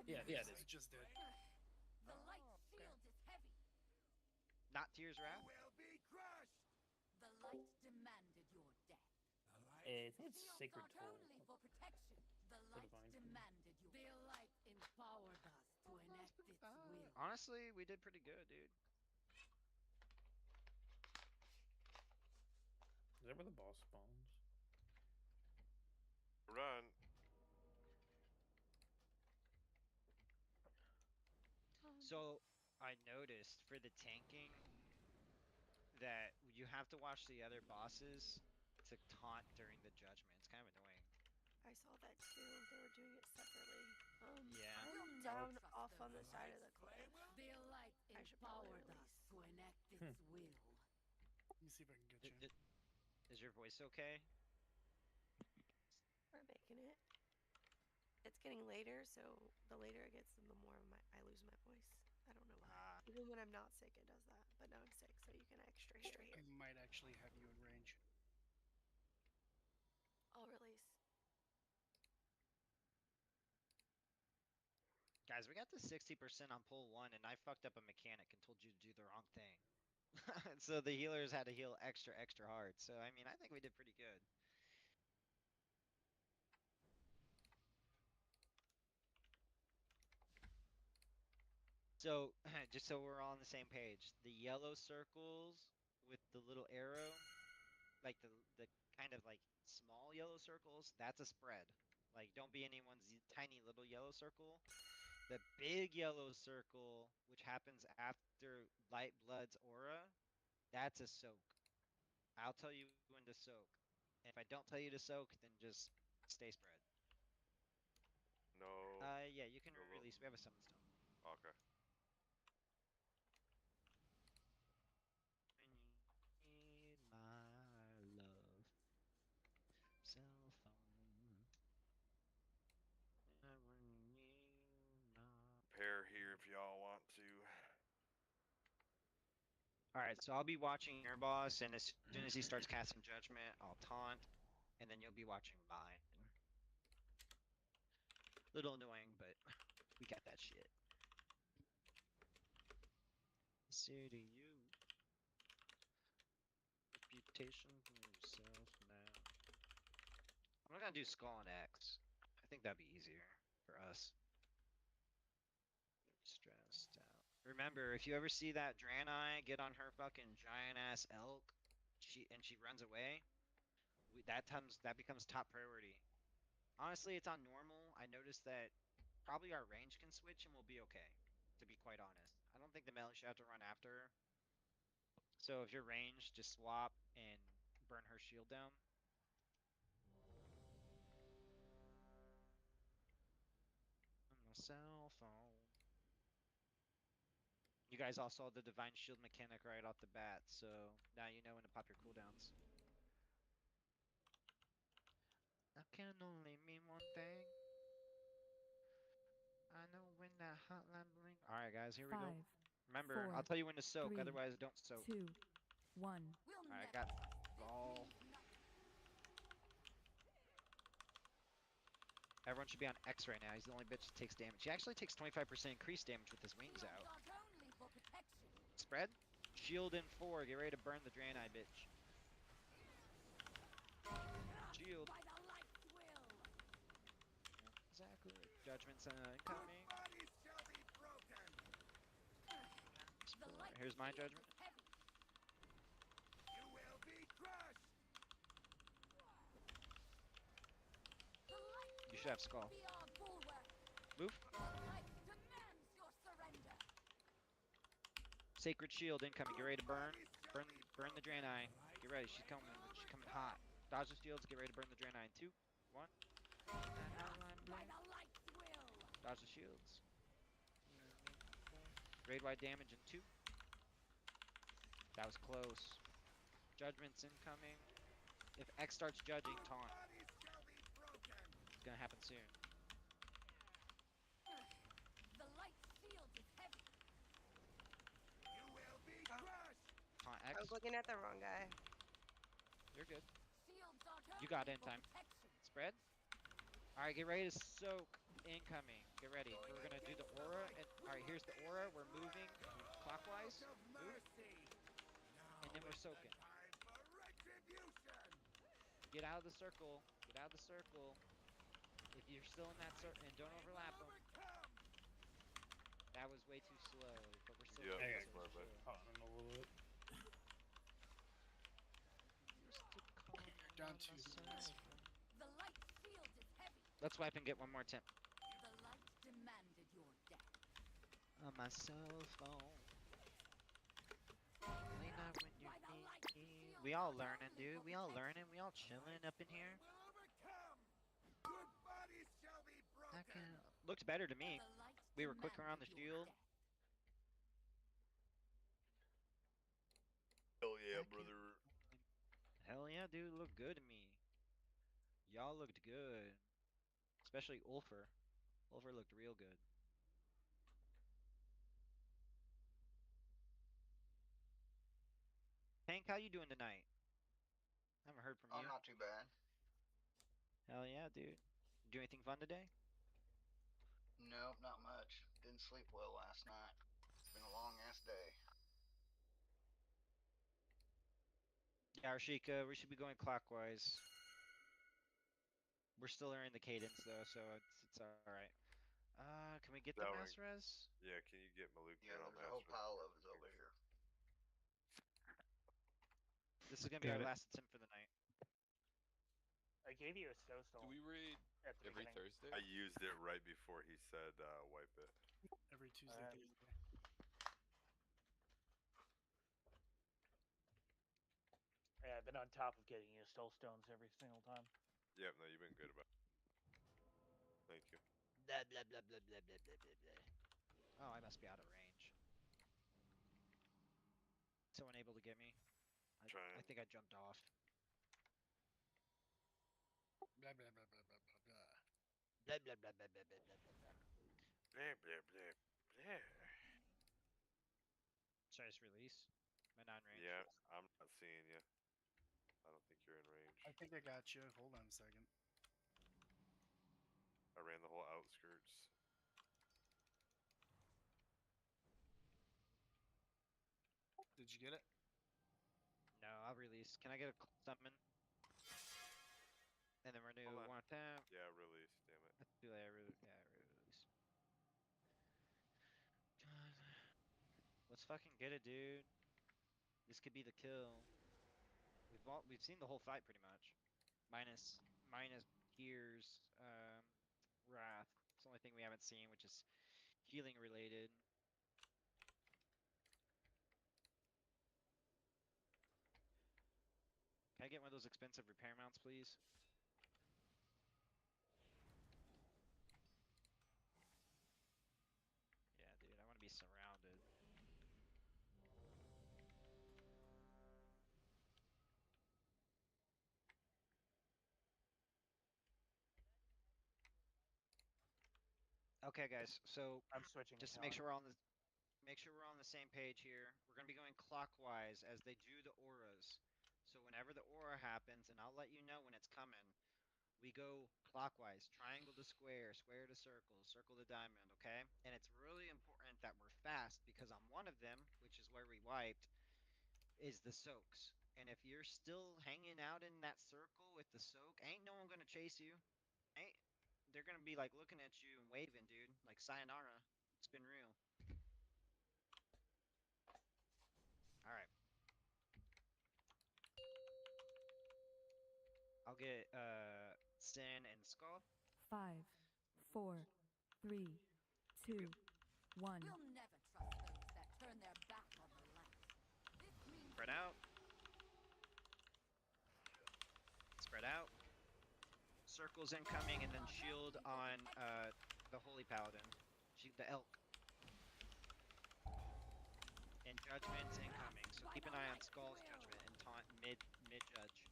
Yeah, it is. I just did. The light shield is heavy. Not Tears Wrath? The light demanded your death. It's Sacred Not Toll. only for protection, the For light divine. demanded your The light empowered us to enact its will. Honestly, we did pretty good, dude. Is that where the boss spawns? Run. So I noticed for the tanking that you have to watch the other bosses to taunt during the judgment. It's kind of annoying. I saw that too. They were doing it separately. Yeah. I'm down off on the side of the cliff. The light I should probably empowered us release. to enact its will. Let me see if I can get you. Is your voice okay? We're making it. It's getting later, so the later it gets, the more I lose my voice. I don't know why. Even when I'm not sick, it does that. But now I'm sick, so you can extra hear I it. might actually have you in range. I'll release. Guys, we got to 60% on pull 1, and I fucked up a mechanic and told you to do the wrong thing. So the healers had to heal extra hard. So, I mean, I think we did pretty good. So, just so we're all on the same page, the yellow circles with the little arrow, like the kind of like small yellow circles, that's a spread. Like, don't be anyone's tiny little yellow circle. The big yellow circle, which happens after Light Blood's aura, that's a soak. I'll tell you when to soak. And if I don't tell you to soak, then just stay spread. No. Yeah, you can release. We have a summon stone. Okay. I need my love. Cell phone. Pair here if y'all want to. Alright, so I'll be watching your boss, and as soon as he starts casting judgment, I'll taunt, and then you'll be watching mine. Little annoying, but we got that shit. City, you. Reputation for yourself now. I'm not gonna do Skull and X. I think that'd be easier for us. Stressed out. Remember, if you ever see that Draenei get on her fucking giant ass elk, she runs away, that becomes top priority. Honestly, it's on normal. I noticed that probably our range can switch and we'll be okay. To be quite honest, I don't think the melee should have to run after her. So if you're ranged, just swap and burn her shield down. On my cell phone. You guys all saw the Divine Shield mechanic right off the bat, so now you know when to pop your cooldowns. That can only mean one thing. I know when that hotline bling. Alright, guys, here we go. 5, Remember, 4, I'll tell you when to soak, 3, otherwise don't soak. 2, 1. Alright, got ball. Everyone should be on X right now. He's the only bitch that takes damage. He actually takes 25% increased damage with his wings out. Spread. Shield in 4. Get ready to burn the Draenei, bitch. Shield. Exactly. Judgment's incoming. Here's my judgment. You will be crushed. You should have Skull. Move. Sacred Shield incoming. Get ready to burn. Burn the Draenei. Get ready. She's coming. She's coming hot. Dodge the shields. Get ready to burn the Draenei in 2, 1. Dodge the shields. Raid wide damage in 2. That was close. Judgment's incoming. If X starts judging, taunt. It's gonna happen soon. The light shield is heavy. You will be crushed. Taunt X. I was looking at the wrong guy. You're good. Shields are You got it in for time. protection. Spread. Alright, get ready to soak. Incoming. Get ready. We're gonna do the aura. Alright, here's the aura. We're moving clockwise. Move. And then we're soaking. Get out of the circle. Get out of the circle. If you're still in that circle, and don't overlap them. That was way too slow, but we're still. Yeah, I that's got my bad. caught in a little bit. You're down to The light shield is heavy. Let's wipe and get one more tip. The light demanded your death. On my cell phone. Late night when you need me. We all learning, dude. We all learning. We all chilling up in here. Looks better to me. We were quicker on the shield. Hell yeah, brother. Hell yeah, dude. Looked good to me. Y'all looked good. Especially Ulfer. Ulfer looked real good. Hank, how you doing tonight? Haven't heard from you. I'm not too bad. Hell yeah, dude. Do anything fun today? Nope, not much. Didn't sleep well last night. It's been a long ass day. Yeah, Arshika, we should be going clockwise. We're still in the cadence though, so it's all right. Can we get the That mass one- res? Yeah, can you get Malik Yeah, on there's a whole master? pile of us over here. This is gonna be our Got it. last attempt for the night. I gave you a snowstorm. Do we raid at the every beginning. Thursday? I used it right before he said wipe it. Every Tuesday, Alright. Thursday. Yeah, I've been on top of getting you soul stones every single time. Yep, no, you've been good about it. Thank you. Blah blah blah blah blah blah blah blah blah. Oh, I must be out of range. Someone able to get me? I think I jumped off. Blah blah blah blah blah blah blah. Blah blah blah blah blah blah blah blah. Blah blah blah blah. Should I just release? Am I not in range? Yeah, I'm not seeing you. I don't think you're in range. I think I got you. Hold on a second. I ran the whole outskirts. Did you get it? No, I'll release. Can I get a summon? And then renew Hold on. one time. Yeah, release. Damn it. That's too late. Yeah, release. Let's fucking get it, dude. This could be the kill. We've seen the whole fight pretty much, minus Gears, Wrath. It's the only thing we haven't seen, which is healing related. Can I get one of those expensive repair mounts, please? Yeah, dude, I want to be surrounded. Okay, guys. So I'm switching. just to make sure we're on the same page here, we're gonna be going clockwise as they do the auras. So whenever the aura happens, and I'll let you know when it's coming, we go clockwise, triangle to square, square to circle, circle to diamond, okay? And it's really important that we're fast because on one of them, which is where we wiped, is the soaks. And if you're still hanging out in that circle with the soak, ain't no one gonna chase you. Ain't they're gonna be like looking at you and waving, dude. Like sayonara. It's been real. Alright. I'll get Sin and Skull. 5, 4, 3, 2, 1. We'll never trust those that turn their back on the light. This means Spread out. Spread out. Circles incoming, and then shield on the Holy Paladin. The Elk. And Judgment's incoming, so keep an eye on Skull's Judgment and taunt mid-judge.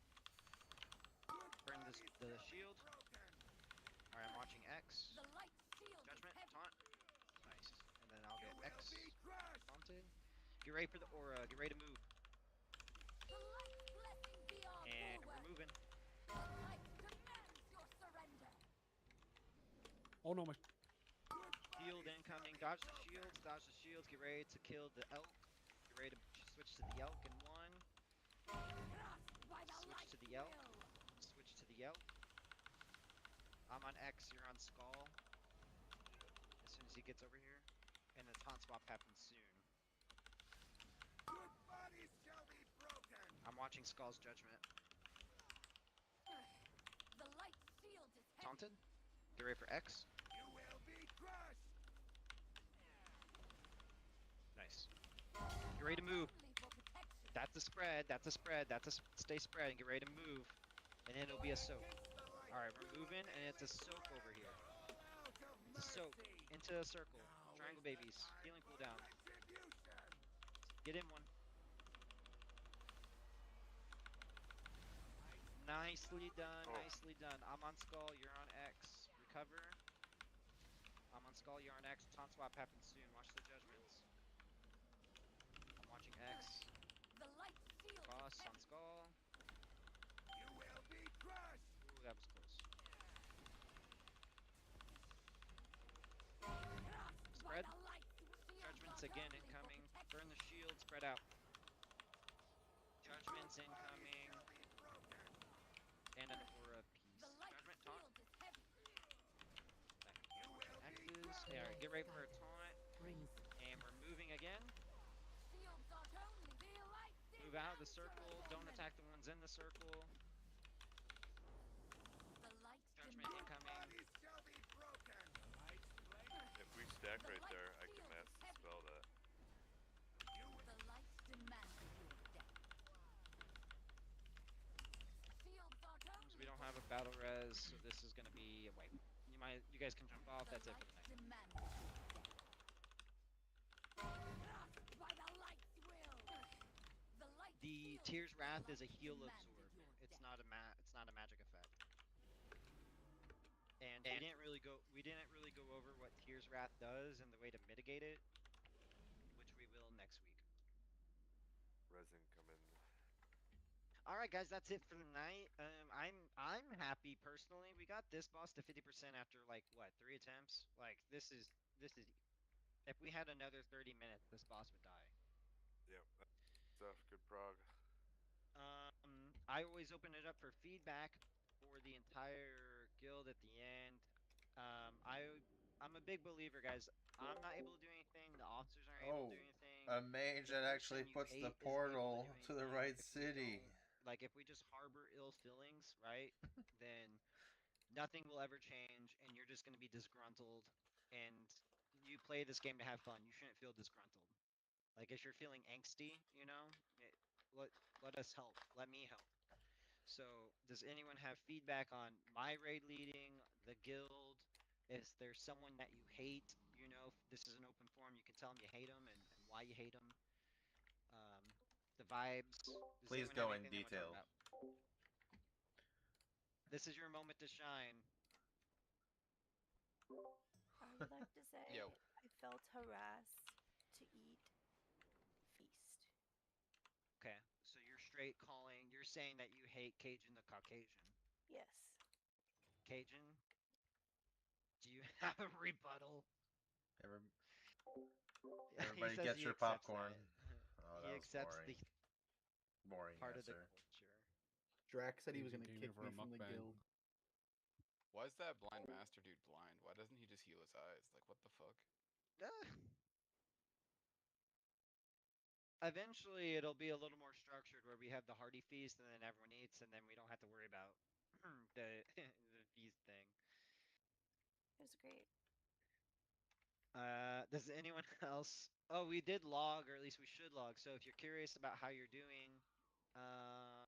Burn the shield. Alright, I'm watching X. Judgment, taunt. Nice. And then I'll get X. Taunted. Get ready for the aura. Get ready to move. And we're moving. Oh no, my. Shield incoming. Dodge the shields. Dodge the shields. Get ready to kill the Elk. Get ready to switch to the Elk in 1. Switch to the Elk. Switch to the Elk. I'm on X. You're on Skull. As soon as he gets over here. And the taunt swap happens soon. I'm watching Skull's Judgment. the light shield is heavy. Taunted. Get ready for X. X. Get ready to move. That's a spread. That's a spread. That's a stay spread and get ready to move. And then it'll be a soak. All right, we're moving, and it's a soak over here. It's a soak into a circle. Triangle babies. Healing cooldown. Get in one. Nicely done. Nicely done. I'm on Skull. You're on X. Recover. I'm on Skull. You're on X. Taunt swap happens soon. Watch the judgments. I'm watching X. Cross on Skull. You will be crushed. Ooh, that was close. Spread. Judgments again incoming. Burn the shield. Spread out. Judgments incoming. And an aura piece. Judgment taunt. X's. Alright, get ready for a taunt. And we're moving again. Move out of the circle. Don't attack the ones in the circle. Judgment incoming. If we stack right there, I can mass spell that. We don't have a battle res, so this is gonna be a wipe. You guys can jump off. That's it for the night. The Tears Wrath is a heal absorb. It's not a magic effect. And we didn't really go over what Tears Wrath does and the way to mitigate it, which we will next week. Resin come in. All right, guys, that's it for the night. I'm happy personally. We got this boss to 50% after like what 3 attempts. Like this is. If we had another 30 minutes, this boss would die. Yep. Stuff. Good prog. I always open it up for feedback for the entire guild at the end. I'm a big believer, guys. I'm not able to do anything. The officers aren't able to do anything. A mage The that actually person you puts the hate isn't able portal to do to the anything. right If we city. like if we just harbor ill feelings, right? Then nothing will ever change, and you're just going to be disgruntled. And you play this game to have fun. You shouldn't feel disgruntled. Like if you're feeling angsty, let us help. Let me help. So, does anyone have feedback on my raid leading, the guild? Is there someone that you hate? This is an open forum. You can tell them you hate them and why you hate them. The vibes. Does Please anyone go have in anything they want to detail. talk about? This is your moment to shine. I would like to say Yo. I felt harassed to eat feast. Okay, so you're straight calling. You're saying that you hate Cajun the Caucasian. Yes. Cajun, do you have a rebuttal? Everybody get your popcorn. Oh, that was boring. Boring part answer. of the culture. Drac said he was Cajun gonna came kick here for me a from the mukbang. guild. Why is that blind master dude blind? Why doesn't he just heal his eyes? Like, what the fuck? Eventually, it'll be a little more structured where we have the hearty feast and then everyone eats, and then we don't have to worry about the feast thing. It was great. Does anyone else? Oh, we did log, or at least we should log. So if you're curious about how you're doing,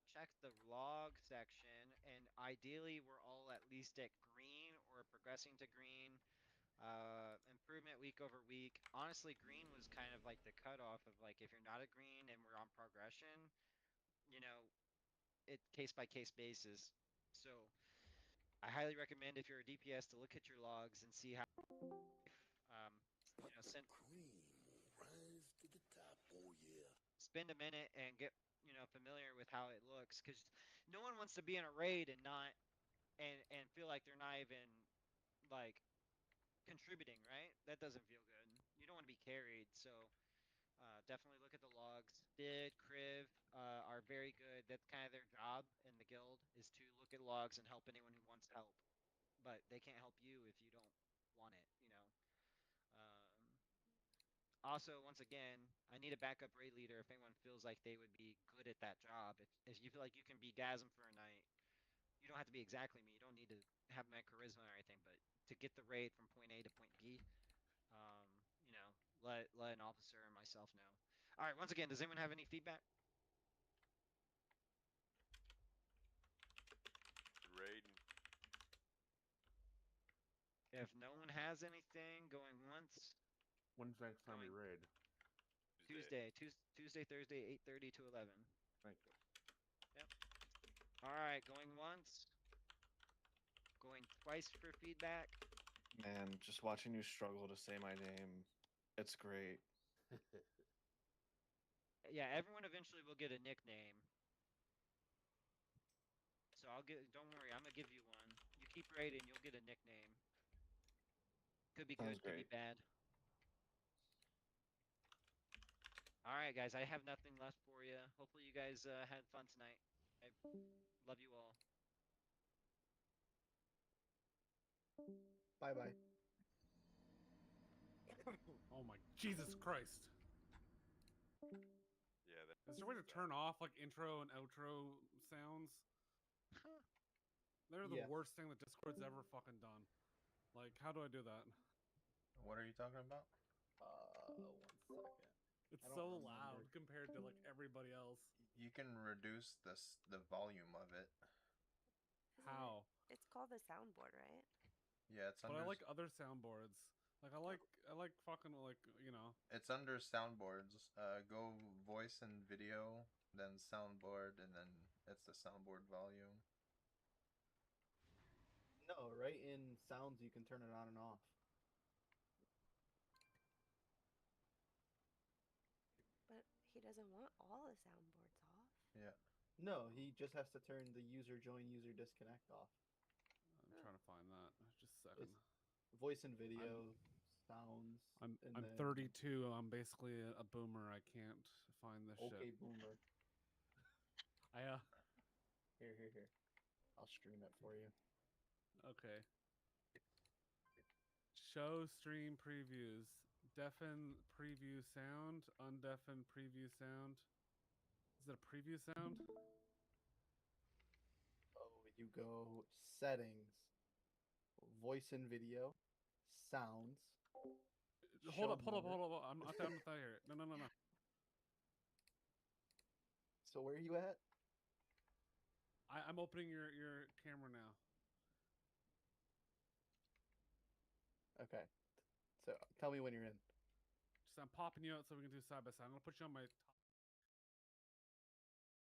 check the log section, and ideally we're all at least at green or progressing to green. Improvement week over week. Honestly, green was kind of like the cutoff of like if you're not at green and we're on progression, it case by case basis. So I highly recommend if you're a DPS to look at your logs and see how send Rise to the top, oh yeah. spend a minute and get familiar with how it looks, because no one wants to be in a raid and not and feel like they're not even like contributing, right? That doesn't feel good. You don't want to be carried, so definitely look at the logs. Did Kriv are very good. That's kind of their job in the guild, is to look at logs and help anyone who wants help, but they can't help you if you don't want it. Also, once again, I need a backup raid leader if anyone feels like they would be good at that job. If you feel like you can be Gasm for a night, you don't have to be exactly me. You don't need to have my charisma or anything, but to get the raid from point A to point B, let an officer and myself know. All right. Once again, does anyone have any feedback? Raiding. If no one has anything, going once. When's next time we raid? Tuesday, Thursday, 8:30 to 11. Thank you. Yep. All right, going once. Going twice for feedback. Man, just watching you struggle to say my name, it's great. Yeah, everyone eventually will get a nickname. So don't worry, I'm gonna give you one. You keep raiding, you'll get a nickname. Could be good, Sounds could be great. bad. All right, guys, I have nothing left for you. Hopefully you guys had fun tonight. I love you all. Bye bye. Oh my Jesus Christ! Yeah. Is there a way to turn off like intro and outro sounds? They're the Yes. worst thing that Discord's ever fucking done. Like, how do I do that? What are you talking about? 1 second. It's I don't so remember. loud compared to like everybody else. You can reduce the volume of it. How? It's called the soundboard, right? Yeah, it's But under. I like other soundboards. Like I like fucking like It's under soundboards. Go voice and video, then soundboard, and then it's the soundboard volume. No, right in sounds you can turn it on and off. But he doesn't want all the soundboards off. Yeah. No, he just has to turn the user join, user disconnect off. I'm trying to find that. Just a second. It's voice and video, sounds. I'm then 32. I'm basically a boomer. I can't find this okay, shit. boomer. I Here. I'll stream it for you. Okay. Show stream previews. Deafen preview sound. Undeafen preview sound. Is it a preview sound? Oh, you go settings, voice and video, sounds. Hold up. mode. I'm not done with that here. No. So where are you at? I'm opening your camera now. Okay. So tell me when you're in. Just I'm popping you out so we can do side by side. I'm gonna put you on my top.